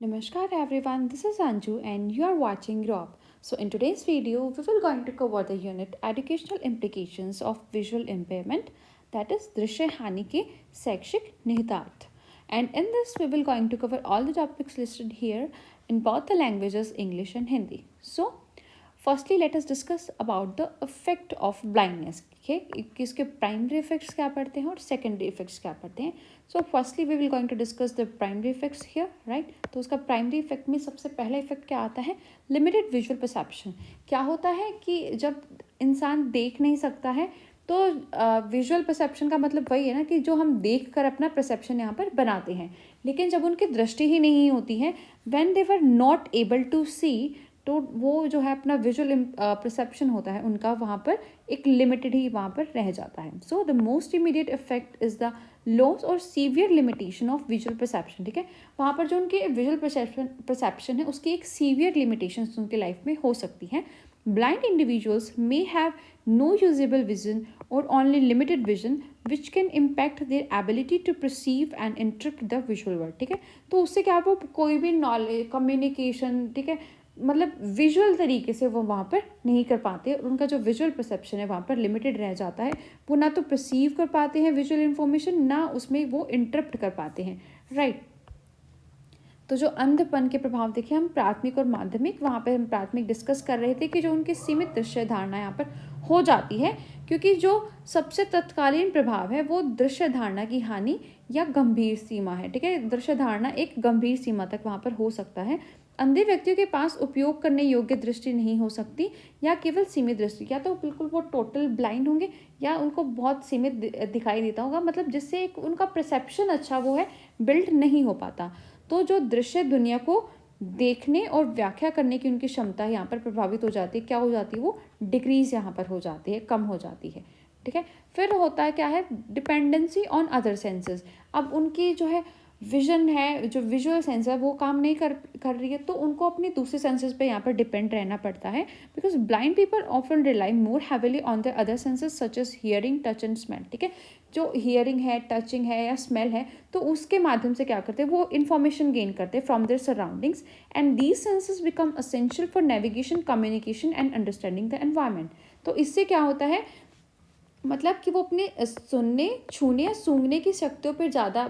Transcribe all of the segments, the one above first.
Namaskar everyone, this is Anju and you are watching Rob. So in today's video, we will going to cover the unit educational implications of visual impairment, that is दृश्य हानि के शैक्षिक निहितार्थ. And in this we will going to cover all the topics listed here in both the languages English and Hindi. So firstly let us discuss about the effect of blindness. कि इसके primary effects क्या पड़ते हैं और secondary effects क्या पड़ते हैं. So firstly we will going to discuss the primary effects here, right. तो उसका प्राइमरी इफेक्ट में सबसे पहला इफेक्ट क्या आता है, लिमिटेड विजुअल परसेप्शन. क्या होता है कि जब इंसान देख नहीं सकता है तो विजुअल परसेप्शन का मतलब वही है ना कि जो हम देख कर अपना परसेप्शन यहाँ पर बनाते हैं, लेकिन जब उनकी दृष्टि ही नहीं होती है, when they were not able to see, तो वो जो है अपना विजुअल परसेप्शन होता है उनका वहाँ पर एक लिमिटेड ही वहाँ पर रह जाता है. So the most immediate effect is the loss or severe limitation of visual perception. ठीक है, वहाँ पर जो उनके विजुअल परसेप्शन है उसकी एक सीवियर लिमिटेशन उनके लाइफ में हो सकती है. Blind individuals may have no usable vision or only limited vision which can impact their ability to perceive and interpret the visual world. ठीक है, तो उससे क्या वो कोई भी नॉलेज कम्युनिकेशन, ठीक है, मतलब विजुअल तरीके से वो वहाँ पर नहीं कर पाते. उनका जो विजुअल परसेप्शन है वहाँ पर लिमिटेड रह जाता है. वो ना तो परसीव कर पाते हैं विजुअल इन्फॉर्मेशन, ना उसमें वो इंटरप्ट कर पाते हैं, राइट. तो जो अंधपन के प्रभाव देखिए हम प्राथमिक और माध्यमिक, वहाँ पे हम प्राथमिक डिस्कस कर रहे थे कि जो उनकी सीमित दृश्य धारणा यहाँ पर हो जाती है, क्योंकि जो सबसे तत्कालीन प्रभाव है वो दृश्य धारणा की हानि या गंभीर सीमा है. ठीक है, दृश्य धारणा एक गंभीर सीमा तक वहाँ पर हो सकता है. अंधे व्यक्तियों के पास उपयोग करने योग्य दृष्टि नहीं हो सकती या केवल सीमित दृष्टि, या तो बिल्कुल वो टोटल ब्लाइंड होंगे या उनको बहुत सीमित दिखाई देता होगा, मतलब जिससे एक उनका परसेप्शन अच्छा वो है बिल्ड नहीं हो पाता. तो जो दृश्य दुनिया को देखने और व्याख्या करने की उनकी क्षमता यहाँ पर प्रभावित हो जाती है. क्या हो जाती है, वो डिक्रीज यहाँ पर हो जाती है, कम हो जाती है. ठीक है, फिर होता है क्या है, डिपेंडेंसी ऑन अदर सेंसेस. अब उनकी जो है विजन है, जो विजुअल सेंस है वो काम नहीं कर रही है, तो उनको अपनी दूसरे सेंसेस पे यहाँ पर डिपेंड रहना पड़ता है. Because blind people often rely more heavily on the other senses such as hearing, touch and smell. ठीक है, जो हियरिंग है, टचिंग है या स्मेल है, तो उसके माध्यम से क्या करते हैं, वो इन्फॉर्मेशन गेन करते हैं from there surroundings, and these senses become essential for navigation, communication and understanding the environment. तो इससे क्या होता है, मतलब कि वो अपने सुनने, छूने या सूंघने की शक्तियों पर ज़्यादा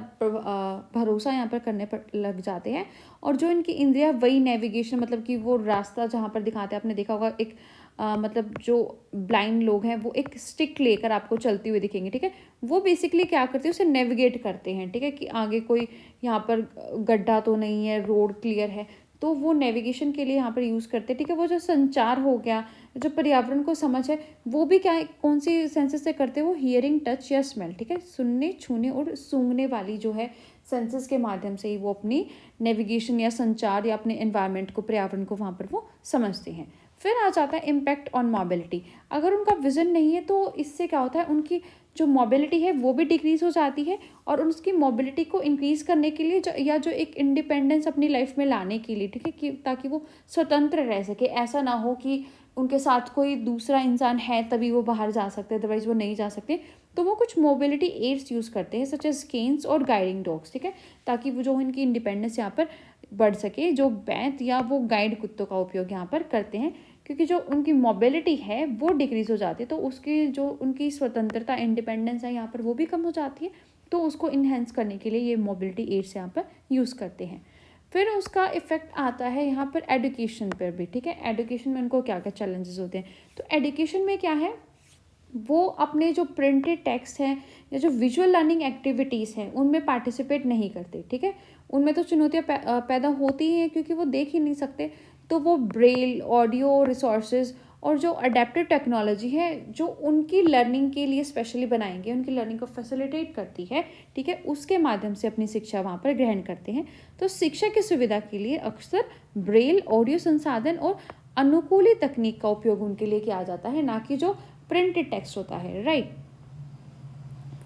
भरोसा यहाँ पर करने पर लग जाते हैं. और जो इनकी इंद्रिया वही नेविगेशन, मतलब कि वो रास्ता जहाँ पर दिखाते हैं, आपने देखा होगा एक मतलब जो ब्लाइंड लोग हैं वो एक स्टिक लेकर आपको चलते हुए दिखेंगे. ठीक है, वो बेसिकली क्या करते हैं, उसे नेविगेट करते हैं. ठीक है, कि आगे कोई यहाँ पर गड्ढा तो नहीं है, रोड क्लियर है, तो वो नेविगेशन के लिए यहाँ पर यूज़ करते हैं. ठीक है, वो जो संचार हो गया, जो पर्यावरण को समझ है, वो भी क्या कौन सी सेंसेस से करते हैं, वो हियरिंग, टच या स्मेल. ठीक है, सुनने, छूने और सूंघने वाली जो है सेंसेस के माध्यम से ही वो अपनी नेविगेशन या संचार या अपने एनवायरनमेंट को, पर्यावरण को वहाँ पर वो समझते हैं. फिर आ जाता है इम्पैक्ट ऑन मोबिलिटी. अगर उनका विजन नहीं है तो इससे क्या होता है, उनकी जो मोबिलिटी है वो भी डिक्रीज हो जाती है. और उसकी मोबिलिटी को इंक्रीज करने के लिए या जो एक इंडिपेंडेंस अपनी लाइफ में लाने के लिए, ठीक है, कि ताकि वो स्वतंत्र रह सके, ऐसा ना हो कि उनके साथ कोई दूसरा इंसान है तभी वो बाहर जा सकते हैं, अदरवाइज वो नहीं जा सकते, तो वो कुछ मोबिलिटी एड्स यूज़ करते हैं सच एज केन्स और गाइडिंग डॉग्स. ठीक है, ताकि वो जो इनकी इंडिपेंडेंस यहाँ पर बढ़ सके. जो बैंत या वो गाइड कुत्तों का उपयोग यहाँ पर करते हैं, क्योंकि जो उनकी मोबिलिटी है वो डिक्रीज हो जाती है, तो उसकी जो उनकी स्वतंत्रता, इंडिपेंडेंस है यहाँ पर वो भी कम हो जाती है. तो उसको इन्हेंस करने के लिए ये मोबिलिटी एड्स यहाँ पर यूज़ करते हैं. फिर उसका इफेक्ट आता है यहाँ पर एडुकेशन पर भी. ठीक है, एडुकेशन में उनको क्या क्या चैलेंजेस होते हैं, तो एडुकेशन में क्या है, वो अपने जो प्रिंटेड टेक्स्ट हैं या जो विजुअल लर्निंग एक्टिविटीज़ हैं उनमें पार्टिसिपेट नहीं करते. ठीक है, उनमें तो चुनौतियाँ पैदा होती ही हैं क्योंकि वो देख ही नहीं सकते. तो वो ब्रेल, ऑडियो रिसोर्सेज और जो अडेप्टिव टेक्नोलॉजी है जो उनकी लर्निंग के लिए स्पेशली बनाएंगे, उनकी लर्निंग को फैसिलिटेट करती है, ठीक है, उसके माध्यम से अपनी शिक्षा वहाँ पर ग्रहण करते हैं. तो शिक्षा की सुविधा के लिए अक्सर ब्रेल, ऑडियो संसाधन और अनुकूली तकनीक का उपयोग उनके लिए किया जाता है, ना कि जो प्रिंटेड टेक्स्ट होता है, राइट.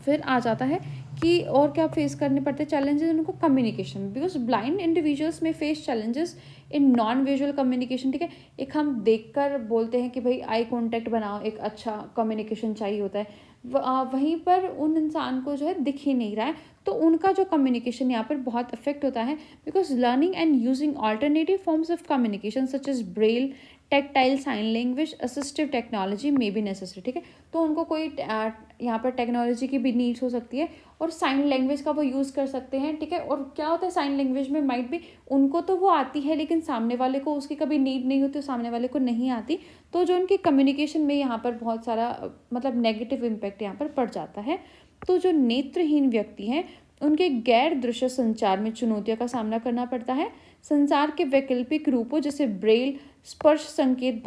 फिर आ जाता है कि और क्या फेस करने पड़ते हैं चैलेंजेस उनको, कम्युनिकेशन. बिकॉज ब्लाइंड इंडिविजुअल्स में face challenges in non visual communication. ठीक है, एक हम देखकर बोलते हैं कि भाई आई कांटेक्ट बनाओ, एक अच्छा कम्युनिकेशन चाहिए होता है, वहीं पर उन इंसान को जो है दिख ही नहीं रहा है, तो उनका जो कम्युनिकेशन यहाँ पर बहुत अफेक्ट होता है, because learning and using alternative forms of communication such as braille, tactile, sign language, assistive technology may be necessary, ठीक है। तो उनको कोई यहाँ पर टेक्नोलॉजी की भी नीड्स हो सकती है और साइन लैंग्वेज का वो यूज़ कर सकते हैं, ठीक है। और क्या होता है साइन लैंग्वेज में माइट भी उनको तो वो आती है लेकिन सामने वाले को उसकी कभी नीड नहीं होती, सामने वाले को नहीं आती, तो जो उनकी कम्युनिकेशन में यहाँ पर बहुत सारा मतलब नेगेटिव इम्पैक्ट यहाँ पर पड़ जाता है। तो जो नेत्रहीन व्यक्ति हैं उनके गैर दृश्य संचार में चुनौतियों का सामना करना पड़ता है। संचार के वैकल्पिक रूपों जैसे ब्रेल, स्पर्श संकेत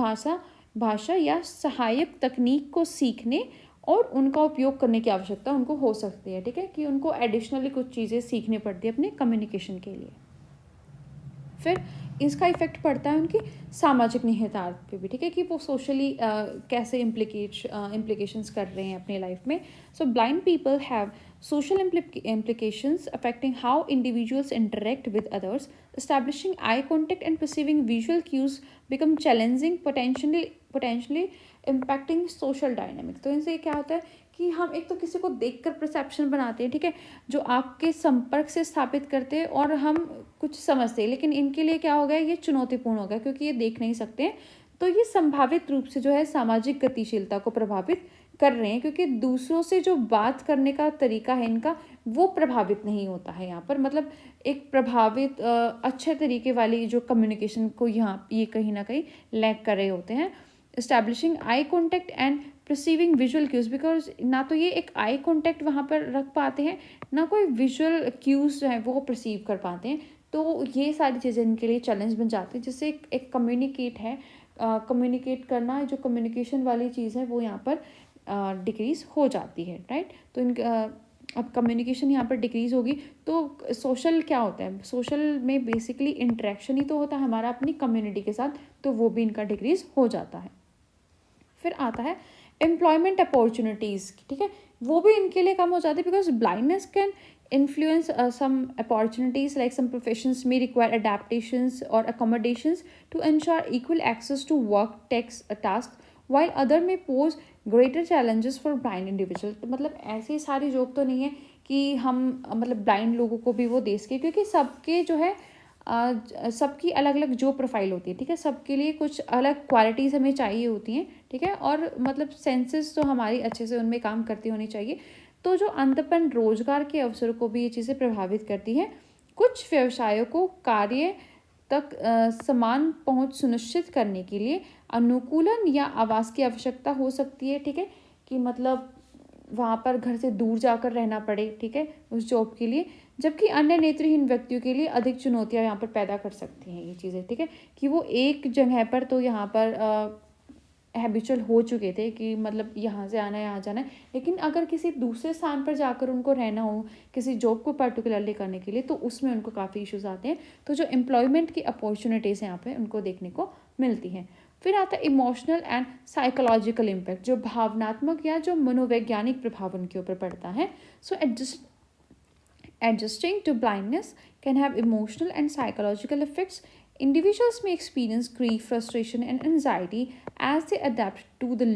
भाषा या सहायक तकनीक को सीखने और उनका उपयोग करने की आवश्यकता उनको हो सकती है, ठीक है, कि उनको एडिशनली कुछ चीज़ें सीखनी पड़ती है अपने कम्युनिकेशन के लिए। फिर इसका इफेक्ट पड़ता है उनकी सामाजिक निहितार्थ पे भी, ठीक है, कि वो सोशली कैसे इम्प्लीकेशंस कर रहे हैं अपनी लाइफ में। सो blind people have social implications affecting how individuals interact with others. Establishing eye contact and perceiving visual cues become challenging, potentially impacting social dynamics. तो इनसे क्या होता है कि हम एक तो किसी को देखकर परसेप्शन बनाते हैं, ठीक है, जो आपके संपर्क से स्थापित करते हैं और हम कुछ समझते हैं, लेकिन इनके लिए क्या हो गया, ये चुनौतीपूर्ण हो गया क्योंकि ये देख नहीं सकते हैं। तो ये संभावित रूप से जो है सामाजिक गतिशीलता को प्रभावित कर रहे हैं, क्योंकि दूसरों से जो बात करने का तरीका है इनका वो प्रभावित नहीं होता है यहाँ पर, मतलब एक प्रभावित अच्छे तरीके वाली जो कम्युनिकेशन को यहाँ ये कहीं ना कहीं लैक कर रहे होते हैं। Establishing eye contact and perceiving visual cues, because ना तो ये एक आई कॉन्टैक्ट वहाँ पर रख पाते हैं, ना कोई विजुअल क्यूज जो है वो परसीव कर पाते हैं। तो ये सारी चीज़ें इनके लिए चैलेंज बन जाती है, जिससे एक कम्युनिकेट है कम्युनिकेट करना, जो कम्युनिकेशन वाली चीज़ है वो यहाँ पर डिक्रीज़ हो जाती है, राइट। तो अब कम्युनिकेशन यहाँ पर डिक्रीज़ होगी तो सोशल क्या होता है, सोशल में बेसिकली इंटरेक्शन ही तो होता है हमारा अपनी कम्युनिटी के साथ, तो वो भी इनका डिक्रीज़ हो जाता है। फिर आता है एम्प्लॉयमेंट अपॉर्चुनिटीज़, ठीक है, वो भी इनके लिए कम हो जाती है, because blindness can influence some opportunities, like some professions may require adaptations or accommodations to ensure equal access to work tasks, while other may pose greater challenges for blind individual। तो मतलब ऐसी सारी जॉब तो नहीं है कि हम मतलब ब्लाइंड लोगों को भी वो दे सके, क्योंकि सबके जो है सबकी अलग अलग जो प्रोफाइल होती है, ठीक है, सबके लिए कुछ अलग क्वालिटीज़ हमें चाहिए होती हैं, ठीक है, और मतलब सेंसेस तो हमारी अच्छे से उनमें काम करती होनी चाहिए। तो जो अंतपन रोजगार के अवसरों को भी ये चीज़ें प्रभावित करती हैं। कुछ व्यवसायों को कार्य तक समान पहुंच सुनिश्चित करने के लिए अनुकूलन या आवास की आवश्यकता हो सकती है, ठीक है, कि मतलब वहाँ पर घर से दूर जाकर रहना पड़े, ठीक है, उस जॉब के लिए, जबकि अन्य नेत्रहीन व्यक्तियों के लिए अधिक चुनौतियाँ यहाँ पर पैदा कर सकती हैं ये चीज़ें, ठीक है, कि वो एक जगह पर तो यहाँ पर हैबिचुअल हो चुके थे कि मतलब यहाँ से आना है यहाँ जाना है, लेकिन अगर किसी दूसरे स्थान पर जाकर उनको रहना हो किसी जॉब को पर्टिकुलरली करने के लिए, तो उसमें उनको काफ़ी इश्यूज आते हैं। तो जो एम्प्लॉयमेंट की अपॉर्चुनिटीज़ यहाँ पे उनको देखने को मिलती हैं। फिर आता है इमोशनल एंड साइकोलॉजिकल इम्पैक्ट, जो भावनात्मक या जो मनोवैज्ञानिक प्रभाव उनके ऊपर पड़ता है। सो adjusting to blindness can have emotional and psychological effects. Individuals may experience grief, frustration, and anxiety as they adapt to the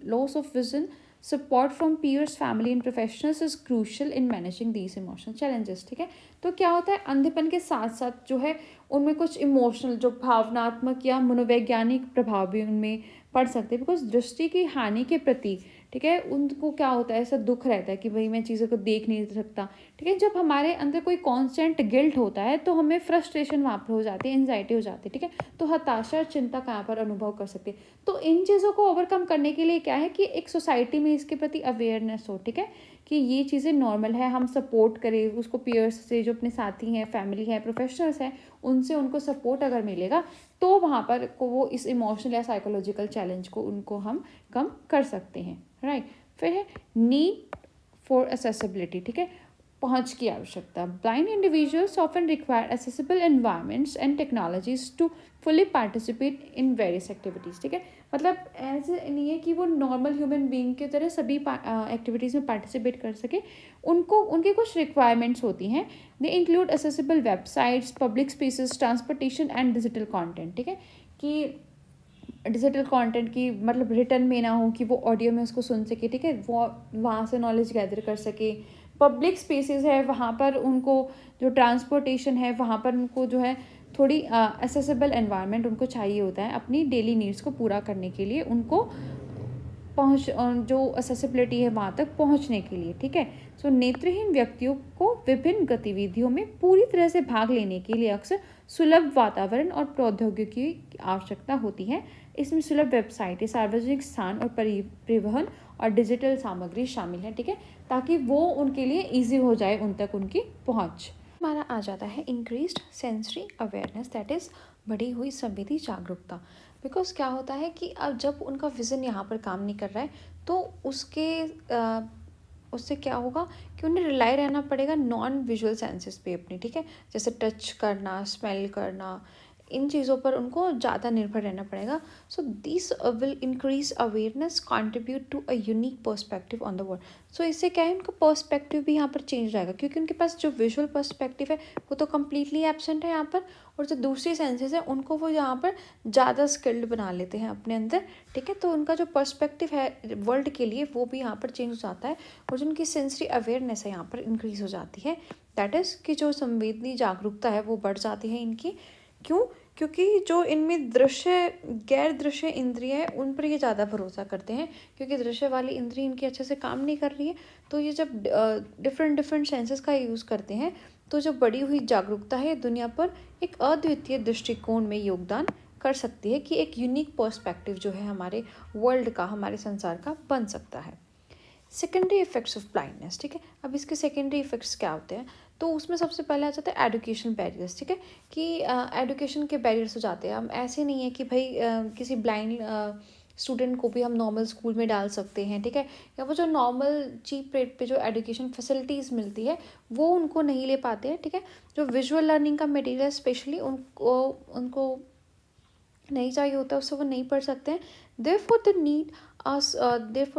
loss of vision. Support from peers, family, and professionals is crucial in managing these emotional challenges, ठीक है। तो क्या होता है, अंधेपन के साथ साथ जो है उनमें कुछ इमोशनल जो भावनात्मक या मनोवैज्ञानिक प्रभाव भी उनमें पड़ सकते हैं, बिकॉज दृष्टि की हानि के प्रति, ठीक है, उनको क्या होता है, ऐसा दुख रहता है कि भाई मैं चीज़ों को देख नहीं सकता, ठीक है। जब हमारे अंदर कोई कांस्टेंट गिल्ट होता है तो हमें फ्रस्ट्रेशन वहाँ पर हो जाती है, एंजाइटी हो जाती है, ठीक है, तो हताशा और चिंता कहाँ पर अनुभव कर सकते हैं। तो इन चीज़ों को ओवरकम करने के लिए क्या है कि एक सोसाइटी में इसके प्रति अवेयरनेस हो, ठीक है, कि ये चीज़ें नॉर्मल है, हम सपोर्ट करें उसको, पीयर्स से जो अपने साथी हैं, फैमिली है, प्रोफेशनल्स हैं, उनसे उनको सपोर्ट अगर मिलेगा तो वहाँ पर को वो इस इमोशनल या साइकोलॉजिकल चैलेंज को उनको हम कम कर सकते हैं, राइट। फिर है नीड फॉर एक्सेसिबिलिटी, ठीक है, पहुंच की आवश्यकता। Blind individuals often require accessible environments and technologies to fully participate in various activities, ठीक है, मतलब ऐसे नहीं है कि वो नॉर्मल ह्यूमन बीइंग की तरह सभी एक्टिविटीज़ में पार्टिसिपेट कर सके, उनको उनकी कुछ रिक्वायरमेंट्स होती हैं। They include accessible websites, public spaces, transportation and digital content, ठीक है, कि डिजिटल कंटेंट की मतलब रिटर्न में ना हो कि वो ऑडियो में उसको सुन सके, ठीक है, वो वहाँ से नॉलेज गैदर कर सके, पब्लिक स्पेसेस है वहाँ पर उनको, जो ट्रांसपोर्टेशन है वहाँ पर उनको जो है थोड़ी एसेसिबल एनवायरनमेंट उनको चाहिए होता है अपनी डेली नीड्स को पूरा करने के लिए, उनको जो असेसिबिलिटी है वहाँ तक पहुँचने के लिए, ठीक है। सो नेत्रहीन व्यक्तियों को विभिन्न गतिविधियों में पूरी तरह से भाग लेने के लिए अक्सर सुलभ वातावरण और प्रौद्योगिकी की आवश्यकता होती है। इसमें सुलभ वेबसाइटें, सार्वजनिक स्थान और परिवहन और डिजिटल सामग्री शामिल है, ठीक है, ताकि वो उनके लिए ईजी हो जाए उन तक उनकी पहुँच। हमारा आ जाता है increased sensory awareness, that is बढ़ी हुई संवेदी जागरूकता। बिकॉज क्या होता है कि अब जब उनका विज़न यहाँ पर काम नहीं कर रहा है तो उससे क्या होगा कि उन्हें रिलाई रहना पड़ेगा नॉन विजुअल सेंसेस पे अपनी, ठीक है, जैसे टच करना, स्मेल करना, इन चीज़ों पर उनको ज़्यादा निर्भर रहना पड़ेगा। So this will increase awareness, contribute to a unique perspective on the world. So इससे क्या है, उनका पर्सपेक्टिव भी यहाँ पर चेंज रहेगा, क्योंकि उनके पास जो विजुअल पर्सपेक्टिव है वो तो कम्प्लीटली एब्सेंट है यहाँ पर, और जो दूसरी सेंसेस है उनको वो यहाँ पर ज़्यादा स्किल्ड बना लेते हैं अपने अंदर, ठीक है। तो उनका जो पर्सपेक्टिव है वर्ल्ड के लिए वो भी यहाँ पर चेंज हो जाता है, और जो उनकी सेंसरी अवेयरनेस है यहाँ पर इंक्रीज हो जाती है। दैट इज़ कि जो संवेदनी जागरूकता है वो बढ़ जाती है इनकी। क्यों? क्योंकि जो इनमें गैर दृश्य इंद्रिय है उन पर ये ज़्यादा भरोसा करते हैं, क्योंकि दृश्य वाली इंद्रिय इनकी अच्छे से काम नहीं कर रही है। तो ये जब डिफरेंट सेंसेस का यूज़ करते हैं तो जो बढ़ी हुई जागरूकता है दुनिया पर एक अद्वितीय दृष्टिकोण में योगदान कर सकती है, कि एक यूनिक पर्सपेक्टिव जो है हमारे वर्ल्ड का, हमारे संसार का बन सकता है। सेकेंडरी इफेक्ट्स ऑफ ब्लाइंडनेस, ठीक है। अब इसके सेकेंडरी इफेक्ट्स क्या होते हैं, तो उसमें सबसे पहले आ जाता है एडुकेशन बैरियर्स, ठीक है, कि एडुकेशन के बैरियर्स हो जाते हैं। हम ऐसे नहीं है कि भाई किसी ब्लाइंड स्टूडेंट को भी हम नॉर्मल स्कूल में डाल सकते हैं, ठीक है, या वो जो नॉर्मल चीप रेट पे जो एजुकेशन फैसिलिटीज़ मिलती है वो उनको नहीं ले पाते हैं, ठीक है। जो विजुअल लर्निंग का मटेरियल स्पेशली उनको नहीं चाहिए होता है, उससे वो नहीं पढ़ सकते हैं। Therefore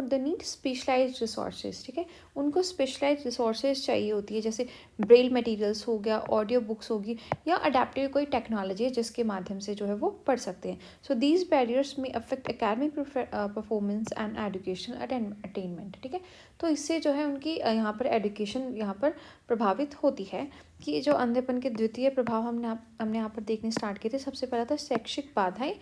they need specialised resources, ठीक है, उनको स्पेशलाइज्ड रिसोर्सेज चाहिए होती है, जैसे ब्रेल मटेरियल्स हो गया, ऑडियो बुक्स होगी, या अडेप्टिव कोई टेक्नोलॉजी है जिसके माध्यम से जो है वो पढ़ सकते हैं। सो दीज बैरियर्स में affect academic performance and education attainment, ठीक है। तो इससे जो है उनकी यहाँ पर एजुकेशन यहाँ पर प्रभावित होती है। कि जो अंधेपन के द्वितीय प्रभाव हमने यहाँ पर देखने स्टार्ट किए थे। सबसे पहला था शैक्षिक बाधाएं।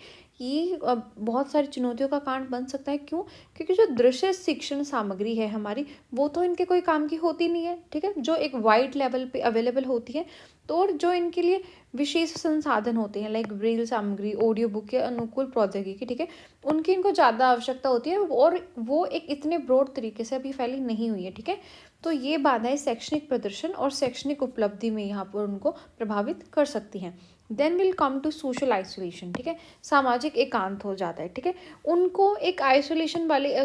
ये बहुत सारी चुनौतियों का कारण बन सकता है। क्यों? क्योंकि जो दृश्य शिक्षण सामग्री है हमारी, वो तो इनके कोई काम की होती नहीं है, ठीक है, जो एक वाइड लेवल पे अवेलेबल होती है। तो और जो इनके लिए विशेष संसाधन होते हैं, लाइक ब्रेल सामग्री, ऑडियो बुक के अनुकूल प्रौद्योगिकी, ठीक है, उनकी इनको ज़्यादा आवश्यकता होती है, और वो एक इतने ब्रॉड तरीके से अभी फैली नहीं हुई है, ठीक है। तो ये बाधाएं शैक्षणिक प्रदर्शन और शैक्षणिक उपलब्धि में यहाँ पर उनको प्रभावित कर सकती हैं। Then will come to social isolation, ठीक है, सामाजिक एकांत हो जाता है, ठीक है, उनको एक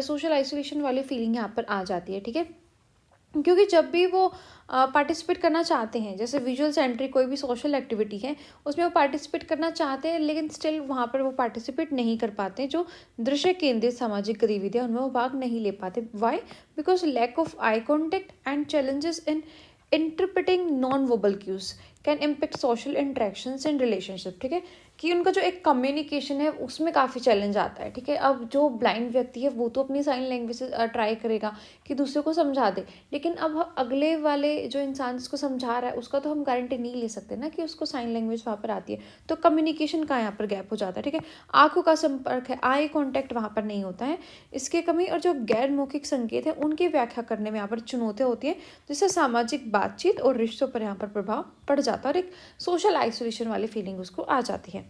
सोशल आइसोलेशन वाली फीलिंग यहाँ पर आ जाती है, ठीक है। क्योंकि जब भी वो पार्टिसिपेट करना चाहते हैं, जैसे विजुअल सेंट्रिक कोई भी सोशल एक्टिविटी है उसमें वो पार्टिसिपेट करना चाहते हैं, लेकिन स्टिल वहाँ पर वो पार्टिसिपेट नहीं कर पाते। जो दृश्य केंद्रित सामाजिक गतिविधियाँ उनमें वो भाग नहीं ले पाते। Why? Because lack of eye contact and challenges in interpreting non verbal cues can impact social interactions and relationship, ठीक है, कि उनका जो एक कम्युनिकेशन है उसमें काफ़ी चैलेंज आता है, ठीक है। अब जो ब्लाइंड व्यक्ति है वो तो अपनी साइन लैंग्वेज से ट्राई करेगा कि दूसरे को समझा दे, लेकिन अब अगले वाले जो इंसान जिसको समझा रहा है उसका तो हम गारंटी नहीं ले सकते ना कि उसको साइन लैंग्वेज वहाँ पर आती है। तो कम्युनिकेशन का यहाँ पर गैप हो जाता है, ठीक है। आंखों का संपर्क है, आई कॉन्टैक्ट वहाँ पर नहीं होता है, इसके कमी। और जो गैर मौखिक संकेत है उनकी व्याख्या करने में यहाँ पर चुनौतियाँ होती है, जिससे सामाजिक बातचीत और रिश्तों पर यहाँ पर प्रभाव पड़ जाता है, और एक सोशल आइसोलेशन वाली फीलिंग उसको आ जाती है।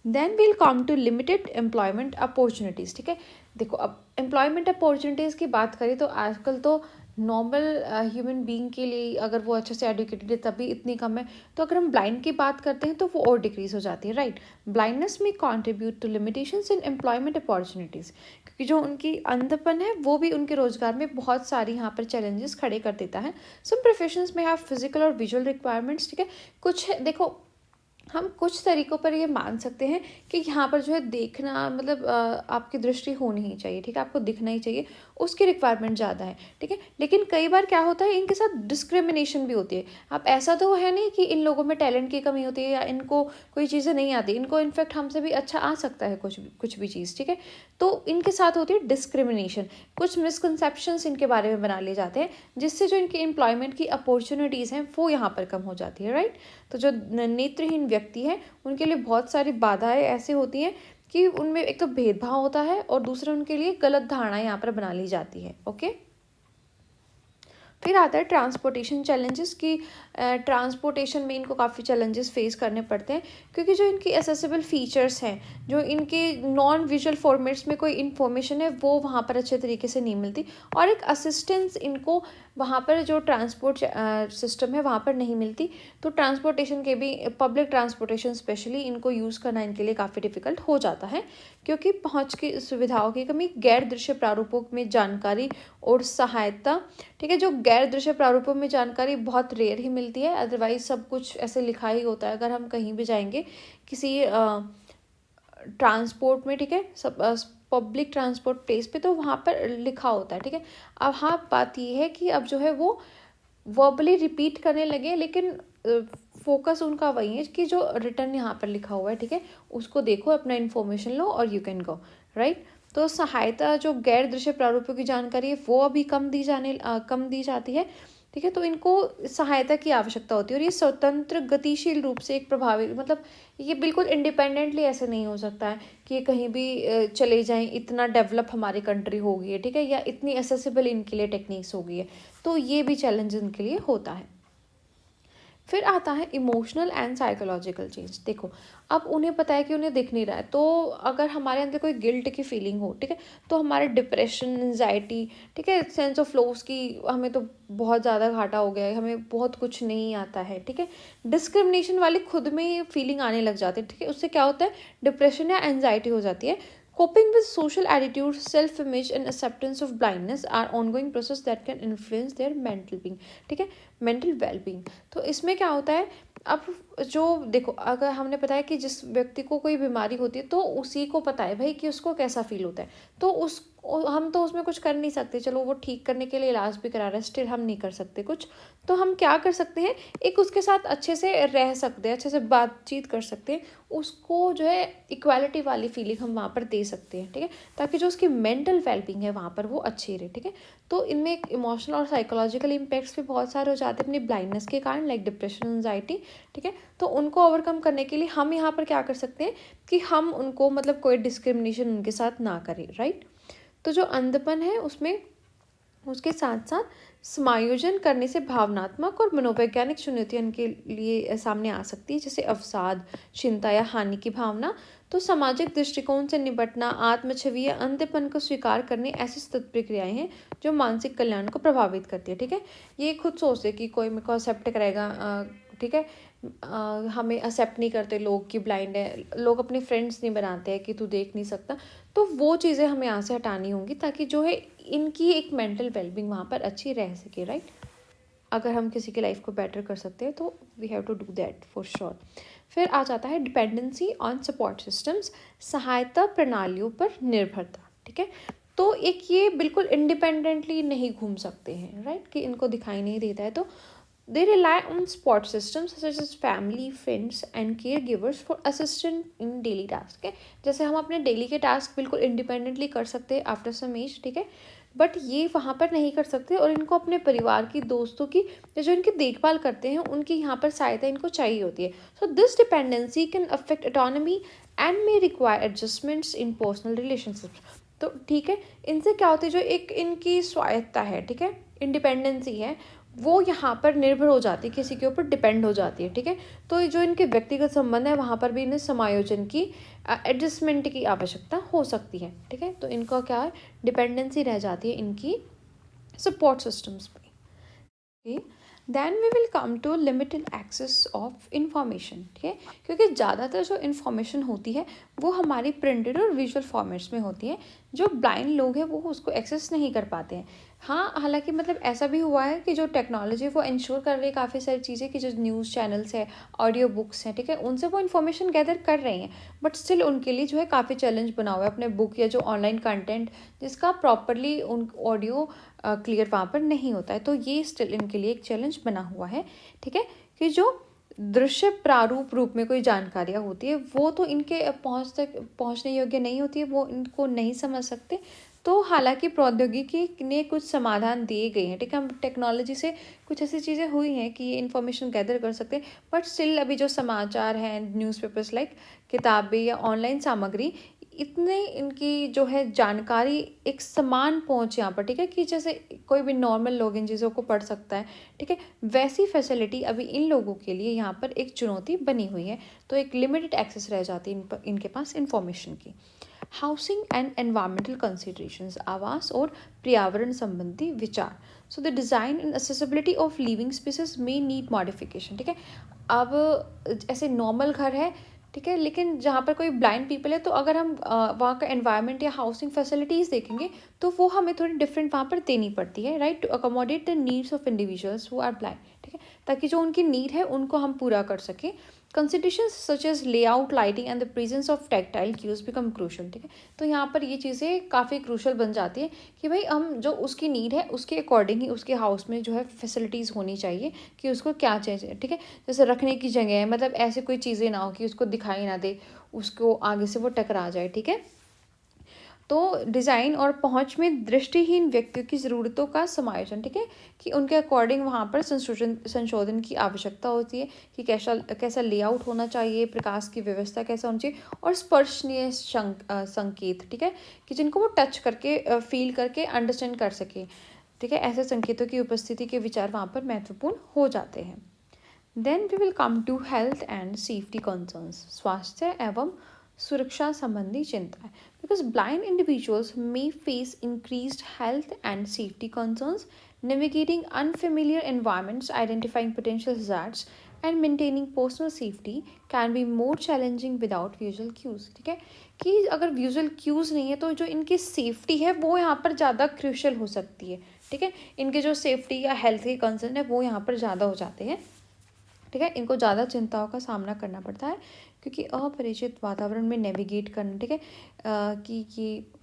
Then will come to limited employment opportunities, ठीक है। देखो, अब एम्प्लॉयमेंट अपॉर्चुनिटीज़ की बात करें तो आजकल तो नॉर्मल ह्यूमन बीइंग के लिए, अगर वो अच्छे से एडुकेटेड है तभी इतनी कम है, तो अगर हम ब्लाइंड की बात करते हैं तो वो और डिक्रीज हो जाती है, राइट। ब्लाइंडनेस में contribute to limitations in employment opportunities, क्योंकि जो उनकी अंधपन है वो भी उनके रोजगार में बहुत सारी यहाँ पर चैलेंजेस खड़े कर देता है। सम प्रोफेशंस में हैव फिजिकल और विजुअल रिक्वायरमेंट्स, ठीक है। कुछ देखो, हम कुछ तरीकों पर ये मान सकते हैं कि यहाँ पर जो है देखना मतलब आपकी दृष्टि होनी ही चाहिए, ठीक है, आपको दिखना ही चाहिए, उसकी रिक्वायरमेंट ज़्यादा है, ठीक है। लेकिन कई बार क्या होता है, इनके साथ डिस्क्रिमिनेशन भी होती है। अब ऐसा तो है नहीं कि इन लोगों में टैलेंट की कमी होती है या इनको कोई चीज़ें नहीं आती, इनको इनफैक्ट हमसे भी अच्छा आ सकता है कुछ भी चीज़, ठीक है। तो इनके साथ होती है डिस्क्रिमिनेशन, कुछ मिसकंसेप्शंस इनके बारे में बना लिए जाते हैं, जिससे जो इनकी एम्प्लॉयमेंट की अपॉर्चुनिटीज़ हैं वो यहाँ पर कम हो जाती है, राइट। तो जो नेत्रहीन व्यक्ति है उनके लिए बहुत सारी बाधाएं ऐसी होती हैं कि उनमें एक तो भेदभाव होता है और दूसरा उनके लिए गलत धारणा यहाँ पर बना ली जाती है। ओके, फिर आता है ट्रांसपोर्टेशन चैलेंजेस की ट्रांसपोर्टेशन में इनको काफ़ी चैलेंजेस फेस करने पड़ते हैं, क्योंकि जो इनकी एसेसिबल फीचर्स हैं, जो इनके नॉन विजुअल फॉर्मेट्स में कोई इन्फॉर्मेशन है वो वहाँ पर अच्छे तरीके से नहीं मिलती, और एक असिस्टेंस इनको वहाँ पर जो ट्रांसपोर्ट सिस्टम है वहाँ पर नहीं मिलती। तो ट्रांसपोर्टेशन के भी पब्लिक ट्रांसपोर्टेशन स्पेशली इनको यूज़ करना इनके लिए काफ़ी डिफ़िकल्ट हो जाता है, क्योंकि पहुँच की सुविधाओं की कमी, गैर दृश्य प्रारूपों में जानकारी और सहायता, ठीक है। जो गैर दृश्य प्रारूपों में जानकारी बहुत रेयर ही मिलती है, अदरवाइज सब कुछ ऐसे लिखा ही होता है। अगर हम कहीं भी जाएंगे किसी ट्रांसपोर्ट में, ठीक है, सब पब्लिक ट्रांसपोर्ट प्लेस पे, तो वहाँ पर लिखा होता है, ठीक है। अब हाँ, बात ये है कि अब जो है वो वर्बली रिपीट करने लगे, लेकिन फोकस उनका वही है कि जो रिटर्न यहाँ पर लिखा हुआ है, ठीक है, उसको देखो, अपना इन्फॉर्मेशन लो और यू कैन गो, राइट। तो सहायता, जो गैर दृश्य प्रारूपों की जानकारी है वो अभी कम दी जाती है, ठीक है। तो इनको सहायता की आवश्यकता होती है, और ये स्वतंत्र गतिशील रूप से एक प्रभावी, मतलब ये बिल्कुल इंडिपेंडेंटली ऐसे नहीं हो सकता है कि ये कहीं भी चले जाएं, इतना डेवलप हमारी कंट्री हो गई है, ठीक है, या इतनी एसेसिबल इनके लिए टेक्निक्स हो गई है। तो ये भी चैलेंज इनके लिए होता है। फिर आता है इमोशनल एंड साइकोलॉजिकल चेंज। देखो, अब उन्हें पता है कि उन्हें दिख नहीं रहा है, तो अगर हमारे अंदर कोई गिल्ट की फीलिंग हो, ठीक है, तो हमारे डिप्रेशन, एंजाइटी, ठीक है, सेंस ऑफ लॉस की, हमें तो बहुत ज़्यादा घाटा हो गया है, हमें बहुत कुछ नहीं आता है, ठीक है, डिस्क्रिमिनेशन वाली खुद में फीलिंग आने लग जाती है, ठीक है। उससे क्या होता है, डिप्रेशन या एंजाइटी हो जाती है। Coping with social attitudes, self-image and acceptance of blindness are ongoing process that can influence their mental being, ठीक है, मेंटल वेलबींग। तो इसमें क्या होता है, अब जो देखो, अगर हमने बताया कि जिस व्यक्ति को कोई बीमारी होती है तो उसी को पता है भाई कि उसको कैसा फील होता है, तो हम तो उसमें कुछ कर नहीं सकते, चलो वो ठीक करने के लिए इलाज भी करा रहा है, स्टिल हम नहीं कर सकते कुछ। तो हम क्या कर सकते हैं, एक उसके साथ अच्छे से रह सकते हैं, अच्छे से बातचीत कर सकते हैं, उसको जो है इक्वालिटी वाली फीलिंग हम वहाँ पर दे सकते हैं, ठीक है, ताकि जो उसकी मेंटल वेलबींग है वहाँ पर वो अच्छी रहे, ठीक है। तो इनमें एक इमोशनल और साइकोलॉजिकल इम्पैक्ट्स भी बहुत सारे हो जाते हैं अपनी ब्लाइंडनेस के कारण, लाइक डिप्रेशन, एंजाइटी, ठीक है। तो उनको ओवरकम करने के लिए हम यहाँ पर क्या कर सकते हैं कि हम उनको मतलब कोई डिस्क्रिमिनेशन उनके साथ ना करें, राइट। तो जो अंधपन है उसमें उसके साथ साथ समायोजन करने से भावनात्मक और मनोवैज्ञानिक चुनौतियां इनके लिए सामने आ सकती है, जैसे अवसाद, चिंता या हानि की भावना। तो सामाजिक दृष्टिकोण से निपटना, आत्मछवि या अंधपन को स्वीकार करने, ऐसी सतत प्रक्रियाएं हैं जो मानसिक कल्याण को प्रभावित करती है, ठीक है। ये खुद सोचते कि कोई मेरे को एक्सेप्ट करेगा, ठीक है, हमें एक्सेप्ट नहीं करते लोग कि ब्लाइंड है, लोग अपने फ्रेंड्स नहीं बनाते हैं कि तू देख नहीं सकता। तो वो चीज़ें हमें यहाँ से हटानी होंगी, ताकि जो है इनकी एक मेंटल वेलबींग वहाँ पर अच्छी रह सके, राइट। अगर हम किसी की लाइफ को बेटर कर सकते हैं तो we have to do that for sure. फिर आ जाता है डिपेंडेंसी ऑन सपोर्ट सिस्टम्स, सहायता प्रणालियों पर निर्भरता, ठीक है। तो एक ये बिल्कुल इंडिपेंडेंटली नहीं घूम सकते हैं, राइट, कि इनको दिखाई नहीं देता है, तो they rely on support systems such as family, friends and caregivers for assistance in daily tasks, है। जैसे हम अपने डेली के टास्क बिल्कुल इंडिपेंडेंटली कर सकते हैं आफ्टर सम एज, ठीक है, बट ये वहाँ पर नहीं कर सकते, और इनको अपने परिवार की, दोस्तों की, जो इनकी देखभाल करते हैं उनकी यहाँ पर सहायता इनको चाहिए होती है। So this dependency can affect autonomy and may require adjustments in personal relationships. तो ठीक है, इनसे क्या होती है, जो एक इनकी स्वायत्ता है, ठीक है, इंडिपेंडेंसी है, वो यहाँ पर निर्भर हो जाती है, किसी के ऊपर डिपेंड हो जाती है, ठीक है। तो जो इनके व्यक्तिगत संबंध है वहाँ पर भी इन्हें समायोजन की, एडजस्टमेंट की आवश्यकता हो सकती है, ठीक है। तो इनका क्या है, डिपेंडेंसी रह जाती है इनकी सपोर्ट सिस्टम्स पे। Then we will come to limited access of information, ठीक है, क्योंकि ज़्यादातर जो इन्फॉर्मेशन होती है वो हमारी प्रिंटेड और विजुअल फॉर्मेट्स में होती है, जो ब्लाइंड लोग हैं वो उसको एक्सेस नहीं कर पाते हैं। हाँ, हालांकि मतलब ऐसा भी हुआ है कि जो टेक्नोलॉजी वो इंश्योर कर रही है काफ़ी सारी चीज़ें, कि जो न्यूज़ चैनल्स है, ऑडियो बुक्स हैं, ठीक है, उनसे वो इन्फॉर्मेशन गैदर कर रहे हैं, बट स्टिल उनके लिए जो है काफ़ी चैलेंज बना हुआ है अपने बुक या जो ऑनलाइन कंटेंट जिसका प्रॉपरली उन ऑडियो क्लियर वहाँ पर नहीं होता है, तो ये स्टिल इनके लिए एक चैलेंज बना हुआ है। ठीक है, कि जो दृश्य प्रारूप रूप में कोई जानकारियाँ होती है वो तो इनके पहुँचने योग्य नहीं होती है, वो इनको नहीं समझ सकते। तो हालांकि प्रौद्योगिकी ने कुछ समाधान दिए गए हैं, ठीक है, हम टेक्नोलॉजी से कुछ ऐसी चीज़ें हुई हैं कि ये इन्फॉर्मेशन गैदर कर सकते हैं, बट स्टिल अभी जो समाचार हैं, न्यूज़पेपर्स लाइक किताबें या ऑनलाइन सामग्री, इतने इनकी जो है जानकारी एक समान पहुँच यहाँ पर, ठीक है, कि जैसे कोई भी नॉर्मल लोग इन चीज़ों को पढ़ सकता है, ठीक है, वैसी फैसिलिटी अभी इन लोगों के लिए यहाँ पर एक चुनौती बनी हुई है। तो एक लिमिटेड एक्सेस रह जाती है इनके पास इंफॉर्मेशन की। हाउसिंग एंड एनवायरमेंटल कंसिडरेशंस, आवास और पर्यावरण संबंधी विचार। So the design and accessibility of living spaces may need modification, ठीक है। अब ऐसे नॉर्मल घर है, ठीक है, लेकिन जहाँ पर कोई ब्लाइंड पीपल है, तो अगर हम वहाँ का एनवायरनमेंट या हाउसिंग फैसिलिटीज़ देखेंगे तो वो हमें थोड़ी डिफरेंट वहाँ पर देनी पड़ती है, right, to accommodate the needs of individuals who are blind, ठीक है, ताकि जो उनकी नीड है उनको हम पूरा कर सकें। Considerations such as layout, lighting and the presence of tactile cues become crucial, ठीक है। तो यहाँ पर ये चीज़ें काफ़ी क्रूशल बन जाती है कि भाई हम जो उसकी नीड है उसके अकॉर्डिंग ही उसके हाउस में जो है फैसिलिटीज़ होनी चाहिए, कि उसको क्या चाहिए, ठीक है, जैसे रखने की जगह है, मतलब ऐसे कोई चीज़ें ना हो कि उसको दिखाई ना दे, उसको आगे से वो टकरा जाए, ठीक है। तो डिज़ाइन और पहुंच में दृष्टिहीन व्यक्तियों की ज़रूरतों का समायोजन, ठीक है, कि उनके अकॉर्डिंग वहाँ पर संशोधन की आवश्यकता होती है, कि कैसा कैसा लेआउट होना चाहिए, प्रकाश की व्यवस्था कैसा होनी चाहिए, और स्पर्शनीय संकेत, ठीक है, कि जिनको वो टच करके फील करके अंडरस्टैंड कर सके, ठीक है, ऐसे संकेतों की उपस्थिति के विचार वहाँ पर महत्वपूर्ण हो जाते हैं। Then we will come to health and safety concerns, स्वास्थ्य एवं सुरक्षा संबंधी चिंताएं, because blind individuals may face increased health and safety concerns, navigating unfamiliar environments, identifying potential hazards, and maintaining personal safety can be more challenging without visual cues, ठीक है, कि अगर visual cues नहीं है तो जो इनकी सेफ्टी है वो यहाँ पर ज़्यादा क्रूशल हो सकती है, ठीक है, इनके जो सेफ्टी या हेल्थ के कंसर्न है वो यहाँ पर ज़्यादा हो जाते हैं, ठीक है, इनको ज़्यादा चिंताओं का सामना करना पड़ता है, क्योंकि अपरिचित वातावरण में नेविगेट करना, ठीक है, कि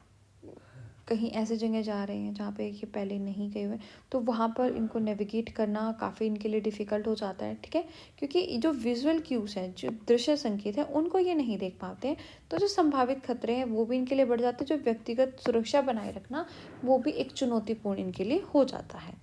कहीं ऐसे जगह जा रहे हैं जहाँ पे ये पहले नहीं गए हुए, तो वहाँ पर इनको नेविगेट करना काफ़ी इनके लिए डिफ़िकल्ट हो जाता है, ठीक है, क्योंकि जो विजुअल क्यूज़ हैं, जो दृश्य संकेत हैं, उनको ये नहीं देख पाते हैं, तो जो संभावित खतरे हैं वो भी इनके लिए बढ़ जाते हैं, जो व्यक्तिगत सुरक्षा बनाए रखना वो भी एक चुनौतीपूर्ण इनके लिए हो जाता है।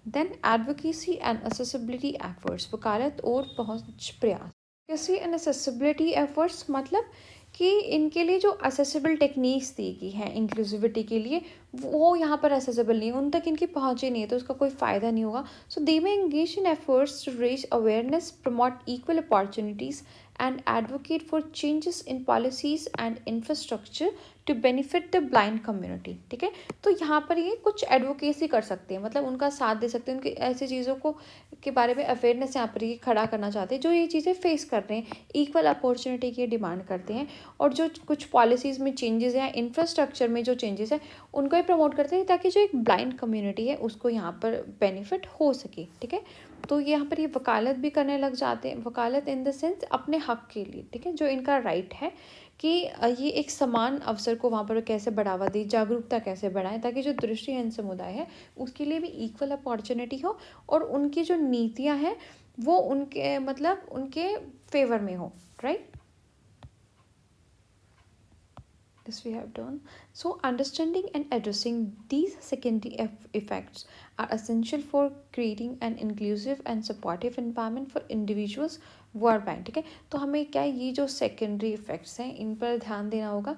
Then advocacy and accessibility efforts, वकालत और पहुंच प्रयास। एडवोकेसी एंड असेसिबिलिटी एफर्ट्स मतलब कि इनके लिए जो असेसिबल टेक्निक्स दी गई हैं इंक्लूसिविटी के लिए, वो यहाँ पर असेसिबल नहीं है, उन तक इनकी पहुँच ही नहीं है, तो उसका कोई फ़ायदा नहीं होगा। So they may engage in efforts to raise awareness, promote equal opportunities and advocate for changes in policies and infrastructure to benefit the blind community, ठीक है, तो यहाँ पर ये कुछ एडवोकेसी कर सकते हैं, मतलब उनका साथ दे सकते हैं, उनकी ऐसी चीज़ों को के बारे में अवेयरनेस यहाँ पर ये खड़ा करना चाहते हैं जो ये चीज़ें फेस कर रहे हैं, इक्वल अपॉर्चुनिटी की डिमांड करते हैं, और जो कुछ पॉलिसीज़ में चेंजेस हैं, इंफ्रास्ट्रक्चर में जो चेंजेस हैं उनको ही प्रमोट करते हैं, ताकि जो एक ब्लाइंड कम्युनिटी है उसको यहाँ पर बेनिफिट हो सके, ठीक है। तो यहाँ पर ये वकालत भी करने लग जाते हैं, वकालत इन द सेंस अपने हक के लिए, ठीक है, जो इनका राइट है, कि ये एक समान अवसर को वहाँ पर कैसे बढ़ावा दे, जागरूकता कैसे बढ़ाएं, ताकि जो दृष्टिहीन समुदाय है उसके लिए भी इक्वल अपॉर्चुनिटी हो, और उनकी जो नीतियाँ हैं वो उनके मतलब उनके फेवर में हो, right. This we have done. So understanding and addressing these secondary effects are essential for creating an inclusive and supportive environment for individuals who are blind, ठीक है, तो हमें क्या ये जो सेकेंडरी इफेक्ट्स हैं इन पर ध्यान देना होगा,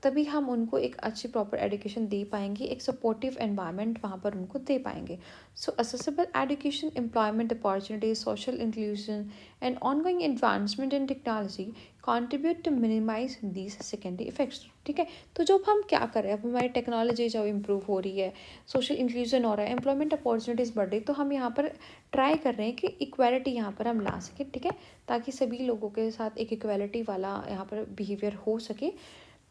तभी हम उनको एक अच्छी प्रॉपर एजुकेशन दे पाएंगे, एक सपोर्टिव एनवायरनमेंट वहाँ पर उनको दे पाएंगे। So accessible education, employment opportunities, social inclusion and ongoing advancement in technology contribute to minimise these secondary effects, ठीक है। तो जब हम क्या कर रहे हैं, अब हमारी टेक्नोलॉजी जब इम्प्रूव हो रही है, सोशल इंक्लूजन हो रहा है, एम्प्लॉयमेंट अपॉर्चुनिटीज़ बढ़ रही है, तो हम यहाँ पर ट्राई कर रहे हैं कि इक्वालिटी यहाँ पर हम ला सकें, ठीक है, ताकि सभी लोगों के साथ एक इक्वालिटी वाला यहाँ पर बिहेवियर हो सके।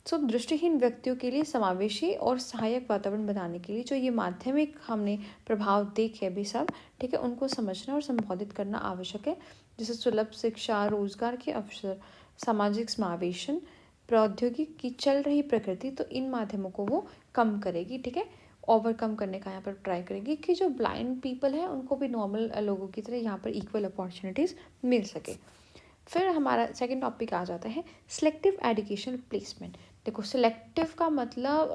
सो दृष्टिहीन व्यक्तियों के लिए समावेशी और सहायक वातावरण बनाने के लिए जो ये माध्यमिक हमने प्रभाव देखे अभी सब, ठीक है, उनको समझना और संबोधित करना आवश्यक है। जैसे सुलभ शिक्षा, रोजगार के अवसर, सामाजिक समावेशन, प्रौद्योगिकी की चल रही प्रकृति, तो इन माध्यमों को वो कम करेगी, ठीक है, ओवरकम करने का यहाँ पर ट्राई करेगी कि जो ब्लाइंड पीपल है उनको भी नॉर्मल लोगों की तरह यहाँ पर इक्वल अपॉर्चुनिटीज़ मिल सके। फिर हमारा सेकंड टॉपिक आ जाता है सिलेक्टिव एजुकेशन प्लेसमेंट। देखो सिलेक्टिव का मतलब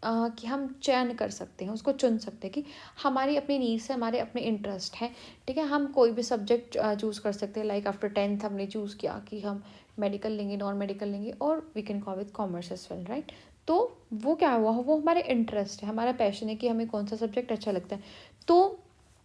कि हम चयन कर सकते हैं, उसको चुन सकते हैं कि हमारी अपनी नीड्स है, हमारे अपने इंटरेस्ट हैं, ठीक है। हम कोई भी सब्जेक्ट चूज़ कर सकते हैं, लाइक आफ्टर 10th हमने चूज़ किया कि हम मेडिकल लेंगे, नॉन मेडिकल लेंगे, और we can go with commerce as well, right. तो वो क्या हुआ, वो हमारे इंटरेस्ट है, हमारा पैशन है कि हमें कौन सा सब्जेक्ट अच्छा लगता है। तो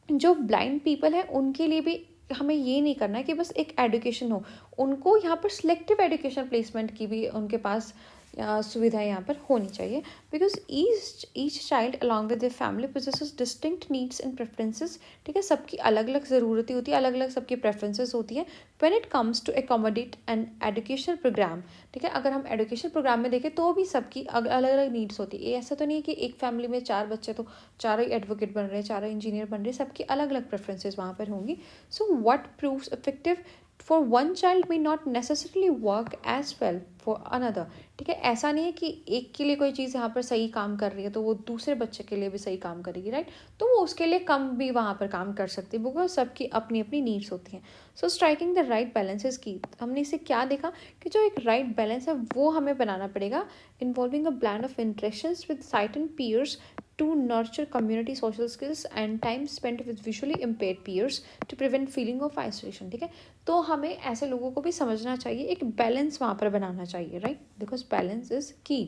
जो ब्लाइंड पीपल है उनके लिए भी हमें ये नहीं करना है कि बस एक एजुकेशन हो, उनको यहाँ पर सिलेक्टिव एजुकेशन प्लेसमेंट की भी उनके पास सुविधा यहाँ पर होनी चाहिए, because each child along with the family possesses distinct needs and preferences, ठीक है। सबकी अलग अलग ज़रूरतें होती है, अलग अलग सबकी प्रेफरेंसेस होती हैं when it comes to accommodate an educational program, ठीक है। अगर हम एजुकेशन प्रोग्राम में देखें तो भी सबकी अलग अलग नीड्स होती है। ऐसा तो नहीं है कि एक फैमिली में 4 बच्चे तो चारों ही एडवोकेट बन रहे हैं, चारों इंजीनियर बन रहे हैं, सबकी अलग अलग प्रेफरेंसेस वहाँ पर होंगी। So what proves effective for one child may not necessarily work as well for another, ठीक है। ऐसा नहीं है कि एक के लिए कोई चीज़ यहाँ पर सही काम कर रही है तो वो दूसरे बच्चे के लिए भी सही काम करेगी, राइट। तो वो उसके लिए कम भी वहाँ पर काम कर सकती है, बिकॉज सबकी अपनी अपनी नीड्स होती हैं। So striking the right balance is key. हमने इसे क्या देखा कि जो एक राइट बैलेंस है वो हमें बनाना पड़ेगा, involving a blend of interactions with sight and peers to nurture community social skills and time spent with visually impaired peers to prevent feeling of isolation, ठीक है। तो हमें ऐसे लोगों को भी समझना चाहिए, एक बैलेंस वहाँ पर बनाना चाहिए, राइट, बिकॉज बैलेंस इज की।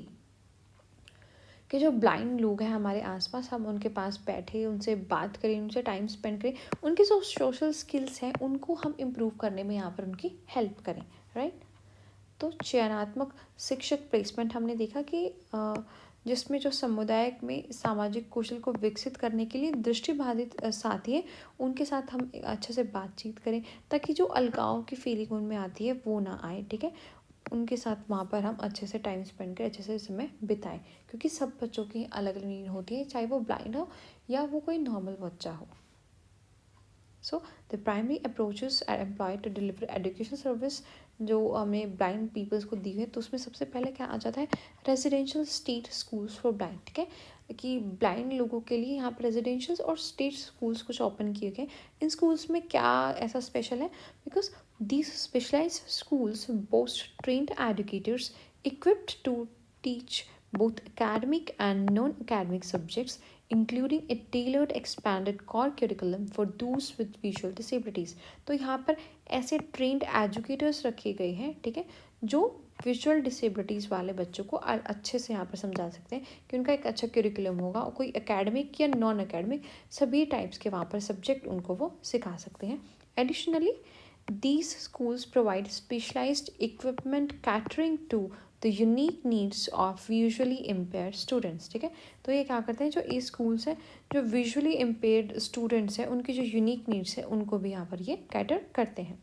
कि जो ब्लाइंड लोग हैं हमारे आसपास, हम उनके पास बैठे, उनसे बात करें, उनसे टाइम स्पेंड करें, उनकी जो सोशल स्किल्स हैं उनको हम इम्प्रूव करने में यहाँ पर उनकी हेल्प करें, राइट। तो चयनात्मक शिक्षक प्लेसमेंट हमने देखा कि जिसमें जो समुदाय में सामाजिक कौशल को विकसित करने के लिए दृष्टिबाधित साथी हैं उनके साथ हम अच्छे से बातचीत करें, ताकि जो अलगाव की फीलिंग उनमें आती है वो ना आए, ठीक है। उनके साथ वहाँ पर हम अच्छे से टाइम स्पेंड करें, अच्छे से समय बिताएं, क्योंकि सब बच्चों की अलग अलग नीड होती है, चाहे वो ब्लाइंड हो या वो कोई नॉर्मल बच्चा हो। So the primary approaches are employ to deliver education service, जो हमें ब्लाइंड पीपल्स को दी हुई है, तो उसमें सबसे पहले क्या आ जाता है, residential state schools for blind, ठीक है, कि ब्लाइंड लोगों के लिए यहाँ पर रेजिडेंशियल और स्टेट स्कूल्स कुछ ओपन किए गए। इन स्कूल्स में क्या ऐसा स्पेशल है, because these specialized schools boast trained educators equipped to teach both academic and non-academic subjects, including a tailored expanded core curriculum for those with visual disabilities। तो यहाँ पर ऐसे ट्रेंड एजुकेटर्स रखे गए हैं, ठीक है, जो विजुअल डिसेबिलिटीज़ वाले बच्चों को अच्छे से यहाँ पर समझा सकते हैं कि उनका एक अच्छा करिकुलम होगा, और कोई एकेडमिक या नॉन एकेडमिक सभी टाइप्स के वहाँ पर सब्जेक्ट उनको वो सिखा सकते हैं। Additionally these schools provide specialized equipment catering to the unique needs of visually impaired students, ठीक है। तो ये क्या करते हैं, जो ये स्कूल्स हैं जो विजुअली इम्पेयर्ड स्टूडेंट्स हैं उनकी जो यूनिक नीड्स है उनको भी यहाँ पर ये कैटर करते हैं,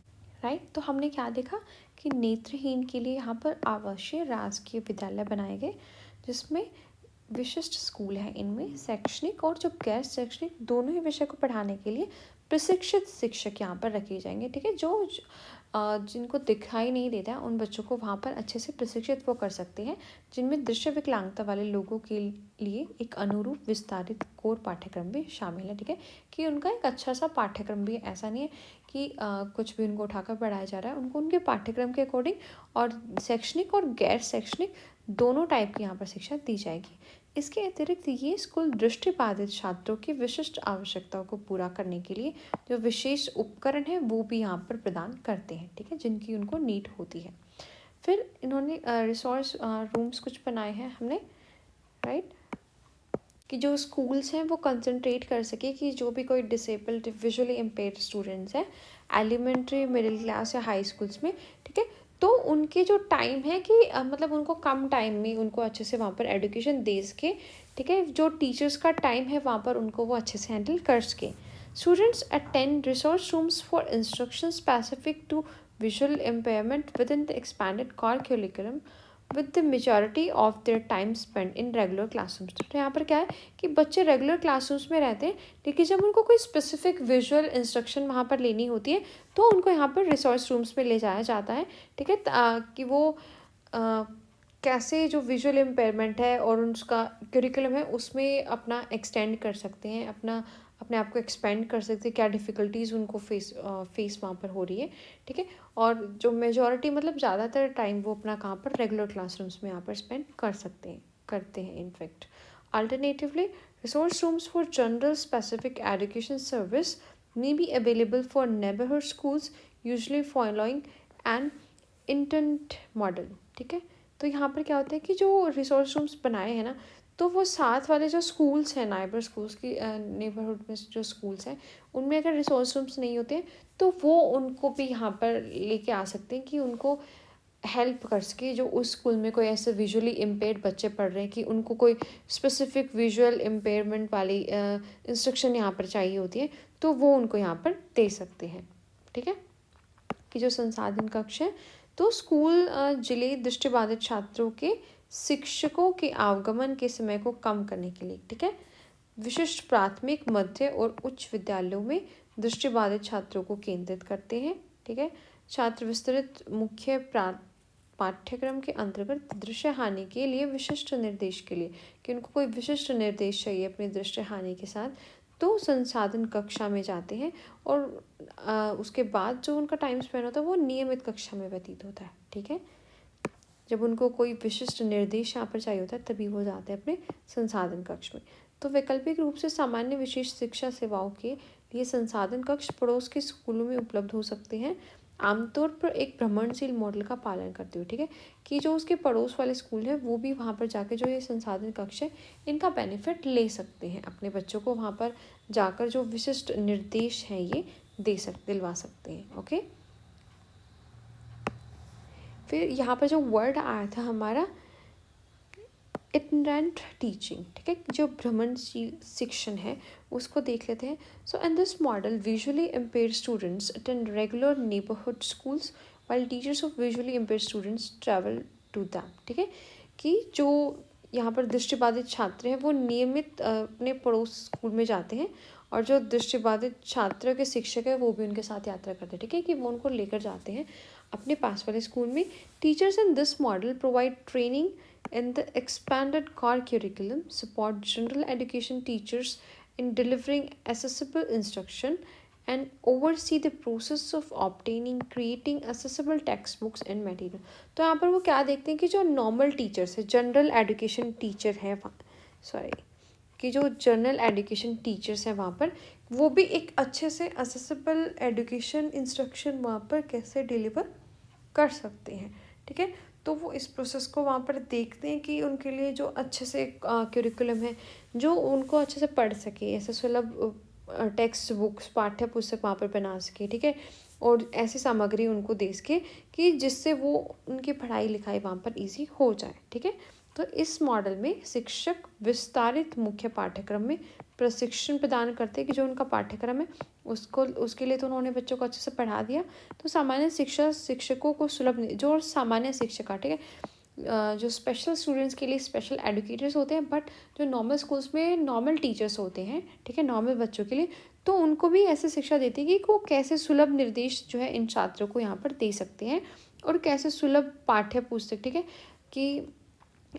राइट। तो हमने क्या देखा कि नेत्रहीन के लिए यहाँ पर आवासीय राजकीय विद्यालय बनाए गए, जिसमें विशिष्ट स्कूल हैं, इनमें शैक्षणिक और जो गैर शैक्षणिक दोनों ही विषय को पढ़ाने के लिए प्रशिक्षित शिक्षक यहाँ पर रखे जाएंगे, ठीक है। जो जिनको दिखाई नहीं देता है उन बच्चों को वहाँ पर अच्छे से प्रशिक्षित वो कर सकते हैं, जिनमें दृश्य विकलांगता वाले लोगों के लिए एक अनुरूप विस्तारित कोर पाठ्यक्रम भी शामिल है, ठीक है, कि उनका एक अच्छा सा पाठ्यक्रम भी, ऐसा नहीं है कि कुछ भी उनको उठाकर पढ़ाया जा रहा है, उनको उनके पाठ्यक्रम के अकॉर्डिंग और शैक्षणिक और गैर शैक्षणिक दोनों टाइप की यहाँ पर शिक्षा दी जाएगी। इसके अतिरिक्त ये स्कूल दृष्टिबाधित छात्रों की विशिष्ट आवश्यकताओं को पूरा करने के लिए जो विशेष उपकरण है वो भी यहाँ पर प्रदान करते हैं, ठीक है, जिनकी उनको नीड होती है। फिर इन्होंने रिसोर्स रूम्स कुछ बनाए हैं हमने, राइट, कि जो स्कूल्स हैं वो कंसंट्रेट कर सके कि जो भी कोई डिसेबल्ड विजुअली इम्पेयर्ड स्टूडेंट्स हैं एलिमेंट्री मिडिल क्लास या हाई स्कूल्स में, ठीक है, तो उनके जो टाइम है कि मतलब उनको कम टाइम में उनको अच्छे से वहाँ पर एजुकेशन दे सके, ठीक है, जो टीचर्स का टाइम है वहाँ पर उनको वो अच्छे से हैंडल कर सके। Students attend resource rooms for instruction specific to visual impairment within the expanded core curriculum with the majority of their time spend in regular classrooms. तो यहाँ पर क्या है कि बच्चे रेगुलर क्लासरूम्स में रहते हैं, लेकिन जब उनको कोई स्पेसिफिक विजुअल इंस्ट्रक्शन वहाँ पर लेनी होती है तो उनको यहाँ पर रिसोर्स रूम्स में ले जाया जाता है, ठीक है, कि वो कैसे जो विजुअल इम्पेयरमेंट है और उसका करिकुलम है उसमें अपना एक्सटेंड कर सकते हैं, अपने आप को एक्सपेंड कर सकते हैं, क्या डिफ़िकल्टीज़ उनको फेस वहाँ पर हो रही है, ठीक है। और जो मेजॉरिटी मतलब ज़्यादातर टाइम वो अपना कहाँ पर रेगुलर क्लासरूम्स में यहाँ पर स्पेंड करते हैं in fact. Alternatively resource rooms for general specific education service may be available for neighborhood schools usually following an intent model, ठीक है। तो यहाँ पर क्या होता है कि जो रिसोर्स रूम्स बनाए हैं ना, तो वो साथ वाले जो स्कूल्स हैं, नेबरहुड में जो स्कूल्स हैं उनमें अगर रिसोर्स रूम्स नहीं होते तो वो उनको भी यहाँ पर लेके आ सकते हैं कि उनको हेल्प कर सके। जो उस स्कूल में कोई ऐसे विजुअली इम्पेयर्ड बच्चे पढ़ रहे हैं कि उनको कोई स्पेसिफिक विजुअल इम्पेयरमेंट वाली इंस्ट्रक्शन यहाँ पर चाहिए होती है, तो वो उनको यहाँ पर दे सकते हैं, ठीक है। कि जो संसाधन कक्ष है, तो स्कूल जिले दृष्टिबाधित छात्रों के शिक्षकों के आवागमन के समय को कम करने के लिए, ठीक है, विशिष्ट प्राथमिक, मध्य और उच्च विद्यालयों में दृष्टिबाधित छात्रों को केंद्रित करते हैं, ठीक है। छात्र विस्तृत मुख्य पाठ्यक्रम के अंतर्गत दृश्य हानि के लिए विशिष्ट निर्देश के लिए, कि उनको कोई विशिष्ट निर्देश चाहिए अपनी दृश्य हानि के साथ, तो संसाधन कक्षा में जाते हैं। और उसके बाद जो उनका टाइम स्पेंड होता है वो नियमित कक्षा में व्यतीत होता है, ठीक है। जब उनको कोई विशिष्ट निर्देश यहाँ पर चाहिए होता है तभी वो जाते हैं अपने संसाधन कक्ष में। तो वैकल्पिक रूप से सामान्य विशेष शिक्षा सेवाओं के लिए संसाधन कक्ष पड़ोस के स्कूलों में उपलब्ध हो सकते हैं, आमतौर पर एक भ्रमणशील मॉडल का पालन करते हुए, ठीक है। कि जो उसके पड़ोस वाले स्कूल है वो भी वहाँ पर जाकर जो ये संसाधन कक्ष है इनका बेनिफिट ले सकते हैं, अपने बच्चों को वहाँ पर जाकर जो विशिष्ट निर्देश हैं ये दिलवा सकते हैं, ओके। फिर यहाँ पर जो वर्ड आया था हमारा इटरेंट टीचिंग, ठीक है, जो भ्रमणशील शिक्षण है उसको देख लेते हैं। So in this model visually impaired students attend regular neighbourhood schools while teachers of visually impaired students travel to them, ठीक है। कि जो यहाँ पर दृष्टिबाधित छात्र हैं वो नियमित अपने पड़ोस स्कूल में जाते हैं, और जो दृष्टिबाधित छात्र के शिक्षक है वो भी उनके साथ यात्रा करते हैं, ठीक है, कि वो उनको लेकर जाते हैं अपने पास वाले स्कूल में। Teachers in this model provide training in the expanded core curriculum, support general education teachers in delivering accessible instruction, and oversee the process of obtaining, creating accessible textbooks and material। तो यहाँ पर वो क्या देखते हैं कि जो नॉर्मल टीचर्स है, जनरल एजुकेशन टीचर है, कि जो जनरल एजुकेशन टीचर्स हैं वहाँ पर वो भी एक अच्छे से accessible एजुकेशन इंस्ट्रक्शन वहाँ पर कैसे डिलीवर कर सकते हैं, ठीक है। तो वो इस प्रोसेस को वहाँ पर देखते हैं कि उनके लिए जो अच्छे से करिकुलम है जो उनको अच्छे से पढ़ सके, ऐसे सुलभ टेक्स्ट बुक्स, पाठ्य पुस्तक वहाँ पर बना सके, ठीक है, और ऐसी सामग्री उनको दे सके कि जिससे वो उनकी पढ़ाई लिखाई वहाँ पर ईजी हो जाए, ठीक है। तो इस मॉडल में शिक्षक विस्तारित मुख्य पाठ्यक्रम में प्रशिक्षण प्रदान करते हैं, कि जो उनका पाठ्यक्रम है उसके लिए तो उन्होंने बच्चों को अच्छे से पढ़ा दिया। तो सामान्य शिक्षकों को सुलभ, जो सामान्य शिक्षक, ठीक है, जो स्पेशल स्टूडेंट्स के लिए स्पेशल एडुकेटर्स होते हैं, बट जो नॉर्मल स्कूल्स में नॉर्मल टीचर्स होते हैं, ठीक है, नॉर्मल बच्चों के लिए, तो उनको भी ऐसे शिक्षा देती है कि वो कैसे सुलभ निर्देश जो है इन छात्रों को यहाँ पर दे सकते हैं, और कैसे सुलभ पाठ्य पुस्तक, ठीक है, कि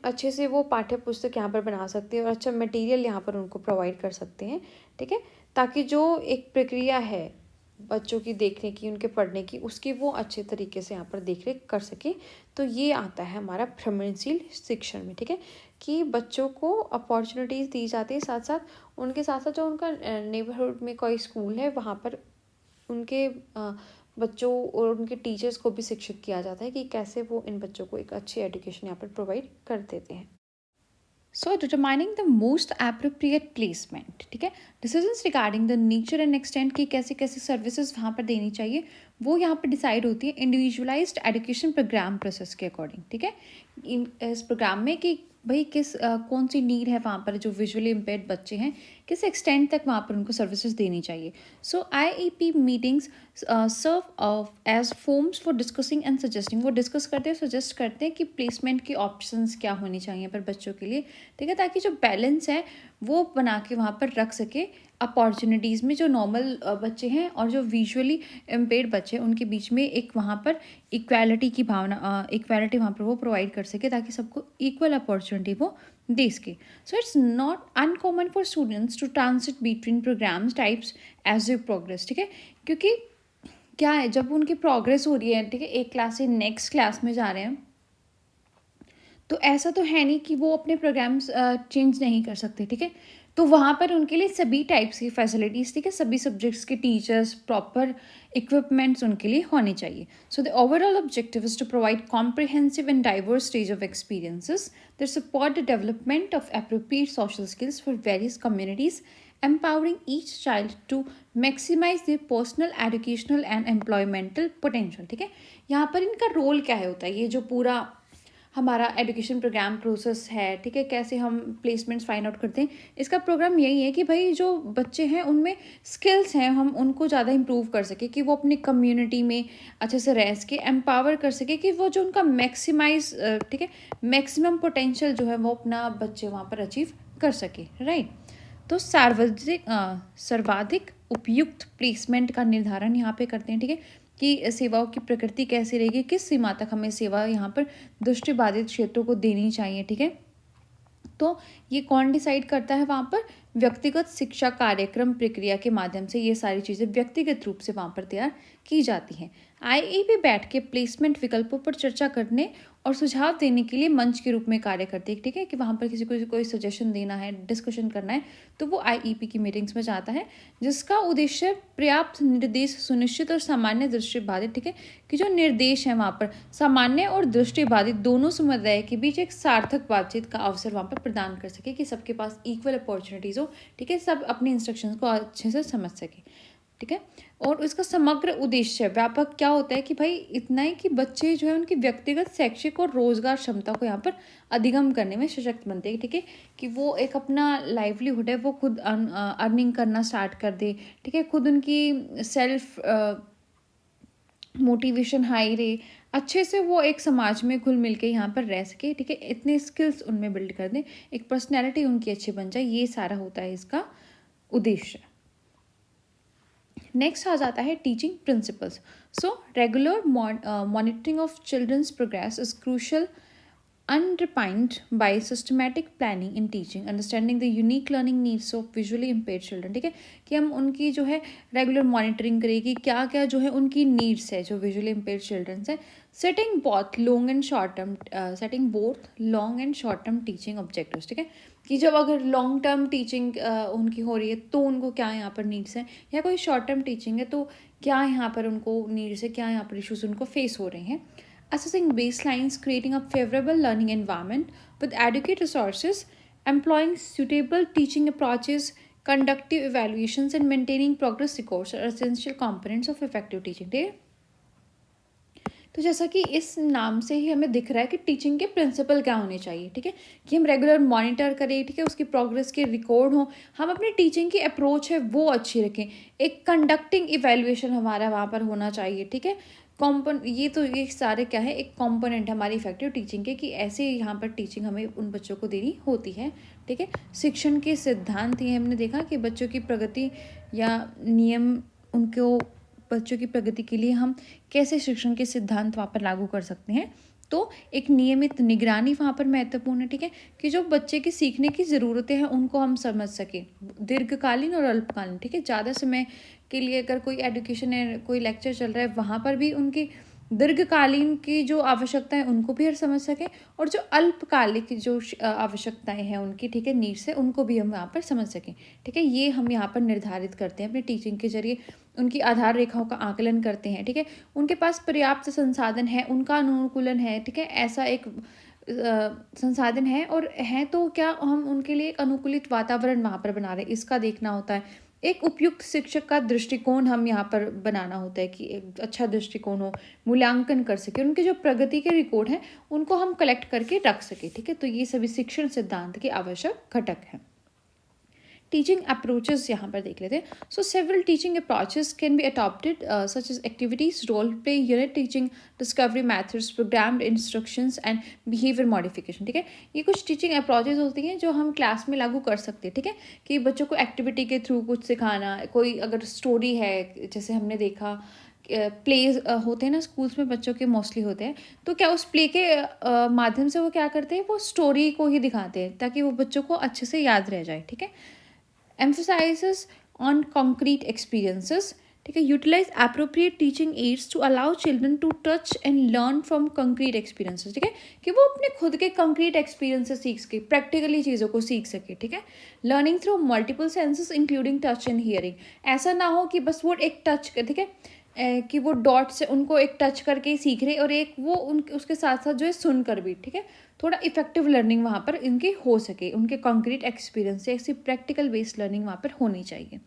अच्छे से वो पाठ्य पुस्तक यहाँ पर बना सकते हैं और अच्छा मटेरियल यहाँ पर उनको प्रोवाइड कर सकते हैं, ठीक है, ताकि जो एक प्रक्रिया है बच्चों की देखने की, उनके पढ़ने की, उसकी वो अच्छे तरीके से यहाँ पर देख रेख कर सके। तो ये आता है हमारा भ्रमणशील शिक्षण में, ठीक है, कि बच्चों को अपॉर्चुनिटीज़ दी जाती है, साथ साथ उनके साथ साथ जो उनका नेबरहुड में कोई स्कूल है वहाँ पर उनके बच्चों और उनके टीचर्स को भी शिक्षित किया जाता है कि कैसे वो इन बच्चों को एक अच्छी एजुकेशन यहाँ पर प्रोवाइड कर देते हैं। सो determining the most appropriate placement, ठीक है, decisions regarding the nature and extent की कैसे कैसे सर्विसेज वहाँ पर देनी चाहिए वो यहाँ पर डिसाइड होती है इंडिविजुअलाइज्ड एजुकेशन प्रोग्राम प्रोसेस के अकॉर्डिंग, ठीक है। इस प्रोग्राम में कि भाई कौन सी नीड है वहाँ पर, जो विजुअली इम्पेयर्ड बच्चे हैं किस एक्सटेंड तक वहाँ पर उनको सर्विसेज देनी चाहिए. So IEP meetings serve as forums for discussing and suggesting. वो डिस्कस करते हैं, सजेस्ट करते हैं कि प्लेसमेंट की ऑप्शंस क्या होनी चाहिए पर बच्चों के लिए, ठीक है, ताकि जो बैलेंस है वो बना के वहाँ पर रख सके अपॉर्चुनिटीज़ में. जो नॉर्मल बच्चे हैं और जो विजुअली इम्पेयर्ड बच्चे हैं उनके बीच में एक वहाँ पर इक्वालिटी वहाँ पर वो प्रोवाइड कर सके, ताकि सबको इक्वल अपॉर्चुनिटी वो दे सके. So it's not uncommon for students to transit between programs types as a progress, ठीक है. क्योंकि क्या है, जब उनकी प्रोग्रेस हो रही है, ठीक है, एक क्लास से नेक्स्ट क्लास में जा रहे हैं, तो ऐसा तो है नहीं कि वो अपने प्रोग्राम्स चेंज नहीं कर सकते, ठीक है. तो वहाँ पर उनके लिए सभी टाइप्स की फैसिलिटीज़, ठीक है, सभी सब्जेक्ट्स के टीचर्स, प्रॉपर इक्विपमेंट्स उनके लिए होने चाहिए. So the overall objective is to provide comprehensive and diverse stage of experiences that support the development of appropriate social skills for various communities, empowering each child to maximize their personal educational and employmental potential, ठीक है. यहाँ पर इनका role क्या है होता है, ये जो पूरा हमारा एजुकेशन प्रोग्राम प्रोसेस है, ठीक है, कैसे हम प्लेसमेंट्स फाइंड आउट करते हैं, इसका प्रोग्राम यही है कि भाई जो बच्चे हैं उनमें स्किल्स हैं, हम उनको ज़्यादा इम्प्रूव कर सके, कि वो अपनी कम्युनिटी में अच्छे से रह सके, एम्पावर कर सके, कि वो जो उनका मैक्सिमाइज, ठीक है, मैक्सिमम पोटेंशियल जो है वो अपना बच्चे वहाँ पर अचीव कर सके, राइट. तो सर्वाधिक उपयुक्त प्लेसमेंट का निर्धारण यहाँ पे करते हैं, ठीक है, कि सेवाओं की प्रकृति कैसी रहेगी, किस सीमा तक हमें सेवा यहाँ पर दृष्टिबाधित क्षेत्रों को देनी चाहिए, ठीक है. तो ये कौन डिसाइड करता है वहाँ पर, व्यक्तिगत शिक्षा कार्यक्रम प्रक्रिया के माध्यम से ये सारी चीज़ें व्यक्तिगत रूप से वहाँ पर तैयार की जाती हैं. IEP बैठ के प्लेसमेंट विकल्पों पर चर्चा करने और सुझाव देने के लिए मंच के रूप में कार्य करती है, ठीक है, कि वहाँ पर किसी को कोई सजेशन देना है, डिस्कशन करना है, तो वो IEP की मीटिंग्स में जाता है, जिसका उद्देश्य पर्याप्त निर्देश सुनिश्चित और सामान्य दृष्टिबाधित, ठीक है, कि जो निर्देश हैं वहाँ पर सामान्य और दृष्टिबाधित दोनों समुदाय के बीच एक सार्थक बातचीत का अवसर वहाँ पर प्रदान कर सके, कि सबके पास इक्वल अपॉर्चुनिटीज़ हो, ठीक है, सब अपने इंस्ट्रक्शंस को अच्छे से समझ सके, ठीक है. और इसका समग्र उद्देश्य व्यापक क्या होता है कि भाई इतना ही कि बच्चे जो है उनकी व्यक्तिगत, शैक्षिक और रोजगार क्षमता को यहाँ पर अधिगम करने में सशक्त बनते हैं, ठीक है, कि वो एक अपना लाइवलीहुड है वो खुद अर्निंग करना स्टार्ट कर दे, ठीक है, खुद उनकी सेल्फ मोटिवेशन हाई रहे, अच्छे से वो एक समाज में घुल मिल के यहाँ पर रह सके, ठीक है, इतने स्किल्स उनमें बिल्ड कर दें, एक पर्सनैलिटी उनकी अच्छी बन जाए, ये सारा होता है इसका उद्देश्य. नेक्स्ट आ जाता है teaching principles. So regular monitoring of children's progress is crucial, underpinned by systematic planning in teaching, understanding the unique learning needs of visually impaired children, ठीक है, कि हम उनकी जो है रेगुलर मॉनिटरिंग करें कि क्या क्या जो है उनकी नीड्स है जो विजुअली इम्पेयर्ड चिल्ड्रंस है. Setting both long and short term teaching objectives, ठीक है, कि जब अगर लॉन्ग टर्म टीचिंग उनकी हो रही है तो उनको क्या यहाँ पर नीड्स हैं, या कोई शॉर्ट टर्म टीचिंग है तो क्या यहाँ पर उनको नीड्स है, क्या यहाँ पर इशूज़ उनको फेस हो रहे हैं. Assessing baselines, creating a favorable learning environment with adequate resources, employing suitable teaching approaches, conductive evaluations, and maintaining progress records are essential components of effective teaching. ठीक है, तो जैसा कि इस नाम से ही हमें दिख रहा है कि टीचिंग के प्रिंसिपल क्या होने चाहिए, ठीक है, कि हम रेगुलर मॉनिटर करें, ठीक है, उसकी प्रोग्रेस के रिकॉर्ड हो, हम अपनी टीचिंग की अप्रोच है वो अच्छी रखें, एक कंडक्टिंग इवेल्युएशन हमारा वहाँ पर होना चाहिए, ठीक है. ये सारे क्या है, एक कॉम्पोनेंट हमारी इफेक्टिव टीचिंग के, कि ऐसे यहाँ पर टीचिंग हमें उन बच्चों को देनी होती है, ठीक है. शिक्षण के सिद्धांत ये हमने देखा कि बच्चों की प्रगति या नियम, उनको बच्चों की प्रगति के लिए हम कैसे शिक्षण के सिद्धांत वहाँ पर लागू कर सकते हैं. तो एक नियमित निगरानी वहाँ पर महत्वपूर्ण है, ठीक है, कि जो बच्चे की सीखने की ज़रूरतें हैं उनको हम समझ सकें, दीर्घकालीन और अल्पकालीन, ठीक है. ज़्यादा समय के लिए अगर कोई एजुकेशन है, कोई लेक्चर चल रहा है, वहाँ पर भी उनकी दीर्घकालीन की जो आवश्यकताएं उनको भी हम समझ सकें, और जो अल्पकालिक की जो आवश्यकताएं हैं उनकी, ठीक है, नीड्स है, उनको भी हम यहाँ पर समझ सकें, ठीक है. ये हम यहाँ पर निर्धारित करते हैं अपनी टीचिंग के जरिए, उनकी आधार रेखाओं का आकलन करते हैं, ठीक है. उनके पास पर्याप्त संसाधन है, उनका अनुकूलन है, ठीक है, ऐसा एक संसाधन है और है, तो क्या हम उनके लिए एक अनुकूलित वातावरण वहाँ पर बना रहे हैं, इसका देखना होता है. एक उपयुक्त शिक्षक का दृष्टिकोण हम यहाँ पर बनाना होता है कि एक अच्छा दृष्टिकोण हो, मूल्यांकन कर सके, उनके जो प्रगति के रिकॉर्ड हैं उनको हम कलेक्ट करके रख सके। ठीक है, तो ये सभी शिक्षण सिद्धांत के आवश्यक घटक हैं। टीचिंग अप्रोचेस यहाँ पर देख लेते हैं। So several teaching approaches can be adopted such as activities, role play, unit teaching, discovery methods, programmed instructions and behaviour modification. ठीक है, ये कुछ टीचिंग अप्रोचेस होती हैं जो हम क्लास में लागू कर सकते हैं। ठीक है, कि बच्चों को एक्टिविटी के थ्रू कुछ सिखाना, कोई अगर स्टोरी है, जैसे हमने देखा प्लेज होते हैं ना स्कूल्स में, बच्चों के मोस्टली होते हैं, तो क्या उस प्ले के माध्यम से वो क्या करते हैं, वो स्टोरी को ही दिखाते हैं ताकि वो बच्चों को अच्छे से याद रह जाए। ठीक है, emphasizes on concrete experiences। ठीक है, utilize appropriate teaching aids to allow children to touch and learn from concrete experiences। ठीक है, कि वो अपने खुद के concrete experiences सीख सके, प्रैक्टिकली चीज़ों को सीख सके। ठीक है, learning through multiple senses including touch and hearing। ऐसा ना हो कि बस वो एक टच कर, ठीक है, कि वो डॉट से उनको एक टच करके ही सीख रहे और एक वो उसके साथ साथ जो है सुन कर भी। ठीक है, थोड़ा इफेक्टिव लर्निंग वहाँ पर इनकी हो सके, उनके कॉन्क्रीट एक्सपीरियंस से ऐसी प्रैक्टिकल बेस्ड लर्निंग वहाँ पर होनी चाहिए।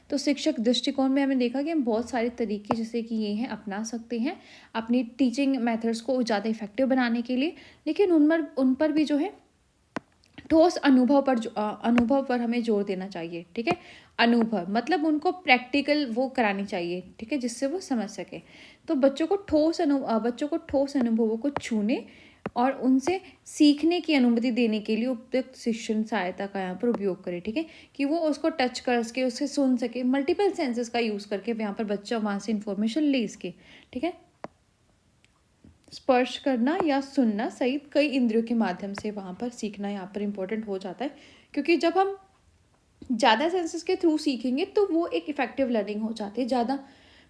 तो शिक्षक दृष्टिकोण में हमें देखा कि हम बहुत सारे तरीके जैसे कि ये हैं अपना सकते हैं अपनी टीचिंग मेथड्स को ज़्यादा इफेक्टिव बनाने के लिए, लेकिन उन पर भी जो है ठोस अनुभव पर हमें जोर देना चाहिए। ठीक है, अनुभव मतलब उनको प्रैक्टिकल वो करानी चाहिए। ठीक है, जिससे वो समझ सके। तो बच्चों को ठोस अनुभवों को छूने और उनसे सीखने की अनुमति देने के लिए उपयुक्त शिक्षण सहायता का यहाँ पर उपयोग करें। ठीक है, कि वो उसको टच कर सके, उससे सुन सके, मल्टीपल सेंसेस का यूज़ करके यहाँ पर बच्चा वहाँ से इंफॉर्मेशन ले सके। ठीक है, स्पर्श करना या सुनना सहित कई इंद्रियों के माध्यम से वहाँ पर सीखना यहाँ पर इम्पोर्टेंट हो जाता है, क्योंकि जब हम ज़्यादा सेंसेस के थ्रू सीखेंगे तो वो एक इफ़ेक्टिव लर्निंग हो जाती है, ज़्यादा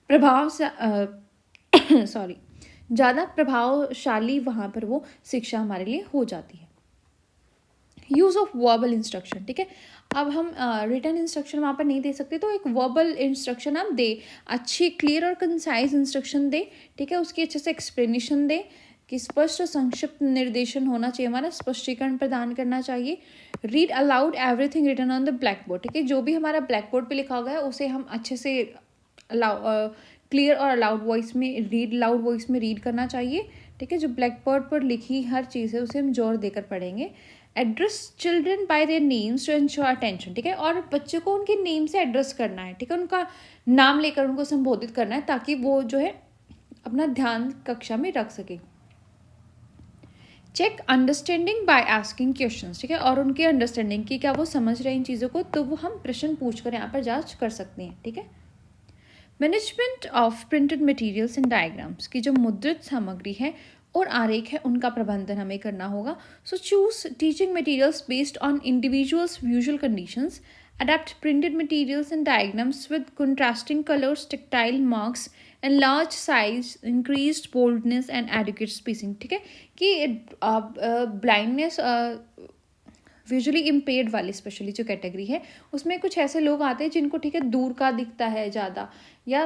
प्रभाव सॉरी ज़्यादा प्रभावशाली वहाँ पर वो शिक्षा हमारे लिए हो जाती है। Use of verbal instruction. ठीक है, अब हम रिटन इंस्ट्रक्शन वहाँ पर नहीं दे सकते, तो एक वर्बल इंस्ट्रक्शन हम दे, अच्छी क्लियर और कंसाइज इंस्ट्रक्शन दे। ठीक है, उसकी अच्छे से एक्सप्लेनेशन दे, कि स्पष्ट और संक्षिप्त निर्देशन होना चाहिए, हमारा स्पष्टीकरण प्रदान करना चाहिए। Read aloud everything written on the black board. ठीक है, जो भी हमारा ब्लैक बोर्ड पर लिखा हुआ है उसे हम अच्छे से क्लियर और लाउड वॉइस में रीड करना चाहिए। ठीक है, जो ब्लैक बोर्ड पर लिखी हर चीज़ है उसे हम जोर देकर पढ़ेंगे। Address children by their names to ensure attention. ठीक है, और बच्चों को उनके नेम से एड्रेस करना है। ठीक है, उनका नाम लेकर उनको संबोधित करना है ताकि वो जो है अपना ध्यान कक्षा में रख सके। Check understanding by asking questions. ठीक है, और उनके अंडरस्टैंडिंग की क्या वो समझ रहे हैं इन चीज़ों को, तो वो हम प्रश्न पूछकर यहाँ पर जांच कर सकते हैं। ठीक है, management of printed materials and diagrams की जो मुद्रित सामग्री है और आरेख है उनका प्रबंधन हमें करना होगा। So choose teaching materials based on individuals visual conditions, adapt printed materials and diagrams with contrasting colours, tactile marks and large size, increased boldness and adequate spacing. ठीक है, कि ब्लाइंडनेस विजुअली इम्पेयर्ड वाली स्पेशली जो category है उसमें कुछ ऐसे लोग आते हैं जिनको ठीक है दूर का दिखता है ज़्यादा, या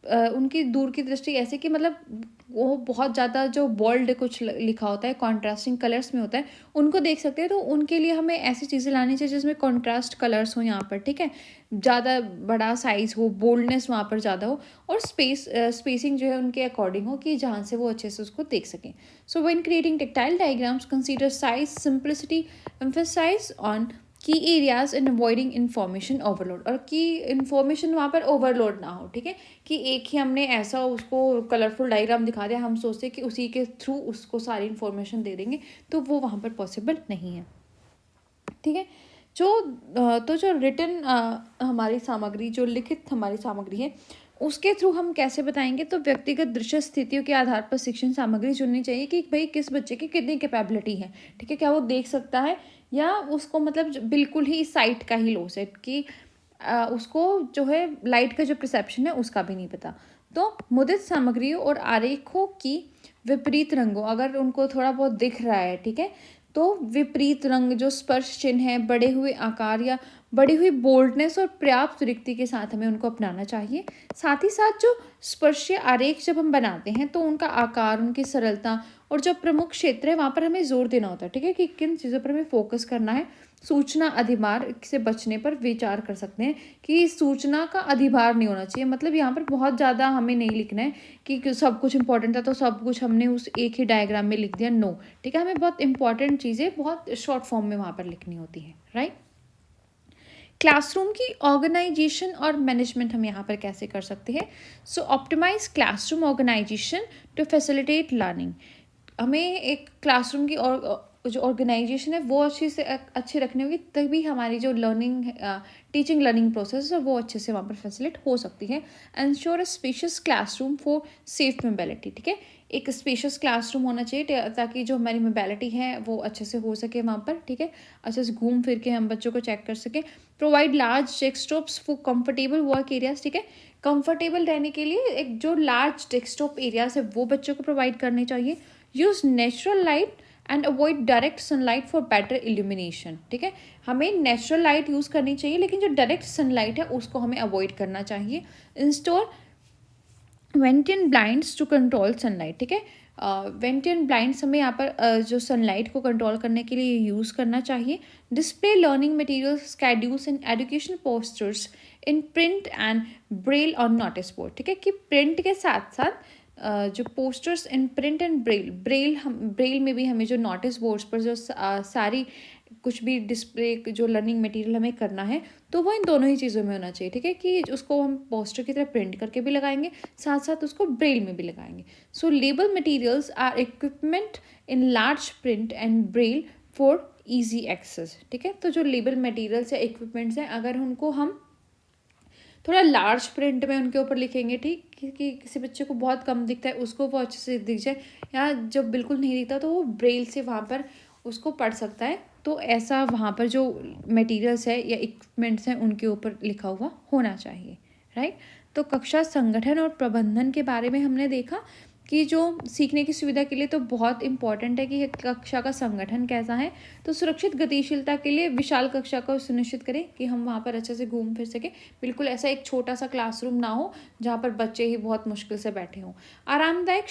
उनकी दूर की दृष्टि ऐसे कि मतलब वो बहुत ज़्यादा जो बोल्ड कुछ लिखा होता है, कॉन्ट्रास्टिंग कलर्स में होता है, उनको देख सकते हैं। तो उनके लिए हमें ऐसी चीज़ें लानी चाहिए जिसमें कॉन्ट्रास्ट कलर्स हो यहाँ पर। ठीक है, ज़्यादा बड़ा साइज़ हो, बोल्डनेस वहाँ पर ज़्यादा हो, और स्पेसिंग जो है उनके अकॉर्डिंग हो कि जहाँ से वो अच्छे से उसको देख सकें। So when creating tactile diagrams consider size, simplicity, emphasise on key areas and avoiding information overload, और की इन्फॉर्मेशन वहाँ पर ओवरलोड ना हो। ठीक है, कि एक ही हमने ऐसा उसको कलरफुल डायग्राम दिखा दिया, हम सोचते कि उसी के थ्रू उसको सारी इन्फॉर्मेशन दे देंगे, तो वो वहाँ पर पॉसिबल नहीं है। ठीक है, जो रिटन हमारी सामग्री, जो लिखित हमारी सामग्री है उसके थ्रू हम कैसे बताएंगे, तो व्यक्तिगत दृश्य स्थितियों के आधार पर शिक्षण सामग्री चुननी चाहिए कि भाई किस बच्चे की कितनी कैपेबिलिटी है। ठीक है, क्या वो देख सकता है, या उसको मतलब बिल्कुल ही साइट का ही लॉस है कि उसको जो है लाइट का जो परसेप्शन है उसका भी नहीं पता। तो मुद्रित सामग्रियों और आरेखों की विपरीत रंगों, अगर उनको थोड़ा बहुत दिख रहा है, ठीक है, तो विपरीत रंग, जो स्पर्श चिन्ह है, बढ़े हुए आकार या बढ़ी हुई बोल्डनेस और पर्याप्त रिक्ति के साथ हमें उनको अपनाना चाहिए। साथ ही साथ जो स्पर्शीय आरेख जब हम बनाते हैं तो उनका आकार, उनकी सरलता और जो प्रमुख क्षेत्र है वहाँ पर हमें जोर देना होता है, ठीक है, कि किन चीज़ों पर हमें फोकस करना है। सूचना अधिभार से बचने पर विचार कर सकते हैं कि सूचना का अधिभार नहीं होना चाहिए, मतलब यहाँ पर बहुत ज़्यादा हमें नहीं लिखना है कि सब कुछ इंपॉर्टेंट था तो सब कुछ हमने उस एक ही डायग्राम में लिख दिया, नो, ठीक है, हमें बहुत इंपॉर्टेंट चीज़ें बहुत शॉर्ट फॉर्म में वहाँ पर लिखनी होती है, राइट। क्लासरूम की ऑर्गेनाइजेशन और मैनेजमेंट हम यहाँ पर कैसे कर सकते हैं। So optimise classroom organisation to facilitate learning. हमें एक क्लासरूम की जो ऑर्गेनाइजेशन है वो अच्छी रखनी होगी, तभी हमारी जो लर्निंग टीचिंग लर्निंग प्रोसेस है वो अच्छे से वहाँ पर फैसिलिट हो सकती है। Ensure a spacious classroom for safe mobility, ठीक है, एक स्पेशियस क्लासरूम होना चाहिए ताकि जो हमारी मोबिलिटी है वो अच्छे से हो सके वहाँ पर, ठीक है, अच्छे से घूम फिर के हम बच्चों को चेक कर सकें। Provide large desktops for comfortable work areas, ठीक है, कंफर्टेबल रहने के लिए एक जो लार्ज डेस्कटॉप एरियाज है वो बच्चों को प्रोवाइड करने चाहिए। Use natural light and avoid direct sunlight for better illumination, ठीक है, हमें नेचुरल लाइट यूज़ करनी चाहिए लेकिन जो डायरेक्ट सनलाइट है उसको हमें अवॉइड करना चाहिए। Install venetian blinds to control sunlight, ठीक है, वेंटियन ब्लाइंड्स हमें यहाँ पर जो सनलाइट को कंट्रोल करने के लिए यूज़ करना चाहिए। Display learning materials schedules and education posters in print and Braille on notice board, ठीक है, कि प्रिंट के साथ साथ जो posters in print and Braille में भी हमें जो नोटिस बोर्ड्स पर जो सारी कुछ भी डिस्प्ले जो लर्निंग मटेरियल हमें करना है तो वो इन दोनों ही चीज़ों में होना चाहिए, ठीक है, कि उसको हम पोस्टर की तरह प्रिंट करके भी लगाएंगे, साथ साथ उसको ब्रेल में भी लगाएंगे। So label materials or equipment in large print and braille for easy access, ठीक है, तो जो लेबल मटेरियल्स या इक्विपमेंट्स हैं अगर उनको हम थोड़ा लार्ज प्रिंट में उनके ऊपर लिखेंगे, ठीक, कि किसी बच्चे को बहुत कम दिखता है उसको वो अच्छे से दिख जाए, या जब बिल्कुल नहीं दिखता तो वो ब्रेल से वहाँ पर उसको पढ़ सकता है, तो ऐसा वहाँ पर जो मटेरियल्स है या इक्विपमेंट्स हैं उनके ऊपर लिखा हुआ होना चाहिए, राइट। तो कक्षा संगठन और प्रबंधन के बारे में हमने देखा कि जो सीखने की सुविधा के लिए तो बहुत इम्पॉर्टेंट है कि कक्षा का संगठन कैसा है। तो सुरक्षित गतिशीलता के लिए विशाल कक्षा को सुनिश्चित करें कि हम वहाँ पर अच्छे से घूम फिर सकें, बिल्कुल ऐसा एक छोटा सा क्लासरूम ना हो जहाँ पर बच्चे ही बहुत मुश्किल से बैठे हों। आरामदायक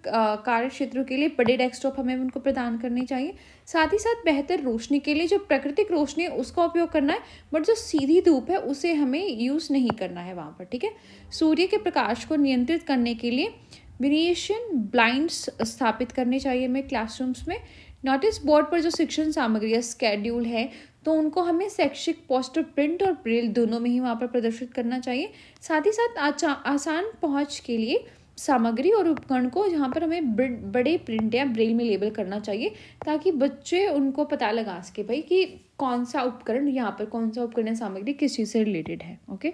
कार्य क्षेत्रों के लिए बड़े डेस्कटॉप हमें उनको प्रदान करने चाहिए। साथ ही साथ बेहतर रोशनी के लिए जो प्राकृतिक रोशनी है उसका उपयोग करना है, बट जो सीधी धूप है उसे हमें यूज़ नहीं करना है वहाँ पर, ठीक है। सूर्य के प्रकाश को नियंत्रित करने के लिए वेरिएशन ब्लाइंड्स स्थापित करने चाहिए हमें क्लासरूम्स में। नोटिस बोर्ड पर जो शिक्षण सामग्री या स्केड्यूल है तो उनको हमें शैक्षिक पोस्टर प्रिंट और ब्रेल दोनों में ही वहाँ पर प्रदर्शित करना चाहिए। साथ ही साथ आसान पहुँच के लिए सामग्री और उपकरण को जहाँ पर हमें बड़े प्रिंट या ब्रेल में लेबल करना चाहिए ताकि बच्चे उनको पता लगा सके भाई कि कौन सा उपकरण यहाँ पर कौन सा उपकरण या सामग्री किस चीज़ से रिलेटेड है, ओके।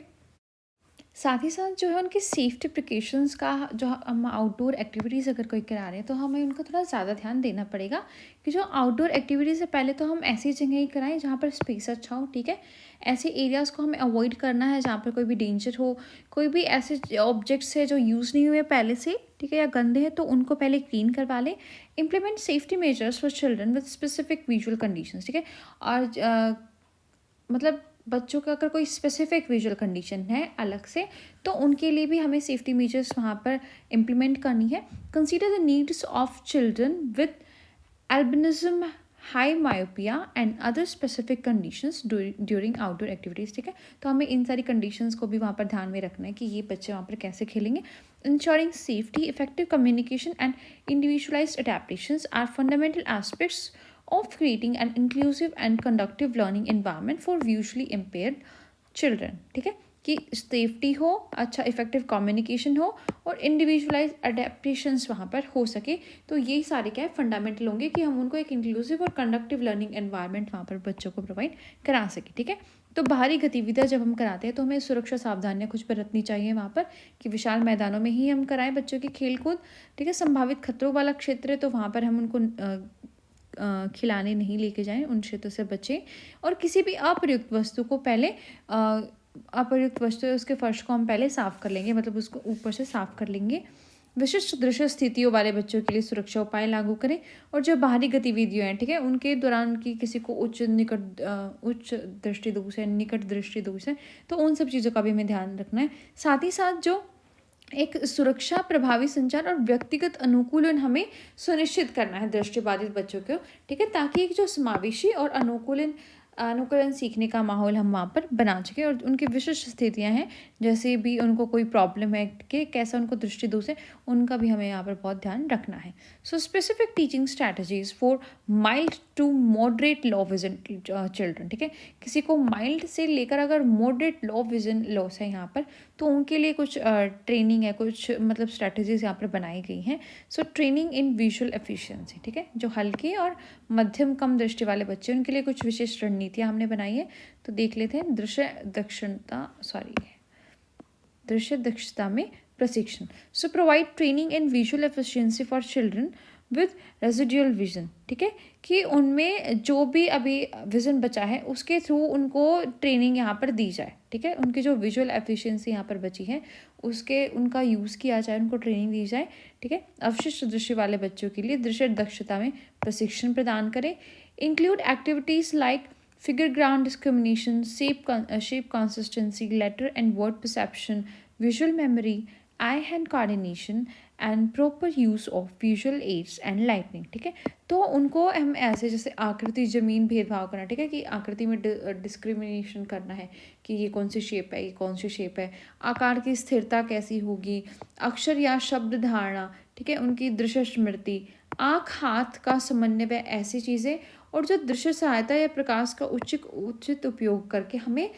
साथ ही साथ जो है उनकी सेफ्टी प्रिकॉशंस का जो हम आउटडोर एक्टिविटीज़ अगर कोई करा रहे हैं तो हमें उनका थोड़ा ज़्यादा ध्यान देना पड़ेगा कि जो आउटडोर एक्टिविटीज़ है पहले तो हम ऐसी जगह ही कराएं जहाँ पर स्पेस अच्छा हो, ठीक है, ऐसे एरियाज़ को हमें अवॉइड करना है जहाँ पर कोई भी डेंजर हो, कोई भी ऐसे ऑब्जेक्ट्स है जो यूज़ नहीं हुए पहले से, ठीक है, या गंदे हैं तो उनको पहले क्लीन करवा लें। Implement safety measures for children with specific visual conditions, ठीक है, और मतलब बच्चों का अगर कोई स्पेसिफिक विजुअल कंडीशन है अलग से तो उनके लिए भी हमें सेफ्टी मेजर्स वहाँ पर इम्प्लीमेंट करनी है। Consider the needs of children with albinism, high myopia and other specific conditions during outdoor activities, ठीक है, तो हमें इन सारी कंडीशंस को भी वहाँ पर ध्यान में रखना है कि ये बच्चे वहाँ पर कैसे खेलेंगे। Ensuring safety, effective communication and individualized adaptations are fundamental aspects of creating an inclusive and conductive learning environment for visually impaired children, ठीक है, कि सेफ्टी हो, अच्छा इफेक्टिव कम्युनिकेशन हो और इंडिविजुअलाइज अडेप्टेशंस वहाँ पर हो सके, तो ये सारे क्या है फंडामेंटल होंगे कि हम उनको एक इंक्लूसिव और कंडक्टिव लर्निंग एनवायरनमेंट वहाँ पर बच्चों को प्रोवाइड करा सके, ठीक है। तो बाहरी गतिविधियाँ जब हम कराते हैं तो हमें सुरक्षा सावधानियाँ कुछ बरतनी चाहिए वहाँ पर कि विशाल मैदानों में ही हम कराएं बच्चों की खेल कूद, ठीक है। संभावित खतरों वाला क्षेत्र है तो वहाँ पर हम उनको खिलाने नहीं लेके जाएं, उन क्षेत्रों से बचें और किसी भी अप्रयुक्त वस्तु को पहले अप्रयुक्त वस्तु है उसके फर्श को हम पहले साफ़ कर लेंगे, मतलब उसको ऊपर से साफ़ कर लेंगे। विशिष्ट दृश्य स्थितियों वाले बच्चों के लिए सुरक्षा उपाय लागू करें और जो बाहरी गतिविधियाँ हैं, ठीक है, उनके दौरान की किसी को उच्च दृष्टि दोष है, निकट दृष्टि दोष है, तो उन सब चीज़ों का भी हमें ध्यान रखना है। साथ ही साथ जो एक सुरक्षा, प्रभावी संचार और व्यक्तिगत अनुकूलन हमें सुनिश्चित करना है दृष्टिबाधित बच्चों को, ठीक है, ताकि एक जो समावेशी और अनुकूलन सीखने का माहौल हम वहाँ पर बना सकें। और उनकी विशिष्ट स्थितियाँ हैं, जैसे भी उनको कोई प्रॉब्लम है कि कैसा उनको दृष्टि दोष है, उनका भी हमें यहाँ पर बहुत ध्यान रखना है। So specific teaching strategies for mild to moderate low vision children, ठीक है, किसी को माइल्ड से लेकर अगर मॉडरेट लो विजन लॉस है यहाँ पर, तो उनके लिए कुछ ट्रेनिंग है, कुछ मतलब स्ट्रैटेजीज यहाँ पर बनाई गई हैं। So training in visual efficiency, ठीक है, जो हल्के और मध्यम कम दृष्टि वाले बच्चे, उनके लिए कुछ विशेष रणनीतियाँ हमने बनाई है। तो देख लेते हैं। दृश्य दक्षता में प्रशिक्षण। So provide training in visual efficiency for children with residual vision, ठीक है, कि उनमें जो भी अभी विजन बचा है उसके थ्रू उनको ट्रेनिंग यहाँ पर दी जाए, ठीक है, उनकी जो विजुअल एफिशिएंसी यहाँ पर बची है उसके उनका यूज़ किया जाए, उनको ट्रेनिंग दी जाए, ठीक है। अवशिष्ट दृष्टि वाले बच्चों के लिए दृश्य दक्षता में प्रशिक्षण प्रदान करें। Include activities like figure ground discrimination, shape consistency, letter and word perception, visual memory, eye-hand coordination and proper use of visual aids and lighting, ठीक है। तो उनको हम ऐसे जैसे आकृति जमीन भेदभाव करना, ठीक है, कि आकृति में डिस्क्रिमिनेशन करना है कि ये कौन सी शेप है, ये कौन सी शेप है, आकार की स्थिरता कैसी होगी, अक्षर या शब्द धारणा, ठीक है, उनकी दृश्य स्मृति, आँख हाथ का समन्वय, ऐसी चीज़ें। और जो दृश्य सहायता या प्रकाश का उचित उपयोग करके हमें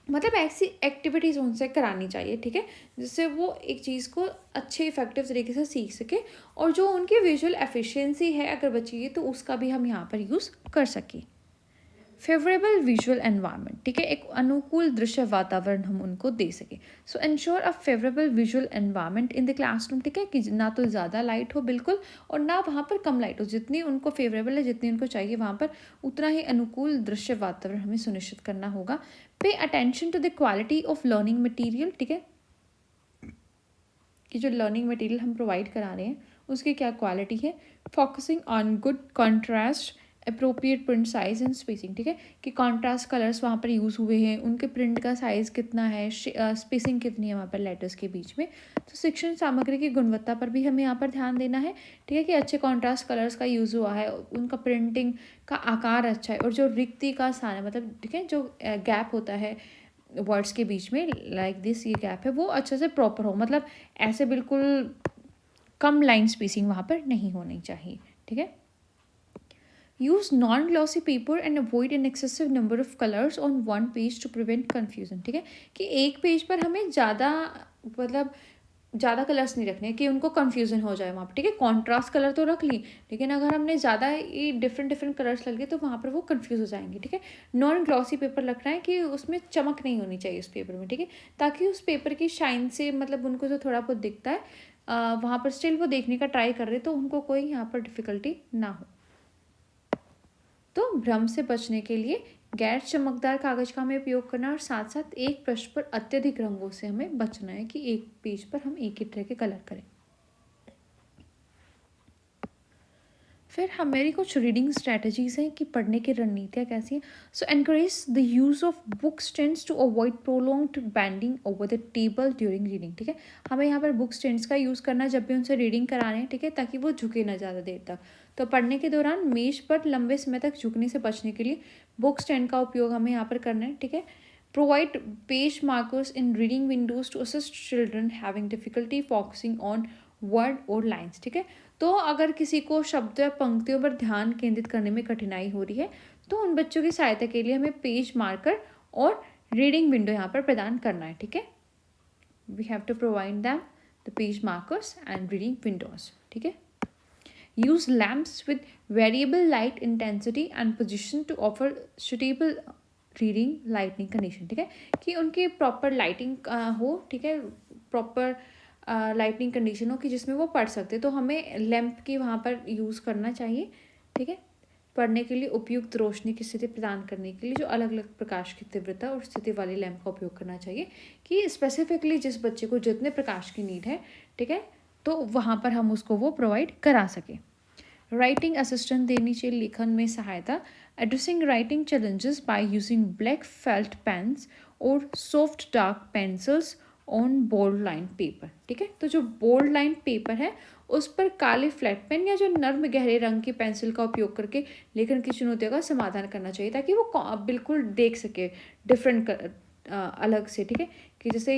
मतलब ऐसी एक्टिविटीज़ उनसे करानी चाहिए, ठीक है, जिससे वो एक चीज़ को अच्छे इफेक्टिव तरीके से सीख सके। और जो उनकी विजुअल एफिशिएंसी है अगर बची है तो उसका भी हम यहाँ पर यूज़ कर सकें। फेवरेबल विजुअल एनवायरनमेंट, ठीक है, एक अनुकूल दृश्य वातावरण हम उनको दे सकें। सो ensure a favourable visual environment in the classroom, ठीक है, कि ना तो ज़्यादा लाइट हो बिल्कुल और ना वहाँ पर कम लाइट हो, जितनी उनको फेवरेबल है, जितनी उनको चाहिए वहाँ पर उतना ही अनुकूल दृश्य वातावरण हमें सुनिश्चित करना होगा। Pay attention to the quality of learning material, ठीक है, कि जो लर्निंग मटेरियल हम प्रोवाइड करा रहे हैं उसकी क्या क्वालिटी है। Focusing on good contrast, appropriate print size and spacing, ठीक है, कि कॉन्ट्रास्ट कलर्स वहाँ पर यूज़ हुए हैं, उनके प्रिंट का साइज़ कितना है, स्पेसिंग कितनी है वहाँ पर लेटर्स के बीच में। तो शिक्षण सामग्री की गुणवत्ता पर भी हमें यहाँ पर ध्यान देना है, ठीक है, कि अच्छे कॉन्ट्रास्ट कलर्स का यूज़ हुआ है, उनका प्रिंटिंग का आकार अच्छा है, और जो रिक्ति का स्थान है मतलब, ठीक है, जो गैप होता है वर्ड्स के बीच में लाइक दिस, ये गैप है वो अच्छे से प्रॉपर हो, मतलब ऐसे बिल्कुल कम लाइन स्पेसिंग वहाँ पर नहीं होनी चाहिए, ठीक है। Use non glossy paper and avoid an excessive number of colours on one page to prevent confusion, ठीक है, कि एक पेज पर हमें ज़्यादा मतलब ज़्यादा कलर्स नहीं रखने कि उनको कन्फ्यूजन हो जाए वहाँ पर, ठीक है। कॉन्ट्रास्ट कलर तो रख ली, लेकिन अगर हमने ज़्यादा ये डिफरेंट कलर्स लग गए तो वहाँ पर वो कन्फ्यूज हो जाएंगे, ठीक है। नॉन ग्लॉसी पेपर रखना है कि उसमें चमक नहीं होनी चाहिए उस पेपर में, ठीक है, ताकि उस पेपर की शाइन से मतलब उनको जो थोड़ा बहुत दिखता है वहाँ पर स्टिल वो देखने का ट्राई कर रहे तो उनको कोई यहाँ पर डिफ़िकल्टी ना हो। तो भ्रम से बचने के लिए गैर चमकदार कागज का हमें उपयोग करना और साथ साथ एक पृष्ठ पर अत्यधिक रंगों से हमें बचना है कि एक पेज पर हम एक ही तरह के कलर करें। फिर हमारी कुछ रीडिंग स्ट्रैटेजीज हैं कि पढ़ने की रणनीतियाँ कैसी हैं। So encourage the use of book stands to avoid prolonged bending over the table during reading, ठीक है, हमें यहाँ पर बुक स्टैंड्स का यूज़ करना है जब भी उनसे रीडिंग करा रहे हैं, ठीक है, ताकि वो झुके ना ज़्यादा देर तक। तो पढ़ने के दौरान मेज पर लंबे समय तक झुकने से बचने के लिए बुक स्टैंड का उपयोग हमें यहाँ पर करना है, ठीक है। Provide page markers in reading windows to assist children having difficulty focusing on word और लाइन्स, ठीक है। तो अगर किसी को शब्द या पंक्तियों पर ध्यान केंद्रित करने में कठिनाई हो रही है तो उन बच्चों की सहायता के लिए हमें पेज मार्कर और रीडिंग विंडो यहाँ पर प्रदान करना है, ठीक है। We have to provide them the page markers and reading windows, ठीक है। Use lamps with variable light intensity and position to offer suitable reading lightning condition, ठीक है, कि उनकी प्रॉपर लाइटिंग हो, ठीक है, प्रॉपर लाइटनिंग कंडीशन हो कि जिसमें वो पढ़ सकते, तो हमें लैंप की वहाँ पर यूज़ करना चाहिए, ठीक है, पढ़ने के लिए उपयुक्त रोशनी की स्थिति प्रदान करने के लिए जो अलग अलग प्रकाश की तीव्रता और स्थिति वाली लैंप का उपयोग करना चाहिए कि स्पेसिफिकली जिस बच्चे को जितने प्रकाश की नीड है, ठीक है, तो वहाँ पर हम उसको वो प्रोवाइड करा सकें। राइटिंग असिस्टेंट देनी चाहिए, लेखन में सहायता। Addressing writing challenges by using black felt pens और soft dark pencils on bold line paper. ठीक है, तो जो बोल्ड लाइन पेपर है उस पर काले फ्लैट पेन या जो नर्म गहरे रंग की पेंसिल का उपयोग करके लेखन की चुनौतियों का समाधान करना चाहिए, ताकि वो बिल्कुल देख सके डिफरेंट अलग से। ठीक है, कि जैसे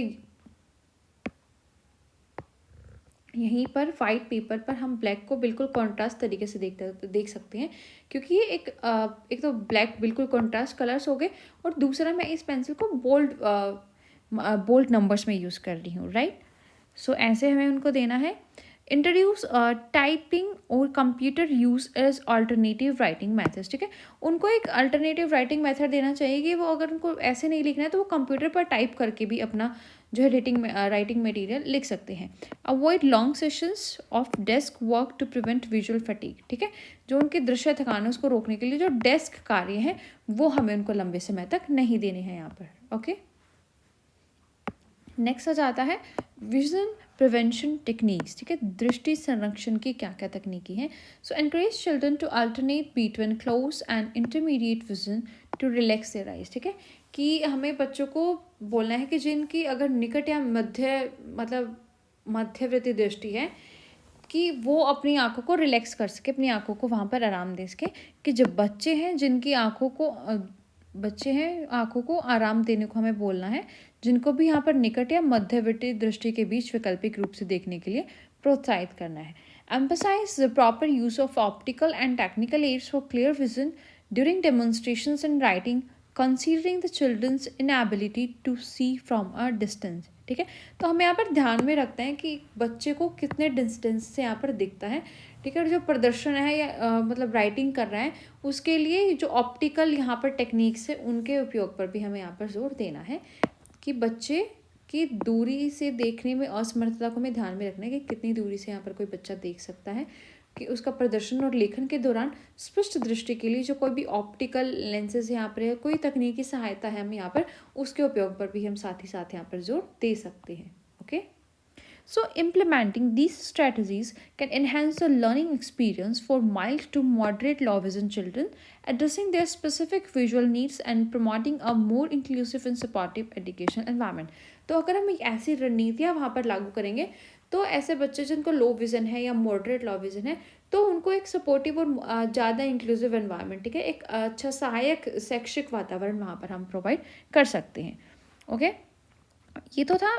यहीं पर वाइट पेपर पर हम ब्लैक को बिल्कुल कॉन्ट्रास्ट तरीके से देख सकते हैं, क्योंकि ये एक तो ब्लैक बिल्कुल कॉन्ट्रास्ट कलर्स हो गए, और दूसरा मैं इस पेंसिल को बोल्ड नंबर्स में यूज़ कर रही हूँ, राइट। सो ऐसे हमें उनको देना है। इंट्रोड्यूस टाइपिंग और computer use as alternative writing methods. ठीक है, उनको एक अल्टरनेटिव राइटिंग मेथड देना चाहिए कि वो अगर उनको ऐसे नहीं लिखना है तो वो कंप्यूटर पर टाइप करके भी अपना जो है राइटिंग मटेरियल लिख सकते हैं। Avoid long sessions of desk work to prevent visual fatigue. ठीक है, जो उनकी दृश्य थकान है उसको रोकने के लिए जो डेस्क कार्य हैं वो हमें उनको लंबे समय तक नहीं देने हैं यहाँ पर। ओके, नेक्स्ट आ जाता है विजन प्रिवेंशन टेक्निक्स। ठीक है, दृष्टि संरक्षण की क्या क्या तकनीकी हैं। So encourage children to alternate between close and intermediate vision to relax their eyes. ठीक है, कि हमें बच्चों को बोलना है कि जिनकी अगर निकट या मध्यवर्ती दृष्टि है, कि वो अपनी आँखों को रिलैक्स कर सके, अपनी आँखों को वहाँ पर आराम दे सके। कि जब बच्चे हैं जिनकी आँखों को आराम देने को हमें बोलना है, जिनको भी यहाँ पर निकट या मध्यवर्ती दृष्टि के बीच वैकल्पिक रूप से देखने के लिए प्रोत्साहित करना है। Emphasize the proper use of optical and technical aids for clear vision during demonstrations and writing, considering the children's inability to see from a distance. ठीक है, तो हमें यहाँ पर ध्यान में रखते हैं कि बच्चे को कितने डिस्टेंस से यहाँ पर दिखता है। ठीक है, और जो प्रदर्शन है या राइटिंग कर रहा है उसके लिए जो ऑप्टिकल यहाँ पर टेक्निक्स है उनके उपयोग पर भी हमें यहाँ पर जोर देना है, कि बच्चे की दूरी से देखने में असमर्थता को हमें ध्यान में रखना है कि कितनी दूरी से यहाँ पर कोई बच्चा देख सकता है, कि उसका प्रदर्शन और लेखन के दौरान स्पष्ट दृष्टि के लिए जो कोई भी ऑप्टिकल लेंसेज यहाँ पर है, कोई तकनीकी सहायता है हम यहाँ पर उसके उपयोग पर भी हम साथ ही साथ यहाँ पर जोर दे सकते हैं। Okay, so implementing these strategies can enhance the learning experience for mild to moderate low vision children, addressing their specific visual needs and promoting a more inclusive and supportive education environment. तो अगर हम एक ऐसी रणनीतियाँ वहाँ पर लागू करेंगे तो ऐसे बच्चे जिनको लो विज़न है या मॉडरेट लो विज़न है, तो उनको एक सपोर्टिव और ज़्यादा इंक्लूसिव एनवायरनमेंट, ठीक है, एक अच्छा सहायक शैक्षिक वातावरण वहाँ पर हम प्रोवाइड कर सकते हैं। ओके, ये तो था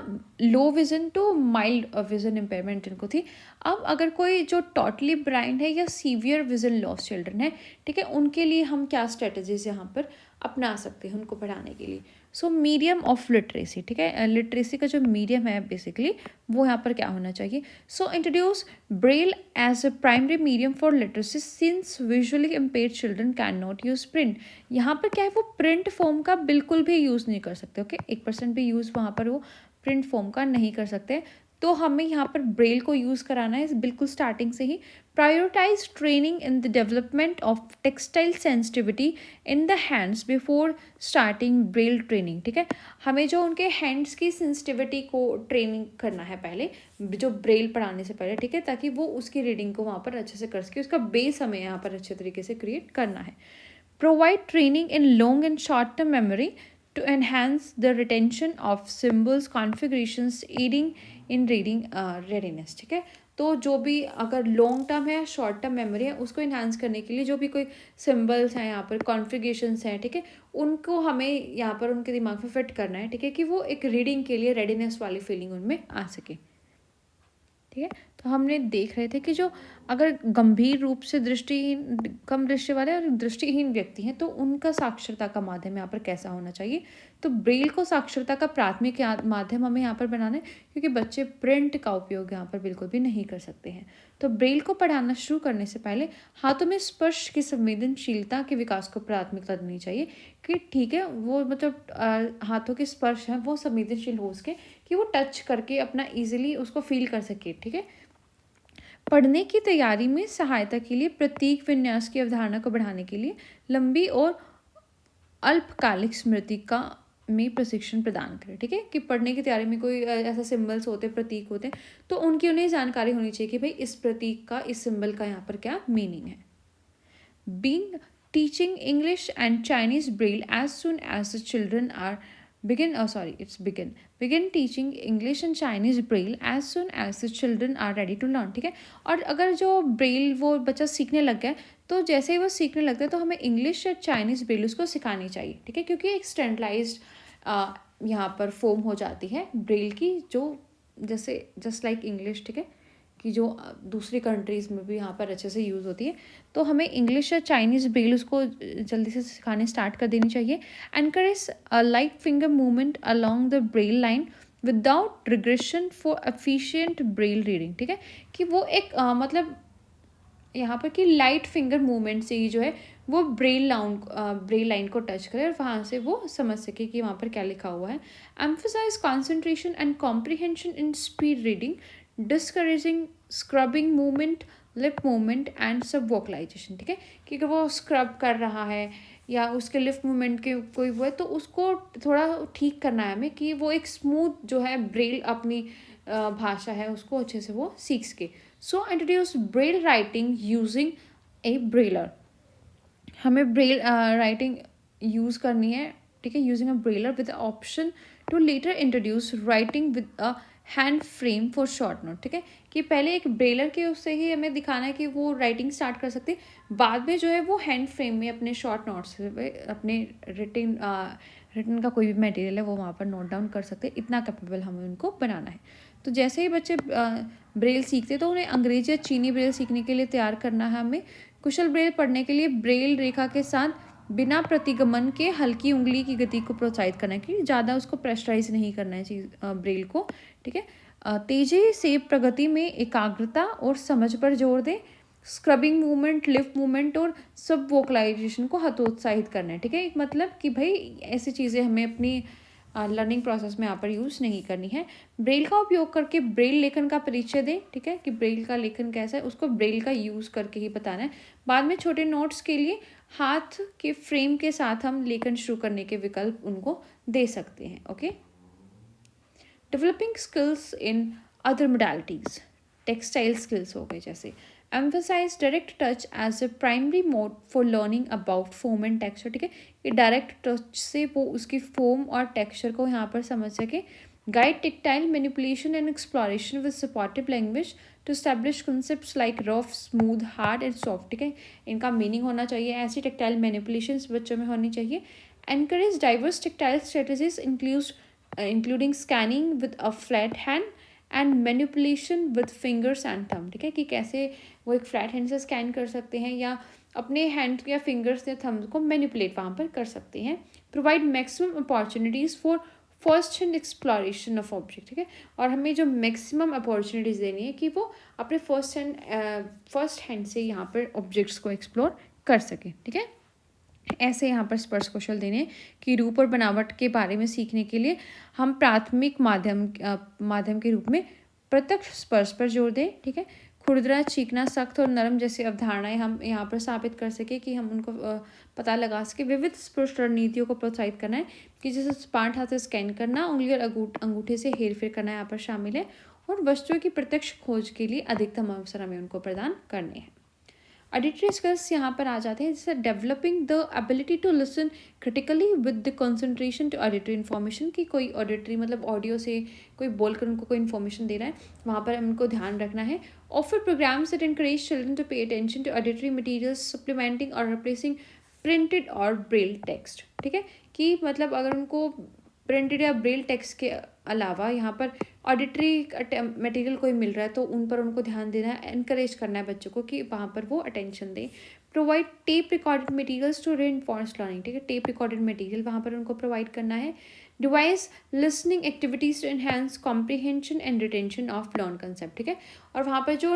low vision to mild vision impairment जिनको थी। अब अगर कोई जो टोटली ब्लाइंड है या सीवियर विज़न लॉस चिल्ड्रन है, ठीक है, उनके लिए हम क्या स्ट्रेटजीज यहाँ पर अपना सकते हैं उनको पढ़ाने के लिए। सो मीडियम ऑफ लिटरेसी, ठीक है, लिटरेसी का जो मीडियम है बेसिकली वो यहाँ पर क्या होना चाहिए। So introduce braille as a primary medium for literacy since visually impaired children can not use print. यहाँ पर क्या है, वो प्रिंट फॉर्म का बिल्कुल भी यूज़ नहीं कर सकते। ओके, 1% भी यूज़ वहाँ पर वो प्रिंट फॉर्म का नहीं कर सकते, तो हमें यहाँ पर ब्रेल को यूज़ कराना है बिल्कुल स्टार्टिंग से ही। Prioritise training in the development of textile sensitivity in the hands before starting braille training. ठीक है, हमें जो उनके हैंड्स की सेंसिटिविटी को ट्रेनिंग करना है पहले, जो ब्रेल पढ़ाने से पहले, ठीक है, ताकि वो उसकी रीडिंग को वहाँ पर अच्छे से कर सके, उसका बेस हमें यहाँ पर अच्छे तरीके से क्रिएट करना है। Provide training in long and short term memory to enhance the retention of symbols configurations aiding in reading readiness। ठीक है, तो जो भी अगर लॉन्ग टर्म है शॉर्ट टर्म मेमोरी है उसको इन्हांस करने के लिए जो भी कोई सिम्बल्स हैं यहाँ पर कॉन्फ़िगरेशंस हैं, ठीक है, उनको हमें यहाँ पर उनके दिमाग में फिट करना है। ठीक है, कि वो एक रीडिंग के लिए रेडीनेस वाली फीलिंग उनमें आ सके। ठीक है, तो हमने देख रहे थे कि जो अगर गंभीर रूप से कम दृष्टि वाले और दृष्टिहीन व्यक्ति हैं तो उनका साक्षरता का माध्यम यहाँ पर कैसा होना चाहिए। तो ब्रेल को साक्षरता का प्राथमिक माध्यम हमें यहाँ पर बनाना है, क्योंकि बच्चे प्रिंट का उपयोग यहाँ पर बिल्कुल भी नहीं कर सकते हैं। तो ब्रेल को पढ़ाना शुरू करने से पहले हाथों में स्पर्श की संवेदनशीलता के विकास को प्राथमिकता देनी चाहिए, कि ठीक है वो हाथों के स्पर्श हैं वो संवेदनशील हो सके, कि वो टच करके अपना ईजिली उसको फील कर सके। ठीक है, पढ़ने की तैयारी में सहायता के लिए प्रतीक विन्यास की अवधारणा को बढ़ाने के लिए लंबी और अल्पकालिक स्मृति का में प्रशिक्षण प्रदान करें। ठीक है, कि पढ़ने की तैयारी में कोई ऐसा सिंबल्स होते हैं, प्रतीक होते हैं, तो उनकी उन्हें जानकारी होनी चाहिए कि भाई इस प्रतीक का, इस सिंबल का यहाँ पर क्या मीनिंग है। Being teaching English and Chinese braille as soon as the children are begin teaching English and Chinese braille as soon as the children are ready to learn. ठीक है, और अगर जो ब्रेल वो बच्चा सीखने लग गया तो जैसे ही वो सीखने लगता है तो हमें इंग्लिश या चाइनीज़ ब्रेल उसको सिखानी चाहिए. ठीक है, क्योंकि एक स्टैंडर्डाइज्ड यहाँ पर फॉर्म हो जाती है ब्रेल की, जो जैसे जस्ट लाइक इंग्लिश. ठीक है, कि जो दूसरी कंट्रीज़ में भी यहाँ पर अच्छे से यूज़ होती है, तो हमें इंग्लिश या चाइनीज़ ब्रेल उसको जल्दी से सिखाने स्टार्ट कर देनी चाहिए. Encourage a light finger movement along the Braille line without regression for efficient Braille reading. ठीक है, कि वो एक मतलब यहाँ पर कि लाइट फिंगर मूवमेंट से ही जो है वो ब्रेल लाइन को टच करे और वहाँ से वो समझ सके कि वहाँ पर क्या लिखा हुआ है. Emphasize concentration and comprehension in speed reading, discouraging scrubbing movement, lip movement and sub vocalization. ठीक है, कि अगर वो स्क्रब कर रहा है या उसके लिप मूवमेंट के कोई वो है तो उसको थोड़ा ठीक करना है हमें, कि वो एक स्मूथ जो है ब्रेल अपनी भाषा है उसको अच्छे से वो सीख सके. So introduce braille writing using a brailler. हमें ब्रेल राइटिंग यूज़ करनी है. ठीक है, using a brailler with option to later introduce writing with a hand frame for short note. ठीक है, कि पहले एक ब्रेलर के उससे ही हमें दिखाना है कि वो राइटिंग स्टार्ट कर सकते, बाद में जो है वो हैंड फ्रेम में अपने शॉर्ट नोट्स अपने रिटन का कोई भी मटेरियल है वो वहाँ पर नोट डाउन कर सकते. इतना कैपेबल हमें उनको बनाना है. तो जैसे ही बच्चे ब्रेल सीखते तो उन्हें अंग्रेजी या चीनी ब्रेल सीखने के लिए तैयार करना है हमें. कुशल ब्रेल पढ़ने के लिए ब्रेल रेखा के साथ बिना प्रतिगमन के हल्की उंगली की गति को प्रोत्साहित करना है, कि ज़्यादा उसको प्रेशराइज नहीं करना है चीज़ ब्रेल को. ठीक है, तेजी से प्रगति में एकाग्रता और समझ पर जोर दें. स्क्रबिंग मूवमेंट, लिप मूवमेंट और सब वोकलाइजेशन को हतोत्साहित करना है. ठीक है, मतलब कि भाई ऐसी चीज़ें हमें अपनी लर्निंग प्रोसेस में यहाँ पर यूज़ नहीं करनी है. ब्रेल का उपयोग करके ब्रेल लेखन का परिचय दें. ठीक है, कि ब्रेल का लेखन कैसा है उसको ब्रेल का यूज़ करके ही बताना है. बाद में छोटे नोट्स के लिए हाथ के फ्रेम के साथ हम लेखन शुरू करने के विकल्प उनको दे सकते हैं. Okay, developing skills in other modalities. Textile skills हो गए जैसे. Emphasize direct touch as a primary mode for learning about form and texture. ठीक है, कि डायरेक्ट टच से वो उसकी फोम और टेक्सचर को यहाँ पर समझ सके. Guide tactile manipulation and exploration with supportive language to establish concept like rough, smooth, hard and soft. ठीक है, इनका मीनिंग होना चाहिए. ऐसी टेक्टाइल मैनिपुलेशन बच्चों में होनी चाहिए. Encourage diverse tactile strategies including scanning with a flat hand and manipulation with fingers and थम. ठीक है, कि कैसे वो एक फ्लैट हैंड से स्कैन कर सकते हैं या अपने हैंड या फिंगर्स या थम्स को मैनिपुलेट वहाँ पर कर सकते हैं. Provide maximum opportunities for first hand exploration of object. ठीक है, और हमें जो मैक्सिमम अपॉर्चुनिटीज़ देनी है कि वो अपने फर्स्ट हैंड से यहाँ पर ऑब्जेक्ट्स को एक्सप्लोर कर सकें. ठीक है, ऐसे यहाँ पर स्पर्श कौशल देने कि रूप और बनावट के बारे में सीखने के लिए हम प्राथमिक माध्यम के रूप में प्रत्यक्ष स्पर्श पर जोर दें. ठीक है, खुरदरा, चीकना, सख्त और नरम जैसी अवधारणाएं हम यहाँ पर स्थापित कर सके, कि हम उनको पता लगा सके. विविध स्पर्श रणनीतियों को प्रोत्साहित करना है, कि जैसे सपाट हाथ से स्कैन करना, उंगली और अंगूठे से हेरफेर करना यहाँ पर शामिल है. और वस्तुओं की प्रत्यक्ष खोज के लिए अधिकतम अवसर हमें उनको प्रदान करने हैं. ऑडिटरी स्किल्स यहाँ पर आ जाते हैं, जैसे developing the ability to listen critically with the concentration to auditory information. की कोई ऑडिटरी मतलब ऑडियो से कोई बोलकर उनको कोई इन्फॉर्मेशन दे रहा है, वहाँ पर उनको ध्यान रखना है. Offer programs that encourage children to pay attention to auditory materials, supplementing और रिप्लेसिंग प्रिंटेड और ब्रेल टेक्स्ट. ठीक है, कि मतलब अगर उनको प्रिंटेड या ब्रेल टेक्स्ट के अलावा यहाँ पर ऑडिटरी मटेरियल कोई मिल रहा है तो उन पर उनको ध्यान देना है, एनकरेज करना है बच्चों को कि वहाँ पर वो अटेंशन दें. Provide tape recorded materials to reinforce learning. ठीक है, टेप रिकॉर्डेड मटेरियल वहाँ पर उनको प्रोवाइड करना है. Device listening activities to enhance comprehension and retention of learn concept. ठीक है, और वहाँ पर जो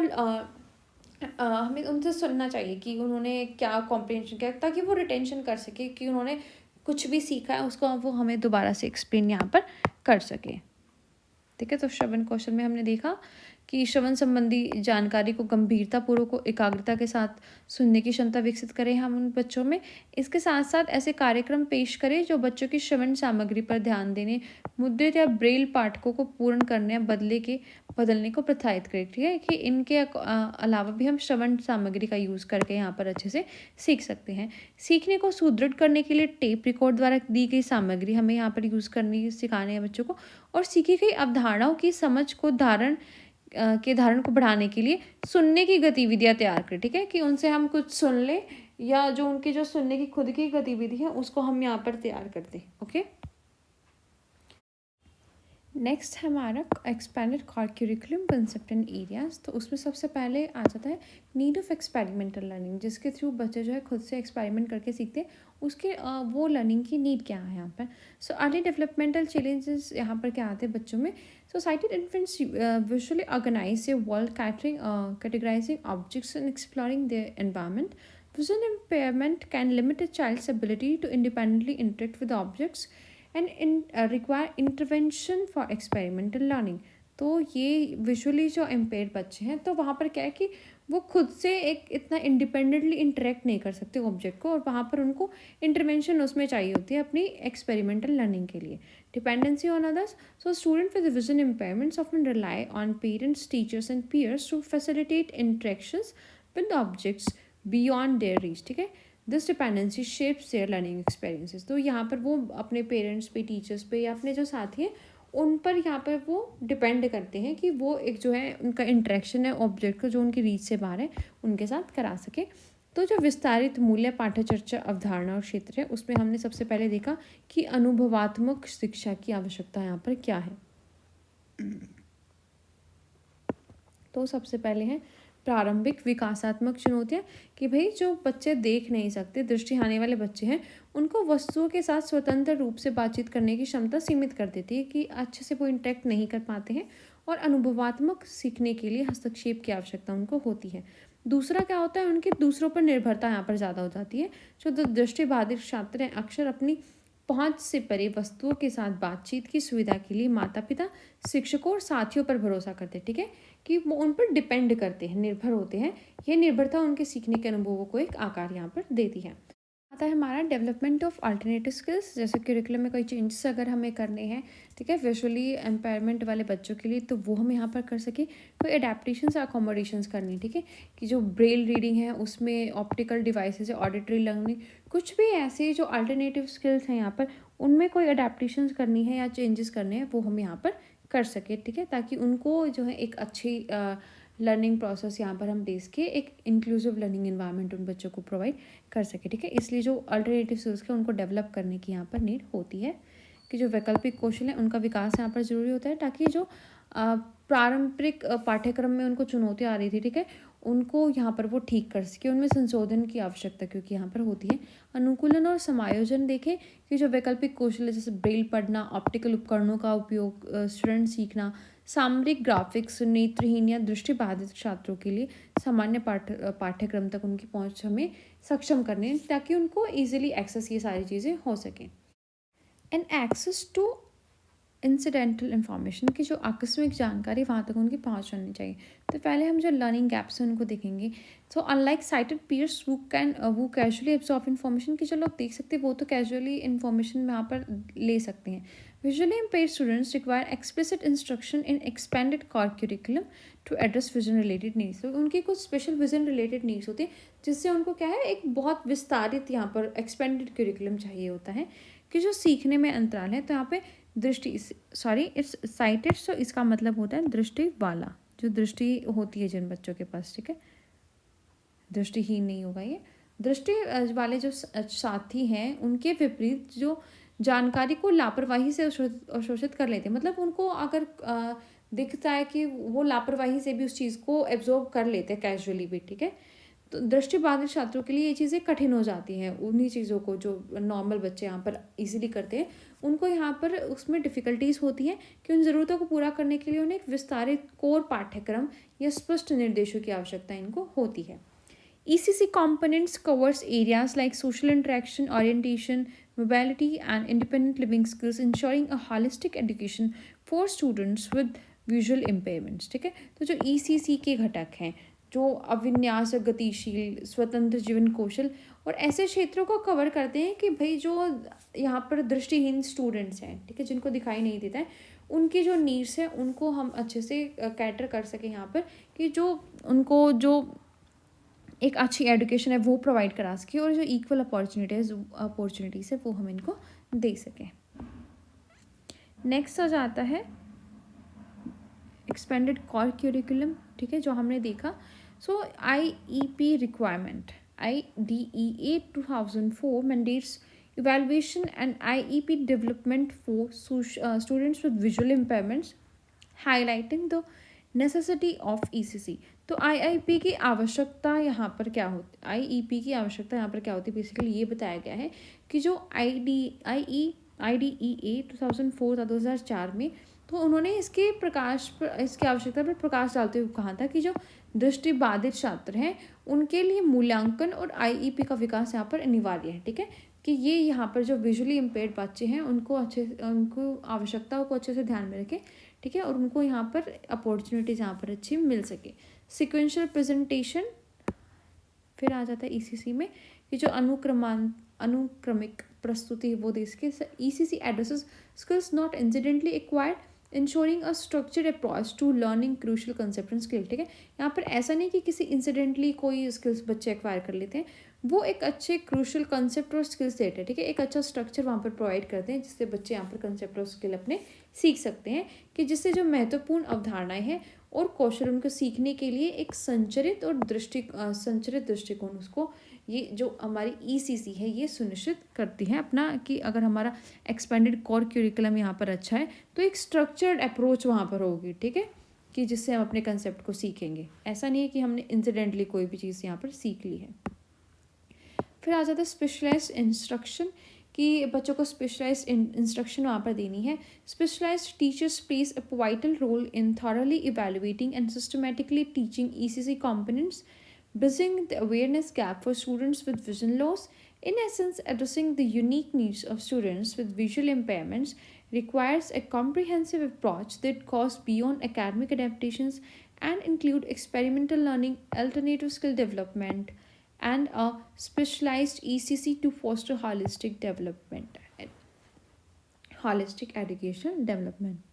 हमें उनसे सुनना चाहिए कि उन्होंने क्या कॉम्प्रिहेंशन किया, ताकि वो रिटेंशन कर सके कि उन्होंने कुछ भी सीखा है उसको वो हमें दोबारा से एक्सप्लेन यहाँ पर कर सके. ठीक है, तो श्रवण कौशल में हमने देखा कि श्रवण संबंधी जानकारी को गंभीरतापूर्वक और एकाग्रता के साथ सुनने की क्षमता विकसित करें हम उन बच्चों में। इसके साथ साथ ऐसे कार्यक्रम पेश करें जो बच्चों की श्रवण सामग्री पर ध्यान देने, मुद्रित या ब्रेल पाठकों को पूर्ण करने या बदलने को प्रोत्साहित करें। ठीक है, कि इनके अलावा भी हम श्रवण सामग्री का यूज़ करके यहाँ पर अच्छे से सीख सकते हैं। सीखने को सुदृढ़ करने के लिए टेप रिकॉर्ड द्वारा दी गई सामग्री हमें यहाँ पर यूज़ करनी सिखाने हैं बच्चों को, और सीखी गई अवधारणाओं की समझ को धारण को बढ़ाने के लिए सुनने की गतिविधियाँ तैयार करें। ठीक है, कि उनसे हम कुछ सुन लें या जो उनकी जो सुनने की खुद की गतिविधि है उसको हम यहाँ पर तैयार कर दें। ओके, नेक्स्ट हमारा expanded curriculum concept and areas. तो उसमें सबसे पहले आ जाता है नीड ऑफ एक्सपेरिमेंटल लर्निंग, जिसके थ्रू बच्चे जो है खुद से एक्सपेरिमेंट करके सीखते हैं, उसके वो लर्निंग की नीड क्या है यहाँ पर। सो अर्ली डेवलपमेंटल चैलेंजेस यहाँ पर क्या आते हैं बच्चों में। Society influence visually organize a world categorizing objects and exploring their environment. Vision impairment can limit a child's ability to independently interact with objects and require intervention for experimental learning। तो ये visually जो empire बच्चे हैं तो वहाँ पर क्या है कि वो खुद से एक इतना इंडिपेंडेंटली इंटरेक्ट नहीं कर सकते ऑब्जेक्ट को, और वहाँ पर उनको इंटरवेंशन उसमें चाहिए होती है अपनी एक्सपेरिमेंटल लर्निंग के लिए। Dependency on others. So student with vision impairments often rely on parents, teachers and peers to facilitate interactions with objects beyond their reach. ठीक है, this dependency shapes their learning experiences. तो यहाँ पर वो अपने parents पे, टीचर्स पे या अपने जो साथी हैं उन पर यहाँ पर वो डिपेंड करते हैं कि वो एक जो है उनका इंटरेक्शन है ऑब्जेक्ट को जो उनकी रीच से बाहर है उनके साथ करा सके। तो जो विस्तारित मूल्य पाठ्यचर्चा अवधारणा और क्षेत्र है उसमें हमने सबसे पहले देखा कि अनुभवात्मक शिक्षा की आवश्यकता यहाँ पर क्या है। तो सबसे पहले है प्रारंभिक विकासात्मक चुनौतियाँ, कि भाई जो बच्चे देख नहीं सकते, दृष्टिहानि वाले बच्चे हैं, उनको वस्तुओं के साथ स्वतंत्र रूप से बातचीत करने की क्षमता सीमित कर देती है, कि अच्छे से वो इंटरेक्ट नहीं कर पाते हैं और अनुभवात्मक सीखने के लिए हस्तक्षेप की आवश्यकता उनको होती है। दूसरा क्या होता है, उनकी दूसरों पर निर्भरता यहाँ पर ज़्यादा हो जाती है। जो दृष्टिबाधित छात्र हैं अक्सर अपनी पहुंच से परे वस्तुओं के साथ बातचीत की सुविधा के लिए माता पिता, शिक्षकों और साथियों पर भरोसा करते हैं। ठीक है, कि वो उन पर डिपेंड करते हैं, निर्भर होते हैं। यह निर्भरता उनके सीखने के अनुभवों को एक आकार यहाँ पर देती है। आता है हमारा डेवलपमेंट ऑफ अल्टरनेटिव स्किल्स। जैसे करिकुलम में कोई चेंजेस अगर हमें करने हैं, ठीक है, विजुअली एम्पायरमेंट वाले बच्चों के लिए, तो वो हम यहाँ पर कर सके। कोई एडेप्टेशंस अकोमोडेशंस करनी, ठीक है, कि जो ब्रेल रीडिंग है उसमें ऑप्टिकल डिवाइसेस है, ऑडिटरी लर्निंग, कुछ भी ऐसे जो अल्टरनेटिव स्किल्स हैं यहाँ पर उनमें कोई अडेप्टेशंस करनी है या चेंजेस करने हैं वो हम यहाँ पर कर सके। ठीक है, ताकि उनको जो है एक अच्छी लर्निंग प्रोसेस यहाँ पर हम दे सके, एक इंक्लूसिव लर्निंग इन्वायरमेंट उन बच्चों को प्रोवाइड कर सके। ठीक है, इसलिए जो अल्टरनेटिव स्किल्स के उनको डेवलप करने की यहाँ पर नीड होती है, कि जो वैकल्पिक कौशल है उनका विकास यहाँ पर ज़रूरी होता है, ताकि जो पारंपरिक पाठ्यक्रम में उनको चुनौती आ रही थी, ठीक है, उनको यहाँ पर वो ठीक कर सके, उनमें संशोधन की आवश्यकता क्योंकि यहाँ पर होती है। अनुकूलन और समायोजन देखें कि जो वैकल्पिक कौशल है जैसे ब्रेल पढ़ना, ऑप्टिकल उपकरणों का उपयोग, स्टूडेंट सीखना, सामरिक ग्राफिक्स, नेत्रहीन या दृष्टिबाधित छात्रों के लिए सामान्य पाठ्यक्रम तक उनकी पहुँच हमें सक्षम करने, ताकि उनको ईजिली एक्सेस ये सारी चीज़ें हो सकें। And access to incidental information की जो आकस्मिक जानकारी वहाँ तक उनकी पहुँच होनी चाहिए। तो पहले हम जो लर्निंग गैप्स हैं उनको देखेंगे। तो अनलाइक साइटेड पीयर्स वो कैजुअली एब्जॉर्ब इन्फॉर्मेशन, की जो लोग देख सकते हैं वो तो कैजुअली इन्फॉर्मेशन यहाँ पर ले सकते हैं। Visually impaired students require explicit instruction in expanded curriculum to address vision related needs. तो उनकी कुछ स्पेशल विजन रिलेटेड नीड्स होती है जिससे उनको क्या है, एक बहुत विस्तारित यहाँ पर एक्सपेंडेड करिकुलम चाहिए होता है, कि जो सीखने में अंतराल है। तो यहाँ पे दृष्टि इट्स साइटेड, सो इसका मतलब होता है दृष्टि वाला, जो दृष्टि होती है जिन बच्चों के पास, ठीक है, दृष्टिहीन नहीं होगा ये। दृष्टि वाले जो साथी हैं उनके विपरीत जो जानकारी को लापरवाही से अवशोषित कर लेते हैं, मतलब उनको अगर दिखता है कि वो लापरवाही से भी उस चीज़ को एब्जॉर्ब कर लेते हैं कैजुअली भी, ठीक है। तो दृष्टिबाधित छात्रों के लिए ये चीज़ें कठिन हो जाती हैं, उन्हीं चीज़ों को जो नॉर्मल बच्चे यहाँ पर इजीली करते हैं उनको यहाँ पर उसमें डिफ़िकल्टीज़ होती हैं, कि उन ज़रूरतों को पूरा करने के लिए उन्हें एक विस्तारित कोर पाठ्यक्रम या स्पष्ट निर्देशों की आवश्यकता इनको होती है। ECC components covers areas like social interaction, orientation, mobility and independent living skills, ensuring a holistic education for students with visual impairments, ठीक है। तो जो ECC के घटक हैं, जो अविन्यास, गतिशील, स्वतंत्र जीवन कौशल और ऐसे क्षेत्रों को कवर करते हैं कि भाई जो यहाँ पर दृष्टिहीन स्टूडेंट्स हैं, ठीक है, जिनको दिखाई नहीं देता है, उनकी जो नीड्स है उनको हम अच्छे से कैटर कर सकें यहाँ पर, कि जो उनको जो एक अच्छी एजुकेशन है वो प्रोवाइड करा सके और जो इक्वल अपॉर्चुनिटीज़ है वो हम इनको दे सकें। नेक्स्ट आ जाता है एक्सपेंडेड कोर क्यूरिकुलम, ठीक है, जो हमने देखा। सो IEP requirement IDEA 2004 mandates evaluation and IEP development for students with visual impairments, highlighting the necessity of ECC। तो IIP की आवश्यकता यहाँ पर क्या होती, IEP की आवश्यकता यहाँ पर क्या होती है, बेसिकली ये बताया गया है कि जो IDEA 2004 में, तो उन्होंने इसकी आवश्यकता पर प्रकाश डालते हुए कहा था कि जो दृष्टिबाधित छात्र हैं उनके लिए मूल्यांकन और IEP का विकास यहाँ पर अनिवार्य है, ठीक है, कि ये यहाँ पर जो विजुअली इम्पेयर्ड बच्चे हैं उनको आवश्यकताओं को अच्छे से ध्यान में रखें, ठीक है, और उनको यहाँ पर अपॉर्चुनिटीज यहाँ पर अच्छी मिल सके। सिक्वेंशियल प्रेजेंटेशन फिर आ जाता है ECC में, कि जो अनुक्रमिक प्रस्तुति है वो दे सके। ECC addresses skills not incidentally acquired, ensuring a structured approach to learning crucial concept and skill, ठीक है। यहाँ पर ऐसा नहीं कि किसी इंसिडेंटली कोई स्किल्स बच्चे एक्वायर कर लेते हैं, वो एक अच्छे क्रूशल कंसेप्ट और स्किल्स देते हैं, ठीक है, एक अच्छा स्ट्रक्चर वहाँ पर प्रोवाइड करते हैं जिससे बच्चे यहाँ पर कंसेप्ट और स्किल अपने सीख सकते हैं, कि जिससे जो महत्वपूर्ण अवधारणाएं हैं और कौशल उनको सीखने के लिए एक संचरित दृष्टिकोण उसको, ये जो हमारी ECC है ये सुनिश्चित करती है अपना, कि अगर हमारा एक्सपेंडेड कोर क्यूरिकुलम यहाँ पर अच्छा है तो एक स्ट्रक्चर्ड अप्रोच वहाँ पर होगी, ठीक है, कि जिससे हम अपने कंसेप्ट को सीखेंगे। ऐसा नहीं है कि हमने इंसिडेंटली कोई भी चीज़ यहाँ पर सीख ली है। फिर आ जाता है स्पेशलाइज्ड इंस्ट्रक्शन, कि बच्चों को स्पेशलाइज्ड इंस्ट्रक्शन वहाँ पर देनी है। Specialized teachers place a vital role in thoroughly evaluating and systematically teaching ECC components, bridging the awareness gap for students with vision loss. In essence, addressing the unique needs of students with visual impairments requires a comprehensive approach that goes beyond academic adaptations and include experimental learning, alternative skill development, and a specialized ECC to foster holistic education development।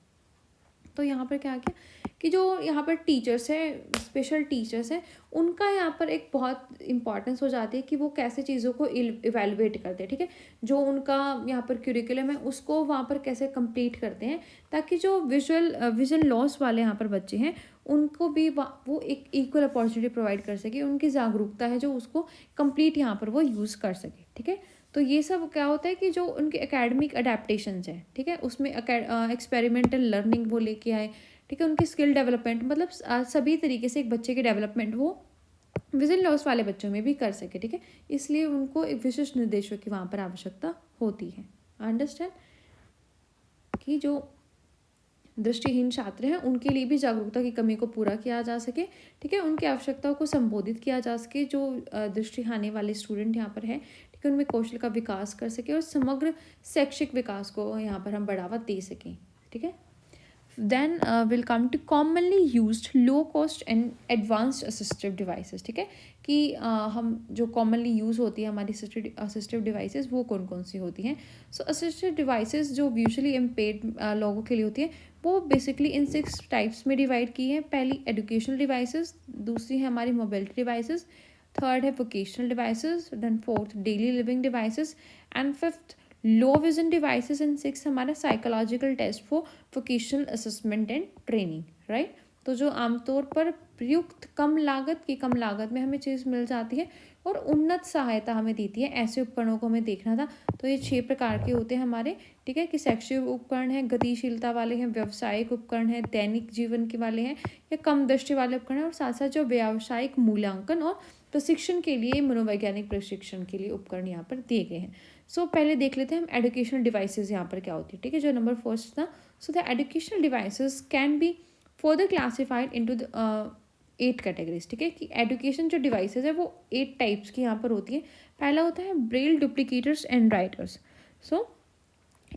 तो यहाँ पर क्या किया कि जो यहाँ पर teachers हैं, स्पेशल टीचर्स हैं, उनका यहाँ पर एक बहुत इंपॉर्टेंस हो जाती है कि वो कैसे चीज़ों को इवेलुएट करते हैं, ठीक है, जो उनका यहाँ पर क्यूरिकुलम है उसको वहाँ पर कैसे कंप्लीट करते हैं, ताकि जो विजन लॉस वाले यहाँ पर बच्चे हैं उनको भी वो एक इक्वल अपॉर्चुनिटी प्रोवाइड कर सके, उनकी जागरूकता है जो उसको कंप्लीट यहाँ पर वो यूज़ कर सके, ठीक है। तो ये सब क्या होता है कि जो उनके एकेडमिक अडेप्टेशंस हैं, ठीक है, उसमें एक्सपेरिमेंटल लर्निंग वो लेके आए, ठीक है, उनकी स्किल डेवलपमेंट, मतलब सभी तरीके से एक बच्चे की डेवलपमेंट वो विजन लॉस वाले बच्चों में भी कर सके, ठीक है, इसलिए उनको एक विशिष्ट निर्देशों की वहाँ पर आवश्यकता होती है। अंडरस्टैंड, कि जो दृष्टिहीन छात्र हैं उनके लिए भी जागरूकता की कमी को पूरा किया जा सके, ठीक है, उनकी आवश्यकताओं को संबोधित किया जा सके, जो दृष्टि हानि वाले स्टूडेंट यहाँ पर हैं, ठीक है, उनमें कौशल का विकास कर सके और समग्र शैक्षिक विकास को यहाँ पर हम बढ़ावा दे सकें, ठीक है। Then will come to commonly used low cost and advanced assistive devices, ठीक है, कि हम जो कॉमनली यूज़ होती है हमारी असिस्टिव डिवाइसेस वो कौन कौन सी होती हैं। सो असिस्टिव डिवाइसेस जो विजुअली इम्पेयर्ड लोगों के लिए होती है वो बेसिकली इन 6 टाइप्स में डिवाइड की है। पहली एजुकेशनल डिवाइसेस, दूसरी है हमारी मोबिलिटी डिवाइसेस, थर्ड है vocational devices, then fourth daily living devices, and fifth low vision devices, and six हमारा psychological test for vocational assessment and training, right. तो जो आमतौर पर प्रयुक्त कम लागत में हमें चीज़ मिल जाती है और उन्नत सहायता हमें देती है, ऐसे उपकरणों को हमें देखना था। तो ये 6 प्रकार के होते हैं हमारे, ठीक है, कि शैक्षिक उपकरण हैं, गतिशीलता वाले हैं, व्यावसायिक उपकरण हैं, दैनिक जीवन के वाले हैं, या कम दृष्टि वाले उपकरण हैं, और साथ साथ जो व्यावसायिक मूल्यांकन और प्रशिक्षण के लिए, मनोवैज्ञानिक प्रशिक्षण के लिए उपकरण यहाँ पर दिए गए हैं। सो पहले देख लेते हैं हम एजुकेशनल डिवाइसेस यहाँ पर क्या होती है, ठीक है, जो नंबर फर्स्ट था। So the educational devices can be further classified into the 8 categories, ठीक है, कि एजुकेशन जो डिवाइसेस है वो 8 टाइप्स की यहाँ पर होती है। पहला होता है braille duplicators and writers. So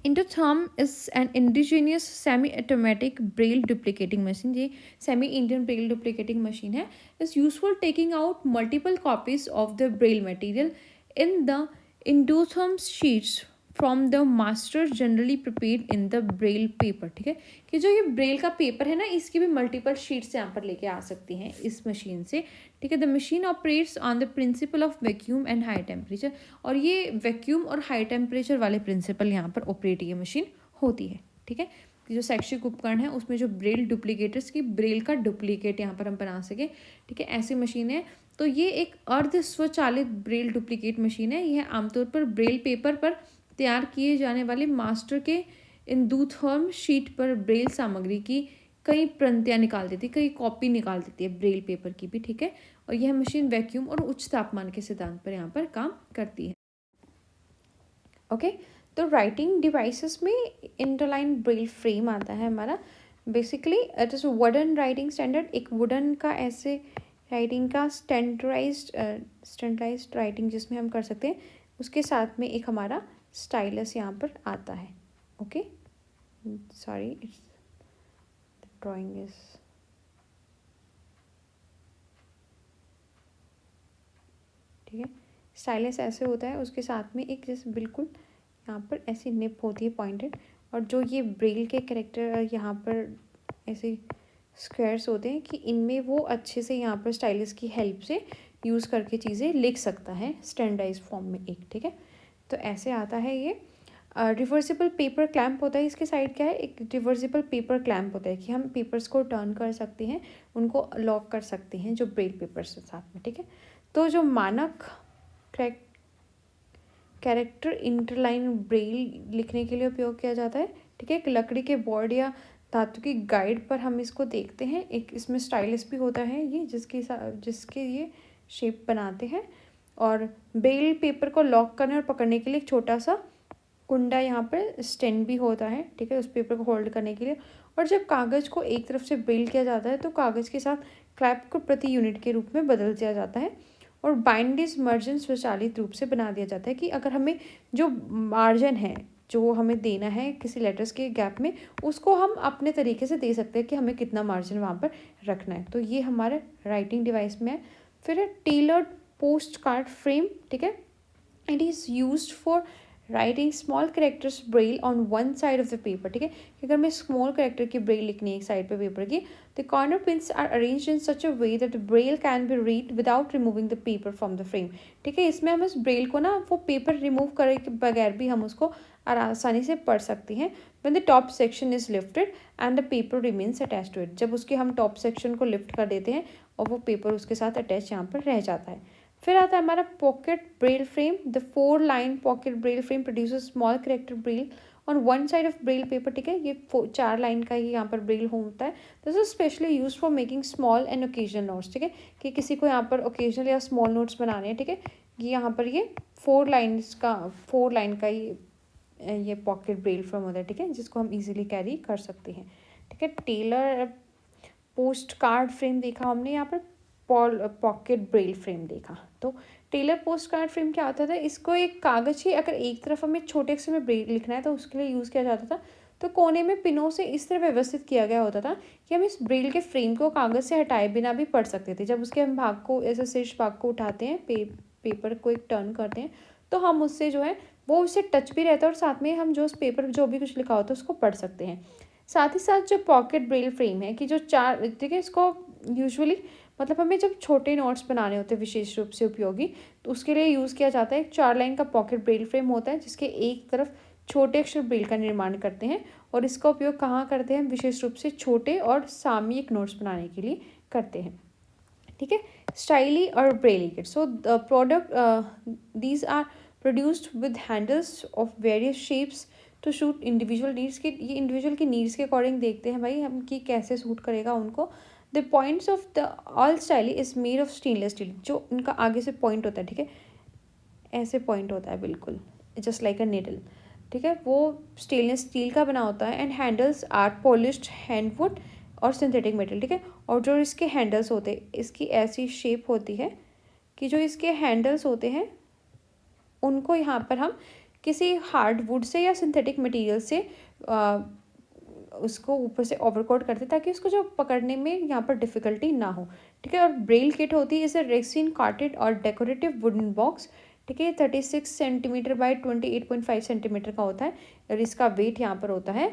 Indotherm is an indigenous semi-automatic braille duplicating machine. ये semi-Indian braille duplicating machine है. Is useful taking out multiple copies of the braille material in the Indotherm sheets from the master generally prepared in the braille paper. ठीक है कि जो ये Braille का paper है ना, इसकी भी मल्टीपल शीट्स यहाँ पर लेके आ सकती हैं इस मशीन से. ठीक है. The machine operates on the principle of vacuum and high temperature. और ये वैक्यूम और हाई टेम्परेचर वाले प्रिंसिपल यहाँ पर ऑपरेट ये मशीन होती है. ठीक है. जो शैक्षिक उपकरण है उसमें जो ब्रेल डुप्लीकेटर्स की ब्रेल का डुप्लीकेट यहाँ पर हम बना सके. ठीक है. ऐसी मशीन है. तो ये एक अर्ध स्वचालित ब्रेल डुप्लीकेट मशीन है. यह आमतौर पर ब्रेल पेपर पर तैयार किए जाने वाले मास्टर के इंदूथर्म शीट पर ब्रेल सामग्री की कई प्रतियां निकाल देती है, कई कॉपी निकाल देती है ब्रेल पेपर की भी. ठीक है. और यह मशीन वैक्यूम और उच्च तापमान के सिद्धांत पर यहाँ पर काम करती है. ओके. तो राइटिंग डिवाइसेस में इंटरलाइन ब्रेल फ्रेम आता है हमारा. Basically it is wooden writing standard. एक वुडन का ऐसे राइटिंग का स्टैंडर्डाइज्ड राइटिंग जिसमें हम कर सकते हैं. उसके साथ में एक हमारा स्टाइलस यहाँ पर आता है. Okay. Sorry, it's drawing is ठीक है. स्टाइलस ऐसे होता है. उसके साथ में एक जैसे बिल्कुल यहाँ पर ऐसी निप होती है पॉइंटेड. और जो ये ब्रेल के कैरेक्टर यहाँ पर ऐसे स्क्वायर्स होते हैं कि इनमें वो अच्छे से यहाँ पर स्टाइलस की हेल्प से यूज़ करके चीज़ें लिख सकता है स्टैंडर्डाइज फॉर्म में एक. ठीक है. तो ऐसे आता है ये. रिवर्सिबल पेपर क्लैम्प होता है. इसके साइड क्या है, एक रिवर्सिबल पेपर क्लैम्प होता है कि हम पेपर्स को टर्न कर सकते हैं, उनको लॉक कर सकते हैं जो ब्रेल पेपर्स के साथ में. ठीक है. तो जो मानक कैरेक्टर इंटरलाइन ब्रेल लिखने के लिए उपयोग किया जाता है. ठीक है. एक लकड़ी के बोर्ड या धातु की गाइड पर हम इसको देखते हैं. एक इसमें स्टाइलस भी होता है ये जिसके ये शेप बनाते हैं. और ब्रेल पेपर को लॉक करने और पकड़ने के लिए एक छोटा सा कुंडा यहाँ पर स्टैंड भी होता है. ठीक है. उस पेपर को होल्ड करने के लिए. और जब कागज़ को एक तरफ से ब्रेल किया जाता है तो कागज़ के साथ क्लैप को प्रति यूनिट के रूप में बदल दिया जाता है. और बाइंडिस मार्जिन स्वचालित रूप से बना दिया जाता है कि अगर हमें जो मार्जिन है जो हमें देना है किसी लेटर्स के गैप में, उसको हम अपने तरीके से दे सकते हैं कि हमें कितना मार्जिन वहाँ पर रखना है. तो ये हमारे राइटिंग डिवाइस में है. फिर है टेलर्ड पोस्ट कार्ड फ्रेम. ठीक है. It is used for writing small characters Braille on one side of the paper. ठीक है. अगर मैं स्मॉल करेक्टर की ब्रेल लिखनी है एक साइड पे पेपर की, the corner pins are arranged in such a way that the braille can be read without removing the paper from the frame. ठीक है. इसमें हम इस ब्रेल को ना वो पेपर रिमूव करे के बगैर भी हम उसको आसानी से पढ़ सकते हैं. When the top section is lifted and the paper remains attach to it. जब उसके हम टॉप सेक्शन को लिफ्ट कर देते हैं और वो पेपर उसके साथ अटैच यहाँ पर रह जाता है. फिर आता है हमारा pocket Braille frame. The 4-line pocket Braille frame produces small character Braille on one side of Braille paper. ठीक है. ये 4 लाइन का ही यहाँ पर ब्रेल होता है. This is specially use for making small and occasional notes. ठीक है. कि किसी को यहाँ पर ओकेजनल या स्मॉल नोट्स बनाने हैं. ठीक है. ये यहाँ पर ये 4 लाइन का ही ये पॉकेट ब्रेल फ्रेम होता है. ठीक है. जिसको हम इजीली कैरी कर सकते हैं. ठीक है. टेलर पोस्ट कार्ड फ्रेम देखा हमने, यहाँ पर पॉकेट ब्रेल फ्रेम देखा. तो टेलर पोस्ट कार्ड फ्रेम क्या होता था, इसको एक कागज़ ही अगर एक तरफ हमें छोटे अक्षर में ब्रेल लिखना है तो उसके लिए यूज़ किया जाता था. तो कोने में पिनों से इस तरह व्यवस्थित किया गया होता था कि हम इस ब्रेल के फ्रेम को कागज़ से हटाए बिना भी पढ़ सकते थे. जब उसके हम भाग को ऐसे शीर्ष भाग को उठाते हैं, पेपर को एक टर्न करते हैं, तो हम उससे जो है वो उससे टच भी रहता है और साथ में हम जो उस पेपर जो भी कुछ लिखा होता है उसको पढ़ सकते हैं. साथ ही साथ जो पॉकेट ब्रेल फ्रेम है कि जो 4, ठीक है, इसको यूजुअली मतलब हमें जब छोटे नोट्स बनाने होते हैं विशेष रूप से उपयोगी, तो उसके लिए यूज़ किया जाता है. एक 4 लाइन का पॉकेट ब्रेल फ्रेम होता है जिसके एक तरफ छोटे अक्षर ब्रेल का निर्माण करते हैं. और इसका उपयोग कहाँ करते हैं, विशेष रूप से छोटे और सामयिक नोट्स बनाने के लिए करते हैं. ठीक है. स्टाइली और braille kit. So the product these are produced with handles of various shapes to suit individual needs. की ये इंडिविजुअल की नीड्स के अकॉर्डिंग देखते हैं भाई हम कि कैसे सूट करेगा उनको. The points of the all styli is made of stainless steel. जो उनका आगे से पॉइंट होता है, ठीक है, ऐसे पॉइंट होता है बिल्कुल जस्ट लाइक अ निडल. ठीक है. वो स्टेनलेस स्टील का बना होता है. एंड हैंडल्स आर पॉलिश्ड हैंडवुड और सिंथेटिक मेटल. ठीक है. और जो इसके हैंडल्स होते हैं इसकी ऐसी शेप होती है कि जो इसके हैंडल्स होते हैं उनको यहाँ पर हम किसी हार्ड वुड से या सिंथेटिक मटेरियल से उसको ऊपर से ओवरकोट करते हैं ताकि उसको जो पकड़ने में यहाँ पर डिफ़िकल्टी ना हो, ठीक है। और ब्रेल किट होती है, इसे रेक्सिन कार्टेड और डेकोरेटिव वुडन बॉक्स, ठीक है। 36 सेंटीमीटर बाई 28.5 सेंटीमीटर का होता है और इसका वेट यहाँ पर होता है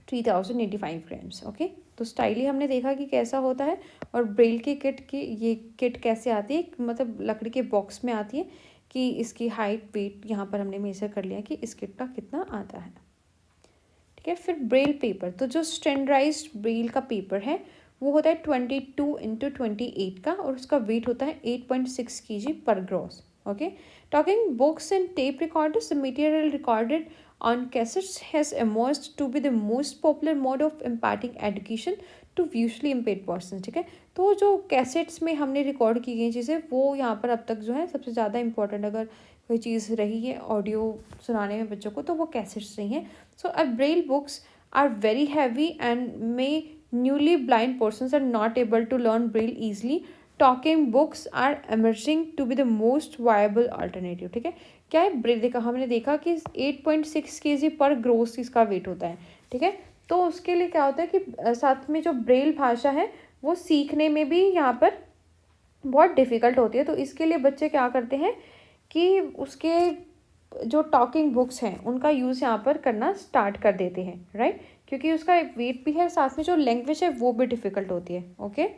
3085 ग्राम्स। ओके, तो स्टाइली हमने देखा कि कैसा होता है। और ब्रेल की किट की ये किट कैसे आती है, मतलब लकड़ी के बॉक्स में आती है कि इसकी हाइट वेट यहाँ पर हमने मेजर कर लिया कि इस किट का कितना आता है, ठीक है। फिर ब्रेल पेपर, तो जो स्टैंडर्डाइज्ड ब्रेल का पेपर है वो होता है 22x28 का और उसका वेट होता है 8.6 kg पर gross. Okay, talking books and tape recorders, the material recorded on cassettes has emerged to be the most popular mode of imparting education to visually impaired persons, ठीक है। तो जो कैसेट्स में हमने रिकॉर्ड की गई चीज़ें वो यहाँ पर अब तक जो है सबसे ज़्यादा इंपॉर्टेंट अगर कोई चीज़ रही है ऑडियो सुनाने में बच्चों को तो वो कैसेट्स रही हैं। सो अब braille books are very heavy and may newly blind persons are not able to learn braille easily, talking books are emerging to be the most viable alternative, ठीक है। क्या है ब्रेल, देखा हमने देखा कि 8.6 kg पर ग्रोस इसका वेट होता है, ठीक है। तो उसके लिए क्या होता है कि साथ में जो ब्रेल भाषा है वो सीखने में भी यहाँ पर बहुत डिफ़िकल्ट होती है। तो इसके लिए बच्चे क्या करते हैं कि उसके जो टॉकिंग बुक्स हैं उनका यूज़ यहाँ पर करना स्टार्ट कर देते हैं, राइट, क्योंकि उसका वेट भी है, साथ में जो लैंग्वेज है वो भी डिफ़िकल्ट होती है। Okay,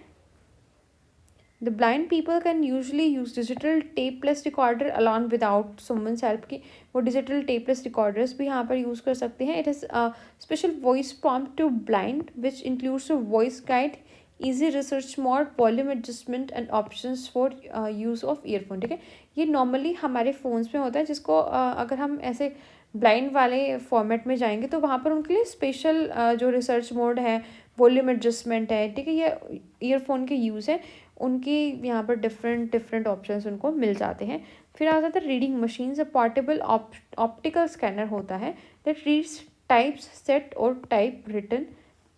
The blind people can usually use digital tapeless recorder along without someone's help की वो digital tapeless recorders भी यहाँ पर use कर सकते हैं। It is a special voice prompt to blind which includes a voice guide, easy research mode, volume adjustment and options for use of earphone, ठीक है। ये normally हमारे phones में होता है जिसको अगर हम ऐसे ब्लाइंड वाले फॉर्मेट में जाएंगे तो वहाँ पर उनके लिए स्पेशल जो रिसर्च मोड है, वॉल्यूम एडजस्टमेंट है, ठीक है, ये ईयरफोन के यूज़ है उनकी यहाँ पर डिफरेंट ऑप्शंस उनको मिल जाते हैं। फिर आ जाता है रीडिंग मशीन, से पोर्टेबल ऑप्टिकल स्कैनर होता है दैट रीड्स टाइप्स सेट और type written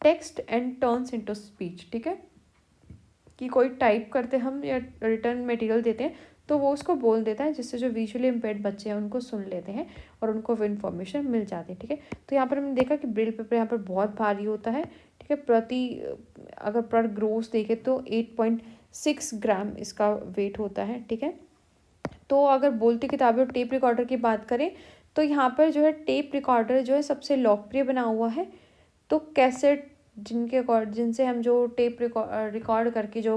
text and turns into speech, ठीक है, कि कोई टाइप करते हम या रिटर्न मटेरियल देते हैं तो वो उसको बोल देता है जिससे जो विजुअली इम्पेयर्ड बच्चे हैं उनको सुन लेते हैं और उनको वो इन्फॉर्मेशन मिल जाती है, ठीक है। तो यहाँ पर हमने देखा कि ब्रेल पेपर यहाँ पर बहुत भारी होता है, ठीक है। अगर पर ग्रोस देखें तो 8.6 ग्राम इसका वेट होता है, ठीक है। तो अगर बोलती किताबें और टेप रिकॉर्डर की बात करें तो यहाँ पर जो है टेप रिकॉर्डर जो है सबसे लोकप्रिय बना हुआ है। तो कैसेट जिनसे हम जो टेप रिकॉर्ड करके जो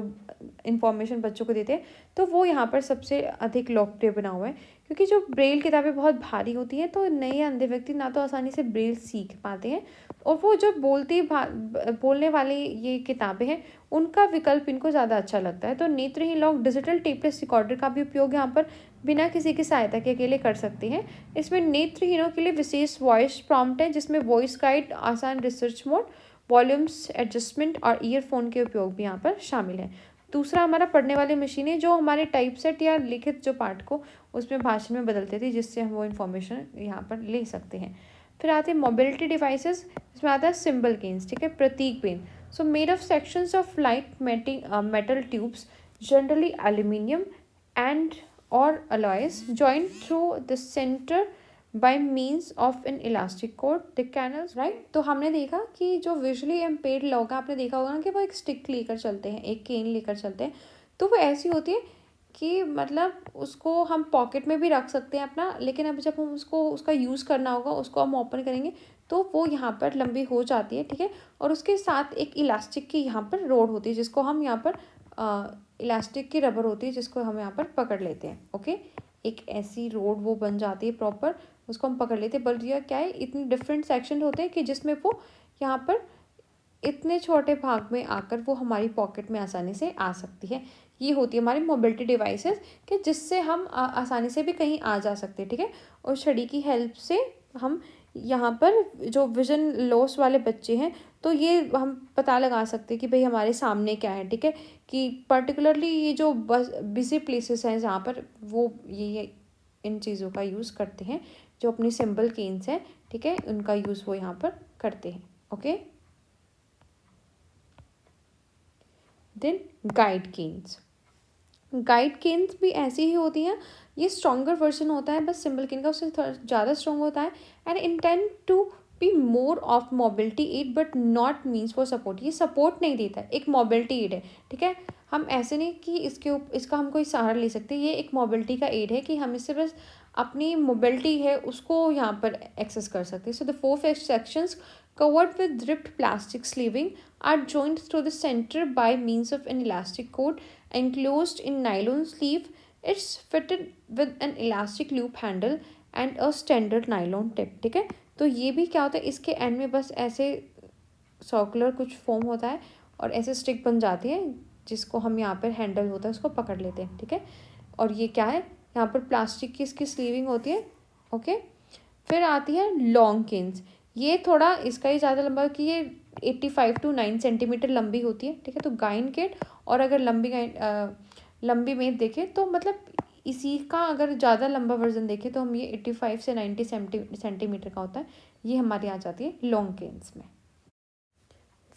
इन्फॉर्मेशन बच्चों को देते हैं तो वो यहाँ पर सबसे अधिक लोकप्रिय बना हुआ है, क्योंकि जो ब्रेल किताबें बहुत भारी होती हैं तो नए अंधे व्यक्ति ना तो आसानी से ब्रेल सीख पाते हैं और वो जो बोलने वाली ये किताबें हैं उनका विकल्प इनको ज़्यादा अच्छा लगता है। तो नेत्रहीन लोग डिजिटल टेपलेस रिकॉर्डर का भी उपयोग यहाँ पर बिना किसी की सहायता के अकेले कर सकते हैं। इसमें नेत्रहीनों के लिए विशेष वॉइस प्रॉम्प्ट है जिसमें वॉइस गाइड, आसान रिसर्च मोड, वॉल्यूम्स एडजस्टमेंट और ईयरफोन के उपयोग भी यहाँ पर शामिल है। दूसरा हमारा पढ़ने वाली मशीनें जो हमारे टाइप सेट या लिखित जो पाठ को उसमें भाषण में बदलते थे जिससे हम वो इन्फॉर्मेशन यहाँ पर ले सकते हैं। फिर आते हैं मोबिलिटी डिवाइसेस, इसमें आता है सिंबल केन्स, ठीक है, प्रतीक पेन। So made of sections of light metal tubes generally aluminium and और alloys joined through the center by means of an elastic cord, the canals, right। तो हमने देखा कि जो विजुअली इम्पेयर्ड लोग हैं आपने देखा होगा ना कि वो एक स्टिक लेकर चलते हैं, एक केन लेकर चलते हैं, तो वो ऐसी होती है कि मतलब उसको हम पॉकेट में भी रख सकते हैं अपना, लेकिन अब जब हम उसका यूज़ करना होगा उसको हम ओपन करेंगे तो वो यहाँ पर लंबी हो जाती है, ठीक है। और उसके साथ एक इलास्टिक की यहाँ पर रोड होती है जिसको हम यहाँ पर इलास्टिक की रबर होती है जिसको हम यहाँ पर पकड़ लेते हैं। ओके, एक ऐसी रोड वो बन जाती है प्रॉपर, उसको हम पकड़ लेते हैं। बल्कि यह क्या है, इतने डिफरेंट सेक्शन होते हैं कि जिसमें वो यहाँ पर इतने छोटे भाग में आकर वो हमारी पॉकेट में आसानी से आ सकती है। ये होती है हमारी मोबिलिटी डिवाइसेस कि जिससे हम आसानी से भी कहीं आ जा सकते हैं, ठीक है। और छड़ी की हेल्प से हम यहाँ पर जो विजन लॉस वाले बच्चे हैं तो ये हम पता लगा सकते हैं कि भाई हमारे सामने क्या है, ठीक है, कि पर्टिकुलरली ये जो बिजी प्लेसेस हैं जहाँ पर वो ये इन चीज़ों का यूज़ करते हैं, जो अपनी सिंबल केन्स हैं, ठीक है, उनका यूज़ वो यहाँ पर करते हैं। Okay, then guide canes, guide canes भी ऐसी ही होती हैं, ये स्ट्रॉन्गर वर्जन होता है बस सिंपल केन का, उससे थोड़ा ज़्यादा स्ट्रॉन्ग होता है and intend to be more of mobility aid but not means for support. ये सपोर्ट नहीं देता है, एक मोबिलिटी एड है, ठीक है। हम ऐसे नहीं कि इसका हम कोई सहारा ले सकते, ये एक मोबिलिटी का एड है कि हम इससे बस अपनी मोबिलिटी है उसको यहाँ पर एक्सेस कर सकते हैं। So the four sections covered with ripped plastic sleeving are joined through the center by means of an elastic cord enclosed in nylon sleeve. It's fitted with an elastic loop handle and a standard nylon tip, ठीक है। तो ये भी क्या होता है, इसके and में बस ऐसे सर्कुलर कुछ फॉर्म होता है और ऐसे स्टिक बन जाती है जिसको हम यहाँ पर हैंडल होता है उसको पकड़ लेते हैं, ठीक है। और ये क्या है, यहाँ पर प्लास्टिक की इसकी स्लीविंग होती है, ओके। फिर आती है लॉन्ग केन्स, ये थोड़ा इसका ही ज़्यादा लंबा कि ये 85 to 9 सेंटीमीटर लंबी होती है, ठीक है। तो गाइन केट और अगर लंबी में देखें तो मतलब इसी का अगर ज़्यादा लंबा वर्जन देखें तो हम ये 85 से 90 सेंटीमीटर का होता है, ये हमारी आ जाती है लॉन्ग केन्स में।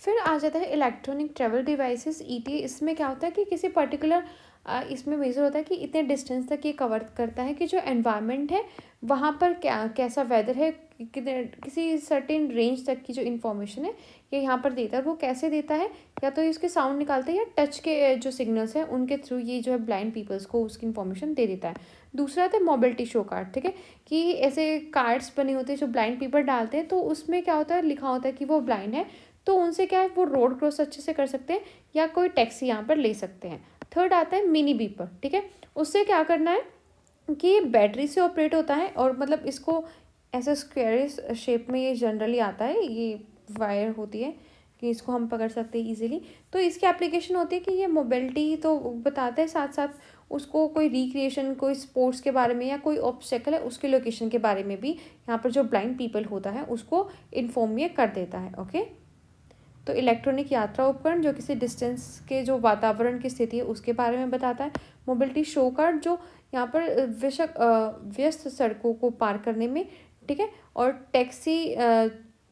फिर आ जाता है इलेक्ट्रॉनिक ट्रेवल डिवाइसेस ईटी। इसमें क्या होता है कि किसी पर्टिकुलर इसमें मेजर होता है कि इतने डिस्टेंस तक ये कवर करता है कि जो एनवायरनमेंट है वहाँ पर कैसा वेदर है, किसी सर्टेन रेंज तक की जो इन्फॉर्मेशन है ये यहाँ पर देता है। वो कैसे देता है, या तो इसके साउंड निकालता है या टच के जो सिग्नल्स हैं उनके थ्रू ये जो है ब्लाइंड पीपल्स को उसकी इन्फॉर्मेशन दे देता है। दूसरा आता है मोबिलिटी शो कार्ड, ठीक है, कि ऐसे कार्ड्स बने होते हैं जो ब्लाइंड पीपल डालते हैं, तो उसमें क्या होता है, लिखा होता है कि वो ब्लाइंड है तो उनसे क्या है वो रोड क्रॉस अच्छे से कर सकते हैं या कोई टैक्सी यहाँ पर ले सकते हैं। थर्ड आता है मिनी बीपर, ठीक है, उससे क्या करना है कि ये बैटरी से ऑपरेट होता है और मतलब इसको ऐसे स्क्वायर शेप में ये जनरली आता है, ये वायर होती है कि इसको हम पकड़ सकते हैं इजीली। तो इसकी एप्लीकेशन होती है कि ये मोबिलिटी तो बताता है, साथ साथ उसको कोई रिक्रिएशन, कोई स्पोर्ट्स के बारे में या कोई ऑब्स्टेकल है उसके लोकेशन के बारे में भी यहाँ पर जो ब्लाइंड पीपल होता है उसको इन्फॉर्म ये कर देता है, ओके। तो इलेक्ट्रॉनिक यात्रा उपकरण जो किसी डिस्टेंस के जो वातावरण की स्थिति है उसके बारे में बताता है। मोबिलिटी शो कार्ड जो यहाँ पर व्यस्त सड़कों को पार करने में, ठीक है, और टैक्सी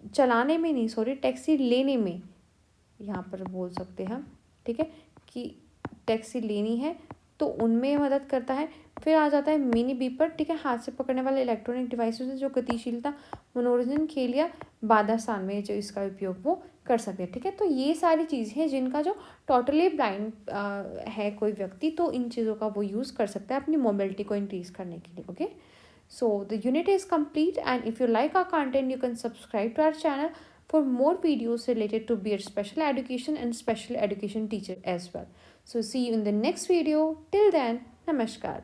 चलाने में नहीं, सॉरी, टैक्सी लेने में यहाँ पर बोल सकते हैं हम, ठीक है, कि टैक्सी लेनी है तो उनमें मदद करता है। फिर आ जाता है मिनी बीपर, ठीक है, हाथ से पकड़ने वाले इलेक्ट्रॉनिक डिवाइसेस है जो गतिशीलता, मनोरंजन, खेल या बाधा स्थान में जो इसका उपयोग वो कर सकते हैं, ठीक है। तो ये सारी चीज़ें हैं जिनका जो टोटली ब्लाइंड है कोई व्यक्ति तो इन चीज़ों का वो यूज़ कर सकता है अपनी मोबिलिटी को इंक्रीज करने के लिए, okay. So the unit is complete, and if you like our content you can subscribe to our channel for more videos related to BEd special education and special education teacher as well. So see you in the next video. Till then, namaskar.